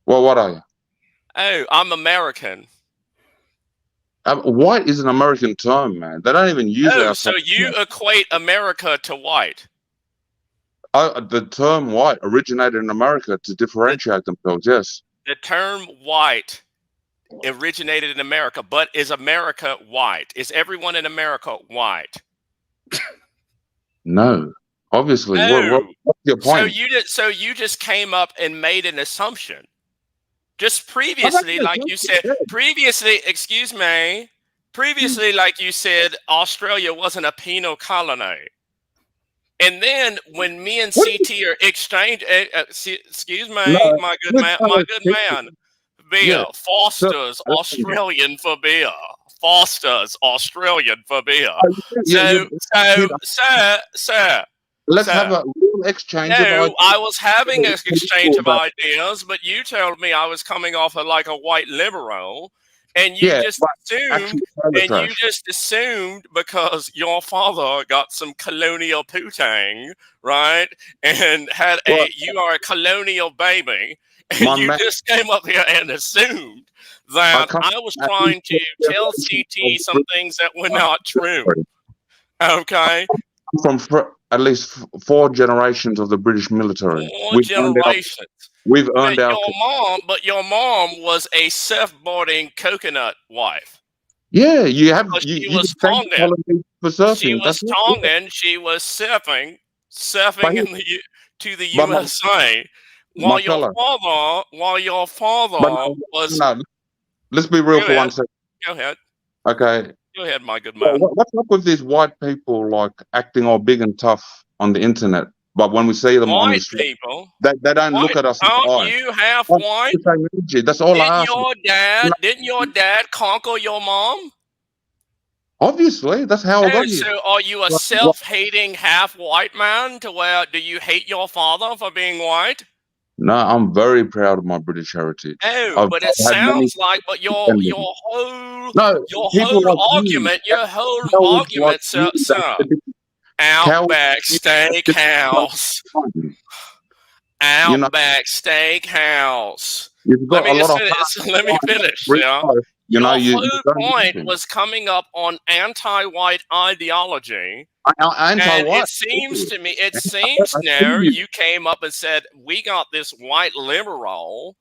Speaker 9: Well, what are you?
Speaker 7: Oh, I'm American.
Speaker 9: White is an American term, man. They don't even use it
Speaker 7: Oh,
Speaker 9: outside.
Speaker 7: so you equate America to white?
Speaker 9: The term white originated in America to differentiate themselves. Yes.
Speaker 7: The term white originated in America, but is America white? Is everyone in America white?
Speaker 9: No. Obviously.
Speaker 7: Oh,
Speaker 9: What's your point?
Speaker 7: so you just came up and made an assumption. Just previously, like you said, excuse me, previously, like you said, Australia wasn't a penal colony. And then when me and CT are excuse me,
Speaker 9: No,
Speaker 7: my good
Speaker 9: we're
Speaker 7: man, beer,
Speaker 9: Yeah.
Speaker 7: Foster's Australian for beer. Foster's Australian for beer.
Speaker 9: You-
Speaker 7: Sir.
Speaker 9: let's
Speaker 7: sir.
Speaker 9: have a real exchange of
Speaker 7: No,
Speaker 9: ideas.
Speaker 7: I was having an exchange of ideas, but you told me I was coming off of like a white liberal, and you
Speaker 9: Yeah,
Speaker 7: just
Speaker 9: but
Speaker 7: assumed,
Speaker 9: actually, trailer
Speaker 7: and you
Speaker 9: trash.
Speaker 7: just assumed because your father got some colonial putang, right, and
Speaker 9: Well,
Speaker 7: you are a colonial baby, and
Speaker 9: my
Speaker 7: you
Speaker 9: man,
Speaker 7: just came up here and assumed
Speaker 9: I
Speaker 7: that
Speaker 9: come
Speaker 7: I was
Speaker 9: at
Speaker 7: trying
Speaker 9: least
Speaker 7: to
Speaker 9: four
Speaker 7: tell
Speaker 9: generations
Speaker 7: CT
Speaker 9: of
Speaker 7: some
Speaker 9: British
Speaker 7: things that were not true.
Speaker 9: military.
Speaker 7: Okay,
Speaker 9: From at least 4 generations of the British military.
Speaker 7: 4 generations.
Speaker 9: We've earned our.
Speaker 7: But your mom was a surfboarding coconut wife.
Speaker 9: Yeah, you have.
Speaker 7: Because
Speaker 9: You
Speaker 7: she
Speaker 9: you
Speaker 7: was
Speaker 9: can thank the
Speaker 7: Tongan.
Speaker 9: colony for surfing.
Speaker 7: She was
Speaker 9: That's it.
Speaker 7: Tongan. She was surfing
Speaker 9: But
Speaker 7: in to the
Speaker 9: but my,
Speaker 7: USA.
Speaker 9: my
Speaker 7: While your father
Speaker 9: but
Speaker 7: was.
Speaker 9: no, let's be real
Speaker 7: Go
Speaker 9: for
Speaker 7: ahead.
Speaker 9: 1 second.
Speaker 7: Go ahead.
Speaker 9: Okay.
Speaker 7: Go ahead, my good
Speaker 9: Well,
Speaker 7: man.
Speaker 9: what's up with these white people like acting all big and tough on the internet? but when we see them on the
Speaker 7: White
Speaker 9: street,
Speaker 7: people.
Speaker 9: they don't look
Speaker 7: White,
Speaker 9: at us in the
Speaker 7: aren't
Speaker 9: eye.
Speaker 7: you half
Speaker 9: That's
Speaker 7: white?
Speaker 9: the same energy. That's all I ask.
Speaker 7: Didn't your dad conquer your mom?
Speaker 9: Obviously, that's how I
Speaker 7: Oh,
Speaker 9: got here.
Speaker 7: so are you a
Speaker 9: What-
Speaker 7: self-hating half white man to where do you hate your father for being white?
Speaker 9: No, I'm very proud of my British heritage.
Speaker 7: Oh, but it
Speaker 9: I've had many
Speaker 7: sounds like, but your
Speaker 9: descendants.
Speaker 7: whole
Speaker 9: No, people like you,
Speaker 7: argument,
Speaker 9: cowards like
Speaker 7: sir,
Speaker 9: you, cowards
Speaker 7: Outback
Speaker 9: like
Speaker 7: Steakhouse,
Speaker 9: you know,
Speaker 7: Outback Steakhouse.
Speaker 9: you've
Speaker 7: Let
Speaker 9: got
Speaker 7: me
Speaker 9: a lot
Speaker 7: just
Speaker 9: of
Speaker 7: finish. Let me finish.
Speaker 9: real
Speaker 7: Yeah.
Speaker 9: life. You know,
Speaker 7: Your
Speaker 9: you
Speaker 7: whole
Speaker 9: don't do
Speaker 7: point
Speaker 9: anything.
Speaker 7: was coming up on anti-white ideology. And
Speaker 9: Anti-what?
Speaker 7: it seems to me,
Speaker 9: I
Speaker 7: now
Speaker 9: hear you.
Speaker 7: you came up and said, we got this white liberal.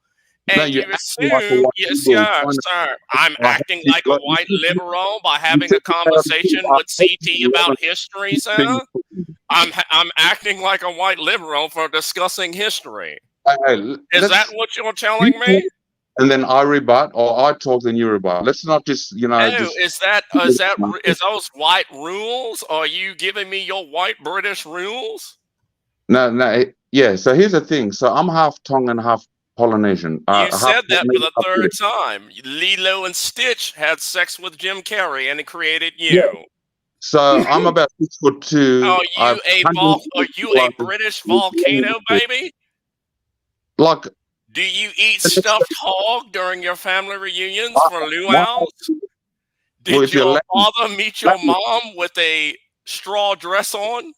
Speaker 9: No,
Speaker 7: And
Speaker 9: you're
Speaker 7: you
Speaker 9: acting like a
Speaker 7: assume,
Speaker 9: white
Speaker 7: yes,
Speaker 9: liberal
Speaker 7: sir,
Speaker 9: trying to
Speaker 7: sir, I'm
Speaker 9: like,
Speaker 7: acting like a
Speaker 9: like,
Speaker 7: white
Speaker 9: you
Speaker 7: liberal by
Speaker 9: you
Speaker 7: having a
Speaker 9: took it out of
Speaker 7: conversation
Speaker 9: people. I
Speaker 7: with
Speaker 9: hate
Speaker 7: CT
Speaker 9: you.
Speaker 7: about history, sir.
Speaker 9: Hey,
Speaker 7: I'm acting like a white liberal for discussing history.
Speaker 9: hey,
Speaker 7: Is that
Speaker 9: let's
Speaker 7: what you're
Speaker 9: you
Speaker 7: telling
Speaker 9: talk
Speaker 7: me?
Speaker 9: and then I rebut, or I talk then you rebut. Let's not just,
Speaker 7: Oh,
Speaker 9: just
Speaker 7: is those white rules? Are you giving me your white British rules?
Speaker 9: no. Yeah. So here's the thing. So I'm half Tongan, half Polynesian.
Speaker 7: You
Speaker 9: Half
Speaker 7: said that for
Speaker 9: Polynesian,
Speaker 7: the
Speaker 9: half
Speaker 7: third
Speaker 9: British.
Speaker 7: time. Lilo and Stitch had sex with Jim Carrey and it created
Speaker 9: Yeah.
Speaker 7: you.
Speaker 9: So I'm about 6'2".
Speaker 7: Are you a British volcano, baby?
Speaker 9: Like,
Speaker 7: Do you eat stuffed hog during your family reunions for luau's? Did
Speaker 9: if you're
Speaker 7: your
Speaker 9: Latin,
Speaker 7: father meet your mom with a straw dress on?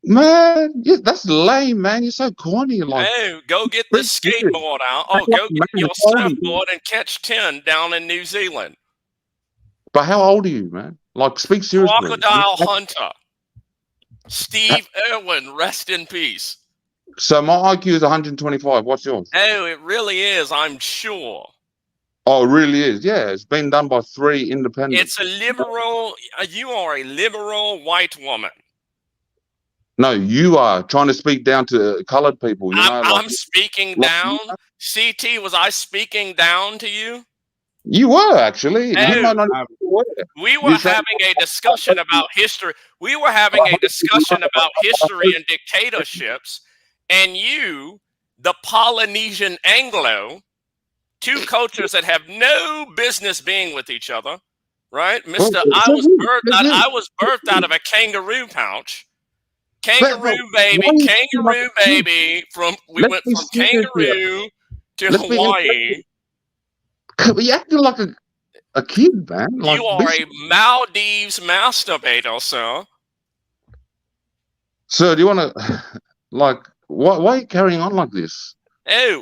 Speaker 9: man, that's lame, man. You're so corny. Like,
Speaker 7: Oh, go get the skateboard out. Oh, go get your surfboard and catch 10 down in New Zealand.
Speaker 9: But how old are you, man? Like, speak seriously.
Speaker 7: Crocodile Hunter. Steve Irwin, rest in peace.
Speaker 9: So my IQ is 125. What's yours?
Speaker 7: Oh, it really is, I'm sure.
Speaker 9: Oh, it really is. Yeah, it's been done by 3 independents.
Speaker 7: It's a liberal, you are a liberal white woman.
Speaker 9: No, you are trying to speak down to colored people. You know,
Speaker 7: I'm speaking down. CT, was I speaking down to you?
Speaker 9: You were actually. You might not even be aware.
Speaker 7: We were having a discussion about history. We were having a discussion about history and dictatorships, and you, the Polynesian Anglo, two cultures that have no business being with each other, right, Mister? I was birthed out of a kangaroo pouch. Kangaroo baby. We went from kangaroo to Hawaii.
Speaker 9: You acting like a kid, man. Like,
Speaker 7: You are a Maldives masturbator, sir.
Speaker 9: So do you want to, like, why are you carrying on like this?
Speaker 7: Oh,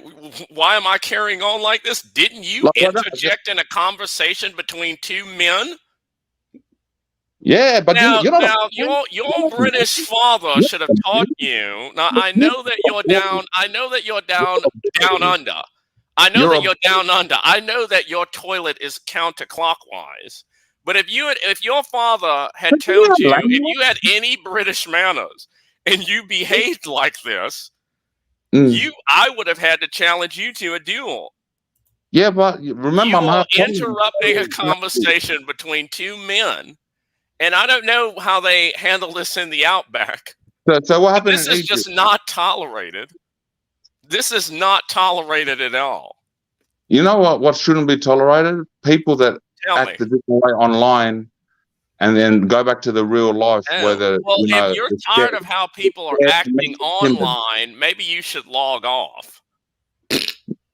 Speaker 7: why am I carrying on like this? Didn't you interject in a conversation between two men?
Speaker 9: Yeah, but you're not
Speaker 7: your British father should have taught you. Now I know that you're down. I know that you're down under. I know that you're down under. I know that your toilet is counterclockwise. But if your father had told you, if you had any British manners and you behaved like this, I would have had to challenge you to a duel.
Speaker 9: Yeah, but remember,
Speaker 7: you are interrupting a conversation between two men, and I don't know how they handle this in the Outback.
Speaker 9: So what happened?
Speaker 7: This is just not tolerated. This is not tolerated at all.
Speaker 9: You know what shouldn't be tolerated? People that act a different way online and then go back to the real life.
Speaker 7: If you're tired of how people are acting online, maybe you should log off.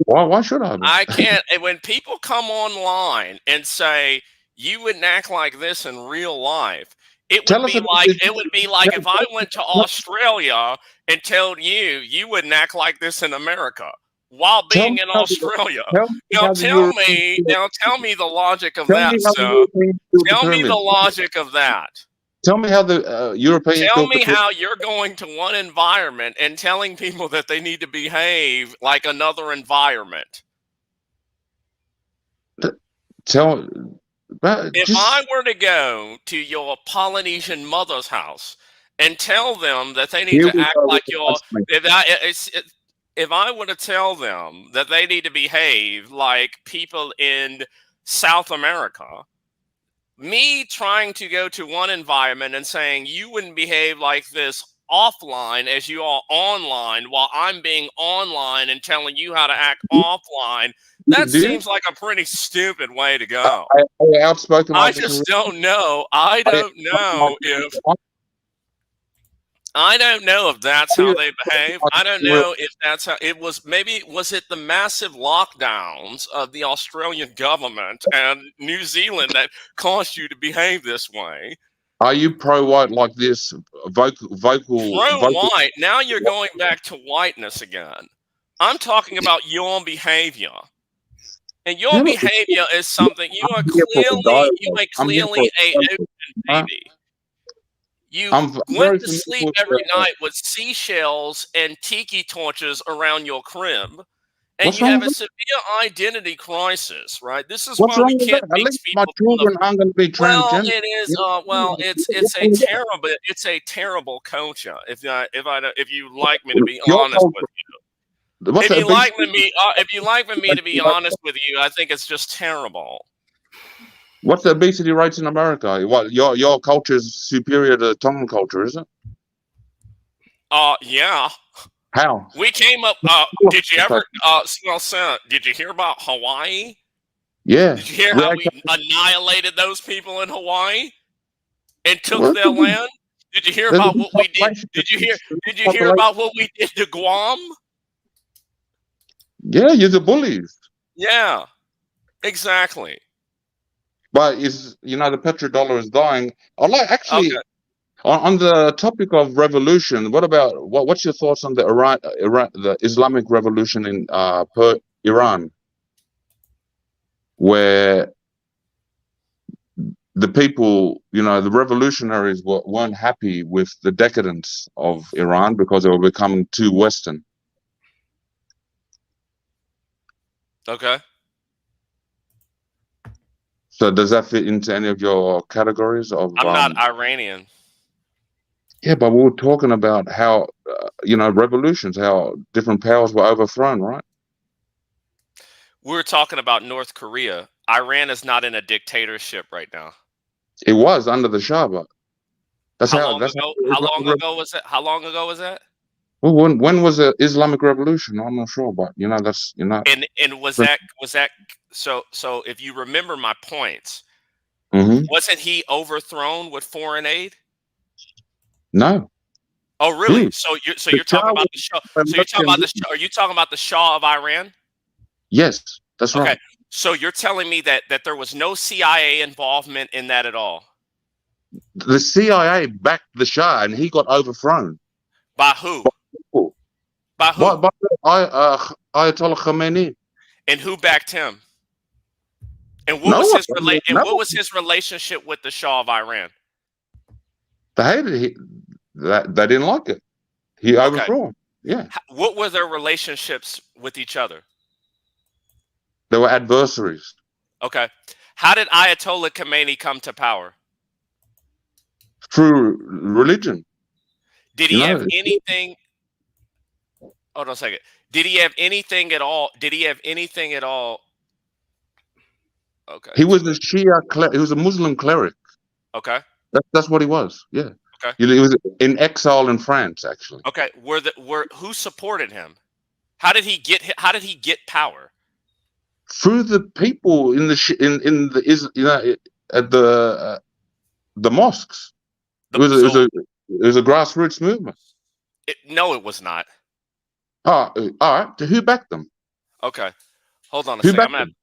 Speaker 9: Why should I?
Speaker 7: I can't. When people come online and say you wouldn't act like this in real life, it would be like if I went to Australia and told you wouldn't act like this in America while being in Australia. Now tell me the logic of that, sir. Tell me the logic of that.
Speaker 9: Tell me how the Europeans.
Speaker 7: Tell me how you're going to one environment and telling people that they need to behave like another environment. If I were to go to your Polynesian mother's house and tell them that they need to act like if I were to tell them that they need to behave like people in South America, me trying to go to one environment and saying you wouldn't behave like this offline as you are online, while I'm being online and telling you how to act offline. That
Speaker 9: Do you?
Speaker 7: seems like a pretty stupid way to go.
Speaker 9: Outspoken
Speaker 7: I
Speaker 9: like this
Speaker 7: just
Speaker 9: in
Speaker 7: don't know. I don't know if that's how they behave. I don't know if that's how it was. Maybe was it the massive lockdowns of the Australian government and New Zealand that caused you to behave this way?
Speaker 9: Are you pro-white like this? Vocal.
Speaker 7: Pro-white. Now you're going back to whiteness again. I'm talking about your behavior. And your behavior is something you are clearly a open baby. You went to sleep every night with seashells and tiki torches around your crib, and you have a severe identity crisis, right? This is why we can't mix people.
Speaker 9: My children aren't going to be transgender.
Speaker 7: Well, it is. It's a terrible culture. If you like me to be honest with you, if you like me to be honest with you, I think it's just terrible.
Speaker 9: What's the obesity rates in America? What your culture is superior to Tongan culture, is it?
Speaker 7: Yeah.
Speaker 9: How?
Speaker 7: We came up. Did you ever? Did you hear about Hawaii?
Speaker 9: Yeah.
Speaker 7: Did you hear how we annihilated those people in Hawaii and took their land? Did you hear about what we did? Did you hear about what we did to Guam?
Speaker 9: Yeah, you're the bullies.
Speaker 7: Yeah, exactly.
Speaker 9: But the petrodollar is dying. I like actually on the topic of revolution. What about what's your thoughts on the the Islamic revolution in Iran, where the people, the revolutionaries weren't happy with the decadence of Iran because they were becoming too Western.
Speaker 7: Okay.
Speaker 9: So does that fit into any of your categories of?
Speaker 7: I'm not Iranian.
Speaker 9: Yeah, but we were talking about how, revolutions, how different powers were overthrown, right?
Speaker 7: We're talking about North Korea. Iran is not in a dictatorship right now.
Speaker 9: It was under the Shah, but that's
Speaker 7: How long ago was it? How long ago was that?
Speaker 9: Well, when was the Islamic Revolution? I'm not sure, but that's
Speaker 7: And was that so? If you remember my points, wasn't he overthrown with foreign aid?
Speaker 9: No.
Speaker 7: Oh, really? So you're talking about the Shah. So you're talking about the Shah. Are you talking about the Shah of Iran?
Speaker 9: Yes, that's right.
Speaker 7: Okay. So you're telling me that there was no CIA involvement in that at all?
Speaker 9: The CIA backed the Shah, and he got overthrown.
Speaker 7: By who? By who?
Speaker 9: By Ayatollah Khamenei.
Speaker 7: And who backed him? And what was his relationship with the Shah of Iran?
Speaker 9: They hated it. They didn't like it. He overthrew him. Yeah.
Speaker 7: What were their relationships with each other?
Speaker 9: They were adversaries.
Speaker 7: Okay. How did Ayatollah Khamenei come to power?
Speaker 9: Through religion.
Speaker 7: Did he have anything? Hold on a second. Did he have anything at all? Okay.
Speaker 9: He was a Shia. He was a Muslim cleric.
Speaker 7: Okay.
Speaker 9: That's what he was. Yeah.
Speaker 7: Okay.
Speaker 9: He was in exile in France, actually.
Speaker 7: Okay. Who supported him? How did he get power?
Speaker 9: Through the people at the mosques. It was a grassroots movement.
Speaker 7: No, it was not.
Speaker 9: Oh, all right. Who backed them?
Speaker 7: Okay. Hold on a second.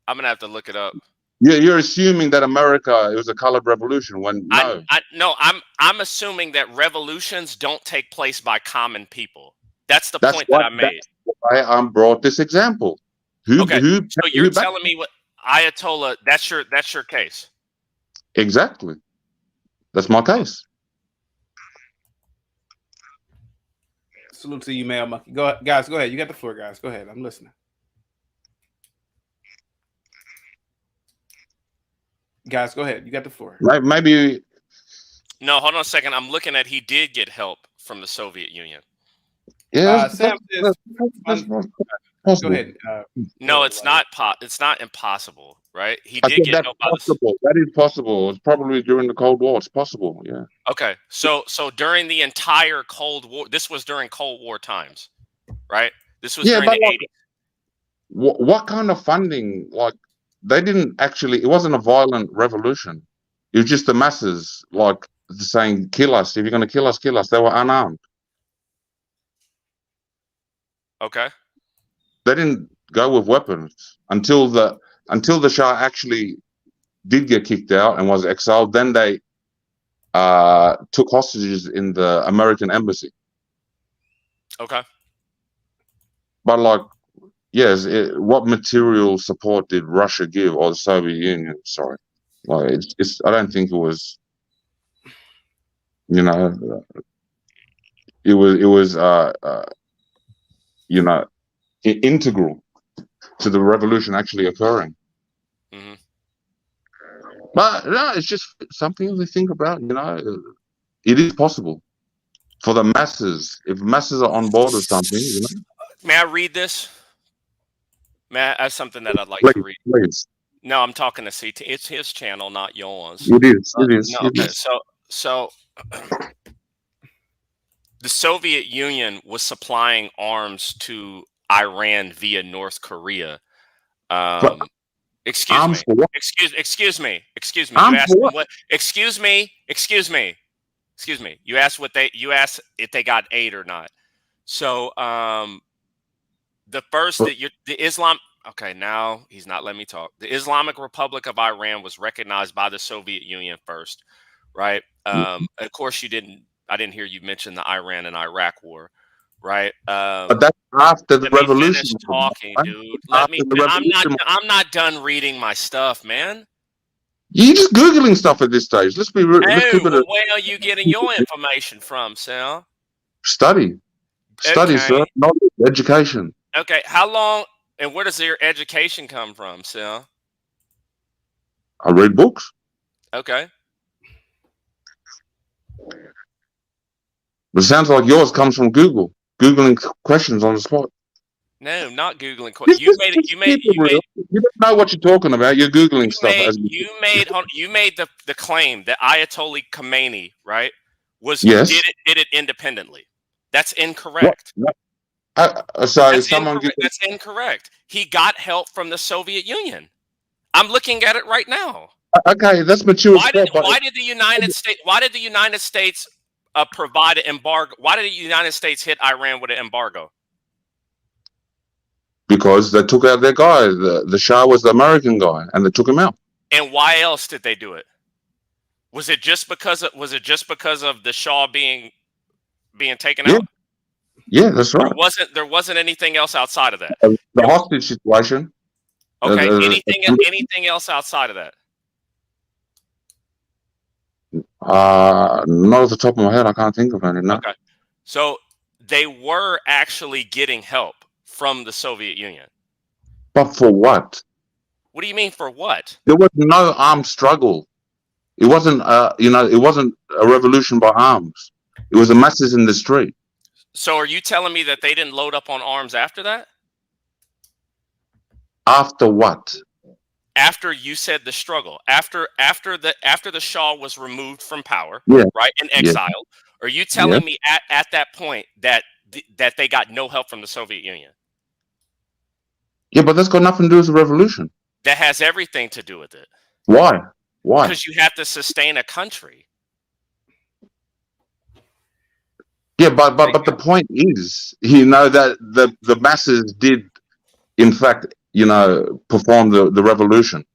Speaker 7: I'm gonna have to look it up.
Speaker 9: Yeah, you're assuming that America, it was a colored revolution when no.
Speaker 7: I'm assuming that revolutions don't take place by common people. That's the point that I made.
Speaker 9: That's why I brought this example.
Speaker 7: So you're telling me what Ayatollah? That's your case.
Speaker 9: Exactly. That's my case.
Speaker 2: Salute to you, Mail Monkey. Guys, go ahead. You got the floor, guys. Go ahead. I'm listening. Guys, go ahead. You got the floor.
Speaker 9: Maybe.
Speaker 7: No, hold on a second. I'm looking at he did get help from the Soviet Union.
Speaker 9: Yeah.
Speaker 2: Sam says,
Speaker 9: Possible.
Speaker 2: Go ahead.
Speaker 7: No,
Speaker 2: go
Speaker 7: it's
Speaker 2: ahead,
Speaker 7: not. It's not impossible, right? He
Speaker 9: I
Speaker 7: did
Speaker 9: said
Speaker 7: get
Speaker 9: that's
Speaker 7: help by the.
Speaker 9: possible. That is possible. It's probably during the Cold War. It's possible. Yeah.
Speaker 7: Okay, so during the entire Cold War, this was during Cold War times, right? This was
Speaker 9: Yeah,
Speaker 7: during
Speaker 9: but
Speaker 7: the
Speaker 9: like,
Speaker 7: 80s.
Speaker 9: what kind of funding? Like, they didn't actually. It wasn't a violent revolution. It was just the masses, like saying, "Kill us! If you're going to kill us, kill us." They were unarmed.
Speaker 7: Okay.
Speaker 9: They didn't go with weapons until the Shah actually did get kicked out and was exiled. Then they took hostages in the American embassy.
Speaker 7: Okay.
Speaker 9: But like, yes, what material support did Russia give, or the Soviet Union? Sorry, like it's. I don't think it was. You know, it was. You know, integral to the revolution actually occurring.
Speaker 7: hmm
Speaker 9: But no, it's just something to think about. You know, it is possible for the masses. If masses are on board with something, you know,
Speaker 7: May I read this? That's something that I'd like to
Speaker 9: please,
Speaker 7: read.
Speaker 9: please.
Speaker 7: No, I'm talking to CT. It's his channel, not yours.
Speaker 9: It is. It is.
Speaker 7: No,
Speaker 9: It
Speaker 7: okay.
Speaker 9: is.
Speaker 7: So the Soviet Union was supplying arms to Iran via North Korea.
Speaker 9: But
Speaker 7: Excuse
Speaker 9: arms
Speaker 7: me.
Speaker 9: for what?
Speaker 7: Excuse me. Excuse me. You
Speaker 9: Arms
Speaker 7: asked
Speaker 9: for
Speaker 7: them
Speaker 9: what?
Speaker 7: what? Excuse me. You asked if they got aid or not. So the first
Speaker 9: But,
Speaker 7: the Islam. Okay, now he's not letting me talk. The Islamic Republic of Iran was recognized by the Soviet Union first, right? Of course, I didn't hear you mention the Iran and Iraq war, right?
Speaker 9: but that's after the
Speaker 7: Let me
Speaker 9: revolution.
Speaker 7: finish talking,
Speaker 9: Right?
Speaker 7: dude.
Speaker 9: After the revolution.
Speaker 7: I'm not done reading my stuff, man.
Speaker 9: You're just googling stuff at this stage. Let's keep
Speaker 7: Oh,
Speaker 9: it
Speaker 7: well,
Speaker 9: a
Speaker 7: where are you getting your information from, Sal?
Speaker 9: study, sir.
Speaker 7: Okay.
Speaker 9: Knowledge, education.
Speaker 7: Okay. How long and where does your education come from, Sal?
Speaker 9: I read books.
Speaker 7: Okay.
Speaker 9: But it sounds like yours comes from Google, googling questions on the spot.
Speaker 7: No, not Googling.
Speaker 9: Just keep it real. You don't know what you're talking about. You're googling stuff as
Speaker 7: you made the claim that Ayatollah Khomeini, right,
Speaker 9: yes.
Speaker 7: did it independently. That's incorrect.
Speaker 9: What? So someone gives
Speaker 7: That's incorrect. He got help from the Soviet Union. I'm looking at it right now.
Speaker 9: okay, that's mature sport.
Speaker 7: Why did the United States provide an embargo? Why did the United States hit Iran with an embargo?
Speaker 9: Because they took out their guy. The Shah was the American guy, and they took him out.
Speaker 7: And why else did they do it? Was it just because of the Shah being taken out?
Speaker 9: Yeah, that's right.
Speaker 7: There wasn't anything else outside of that.
Speaker 9: The hostage situation.
Speaker 7: Okay. Anything else outside of that?
Speaker 9: Not off the top of my head. I can't think of any. No.
Speaker 7: Okay. So they were actually getting help from the Soviet Union.
Speaker 9: But for what?
Speaker 7: What do you mean for what?
Speaker 9: There was no armed struggle. It wasn't. It wasn't a revolution by arms. It was the masses in the street.
Speaker 7: So are you telling me that they didn't load up on arms after that?
Speaker 9: After what?
Speaker 7: After you said the struggle, after the Shah was removed from power,
Speaker 9: Yeah.
Speaker 7: right, and exiled, are you telling me at that point that they got no help from the Soviet Union?
Speaker 9: Yeah, but that's got nothing to do with the revolution.
Speaker 7: That has everything to do with it.
Speaker 9: Why? Why?
Speaker 7: Because you have to sustain a country.
Speaker 9: Yeah, but the point is, that the masses did, in fact, perform the revolution.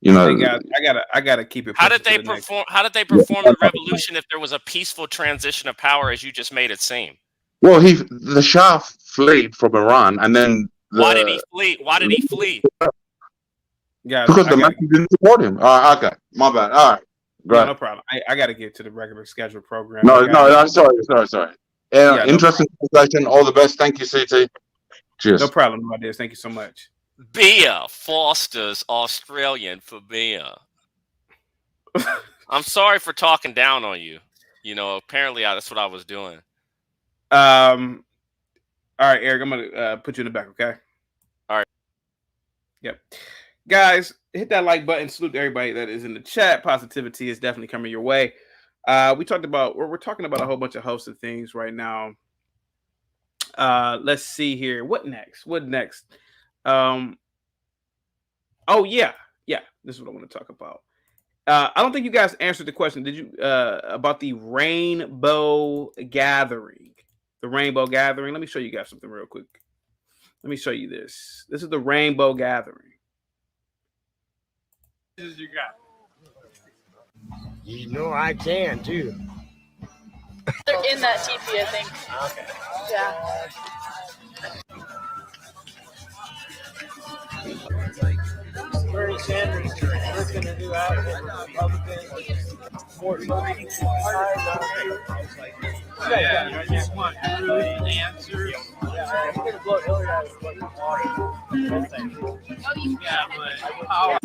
Speaker 2: I gotta keep it.
Speaker 7: How did they perform? How did they perform the revolution if there was a peaceful transition of power, as you just made it seem?
Speaker 9: Well, the Shah fled from Iran, and then
Speaker 7: why did he flee? Why did he flee?
Speaker 9: Because the masses didn't support him. Okay, my bad. All right, great.
Speaker 2: No problem. I got to get to the regular scheduled program.
Speaker 9: No, sorry. Interesting conversation. All the best. Thank you, CT. Cheers.
Speaker 2: No problem, my dear. Thank you so much.
Speaker 7: Bea Foster's Australian for Bea. I'm sorry for talking down on you. Apparently that's what I was doing.
Speaker 2: All right, Eric, I'm gonna put you in the back, okay?
Speaker 7: All right.
Speaker 2: Yep. Guys, hit that like button. Salute to everybody that is in the chat. Positivity is definitely coming your way. We're talking about a whole bunch of hosted things right now. Let's see here. What next? Oh yeah. This is what I want to talk about. I don't think you guys answered the question. Did you about the rainbow gathering? The rainbow gathering. Let me show you guys something real quick. Let me show you this. This is the rainbow gathering. This is you got.
Speaker 10: You know I can too.
Speaker 11: They're in that TP, I think.
Speaker 10: Okay.
Speaker 11: Yeah.
Speaker 10: Bernie Sanders looking to do outfit Republicans.
Speaker 8: I just want true answers.
Speaker 10: Yeah, I'm gonna blow Hillary out of fucking water.
Speaker 8: Yeah, but how?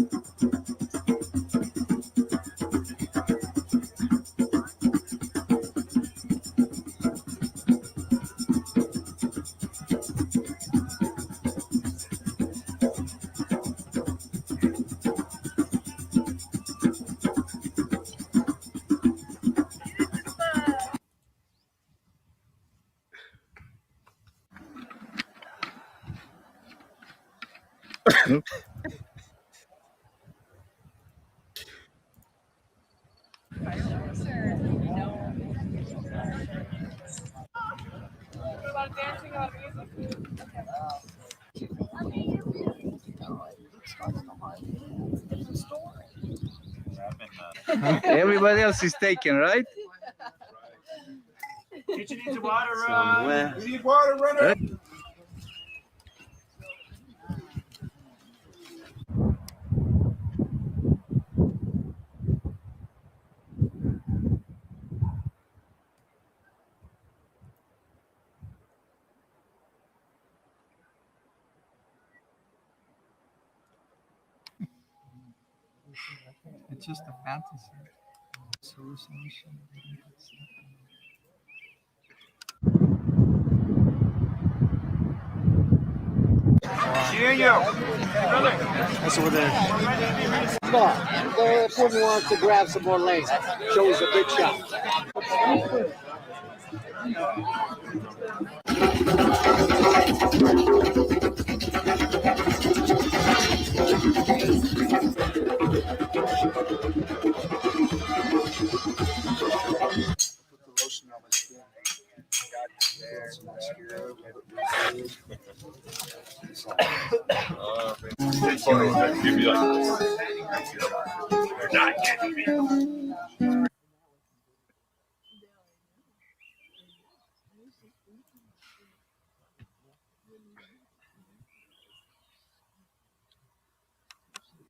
Speaker 12: Everybody else is taken, right?
Speaker 8: Kitchen needs water, run.
Speaker 1: We need water, runner.
Speaker 12: It's just a fantasy. Hallucination.
Speaker 10: That's over there. The person wants to grab some more lanes. Shows a big shot.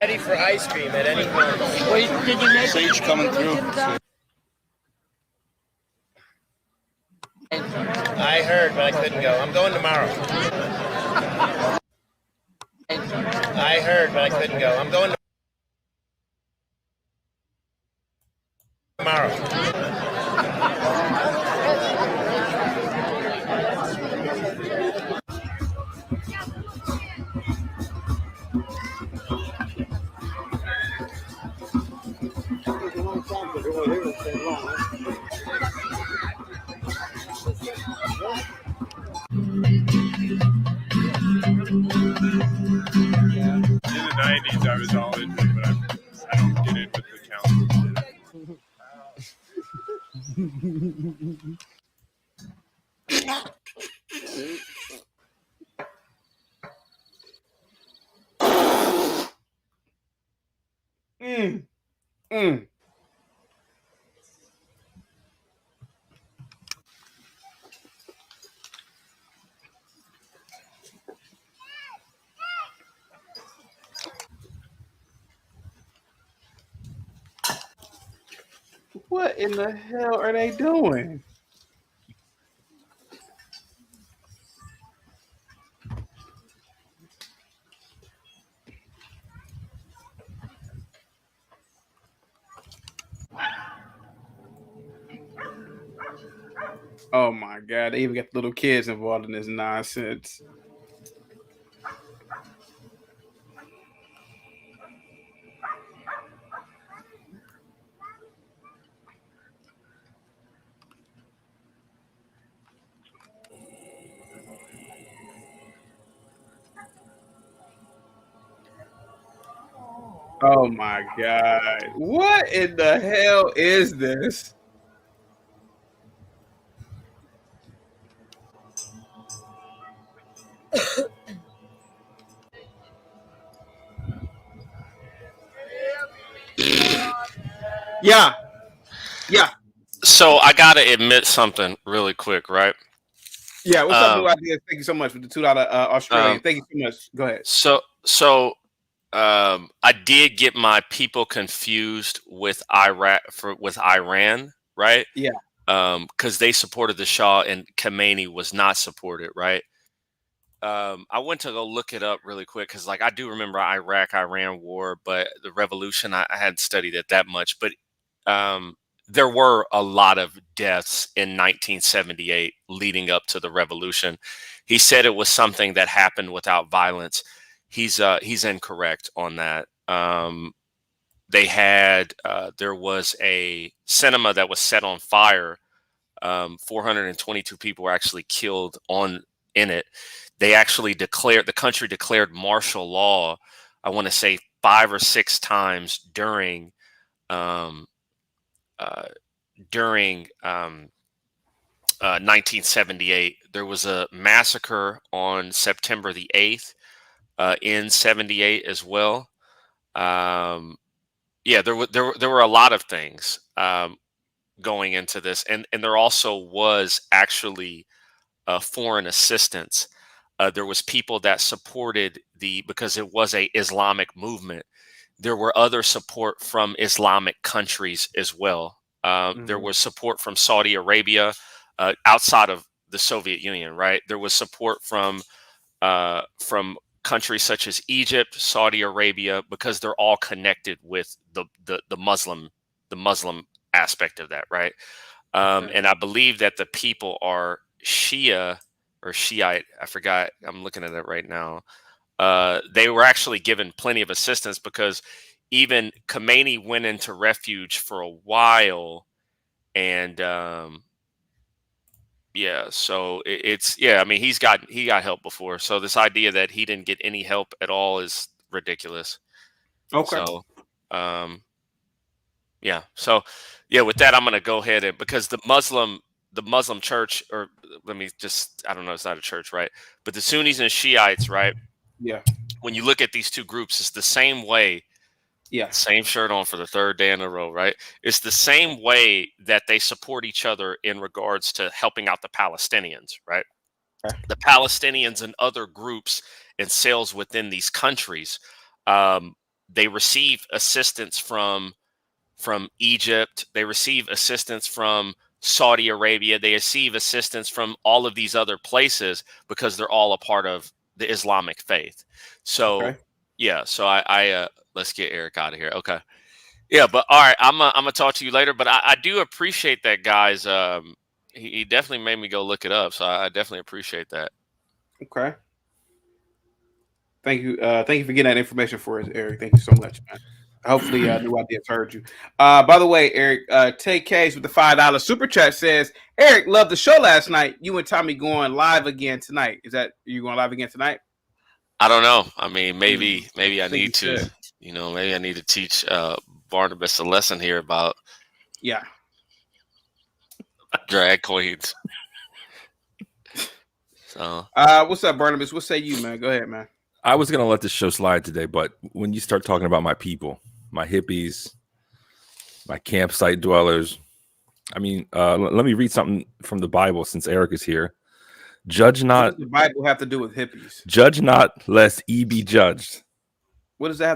Speaker 10: Ready for ice cream at any point. Wait, did you make Sage coming through? I heard, but I couldn't go. I'm going tomorrow. I heard, but I couldn't go. I'm going tomorrow.
Speaker 13: In the 90s, I was all into it, but I don't get in with the council.
Speaker 2: What in the hell are they doing? Oh my God! They even got little kids involved in this nonsense. Oh my God! What in the hell is this? Yeah.
Speaker 7: So I gotta admit something really quick, right?
Speaker 2: Yeah. What's up, New Ideas? Thank you so much for the $2 Australian. Thank you so much. Go ahead.
Speaker 7: So I did get my people confused with Iran, right?
Speaker 2: Yeah.
Speaker 7: Because they supported the Shah and Khomeini was not supported, right? I went to go look it up really quick because, like, I do remember Iraq-Iran war, but the revolution I hadn't studied it that much. But there were a lot of deaths in 1978 leading up to the revolution. He said it was something that happened without violence. He's incorrect on that. They had there was a cinema that was set on fire. 422 people were actually killed in it. They actually the country declared martial law, I want to say 5 or 6 times during 1978. There was a massacre on September the 8th in 78 as well. Yeah, there were a lot of things going into this, and there also was actually foreign assistance. There was people that supported because it was a Islamic movement. There were other support from Islamic countries as well. There was support from Saudi Arabia, outside of the Soviet Union, right? There was support from countries such as Egypt, Saudi Arabia, because they're all connected with the Muslim aspect of that, right? And I believe that the people are Shia or Shiite. I forgot. I'm looking at it right now. They were actually given plenty of assistance because even Khomeini went into refuge for a while, and yeah, so I mean, he got help before. So this idea that he didn't get any help at all is ridiculous.
Speaker 2: Okay.
Speaker 7: So yeah. So yeah, with that, I'm going to go ahead and, because the Muslim church, or I don't know, it's not a church, right? But the Sunnis and Shiites, right?
Speaker 2: Yeah.
Speaker 7: When you look at these two groups, it's the same way.
Speaker 2: Yeah.
Speaker 7: Same shirt on for the 3rd day in a row, right? It's the same way that they support each other in regards to helping out the Palestinians, right? Okay. The Palestinians and other groups and cells within these countries, they receive assistance from Egypt. They receive assistance from Saudi Arabia. They receive assistance from all of these other places because they're all a part of the Islamic faith. So, okay. Yeah. So I let's get Eric out of here. Okay. Yeah. But all right, I'm gonna talk to you later. But I do appreciate that, guys. He definitely made me go look it up. So I definitely appreciate that.
Speaker 2: Okay. Thank you. Thank you for getting that information for us, Eric. Thank you so much, man. Hopefully, New Ideas heard you. By the way, Eric, Take Case with the $5 super chat says, Eric, loved the show last night. You and Tommy going live again tonight. Are you going live again tonight?
Speaker 7: I don't know. I mean, maybe I need to, maybe I need to teach Barnabas a lesson here about drag queens. So,
Speaker 2: what's up, Barnabas? What say you, man? Go ahead, man.
Speaker 14: I was gonna let this show slide today, but when you start talking about my people, my hippies, my campsite dwellers, I mean, let me read something from the Bible since Eric is here. Judge not.
Speaker 2: What does the Bible have to do with hippies?
Speaker 14: Judge not, lest ye be judged.
Speaker 2: What does that have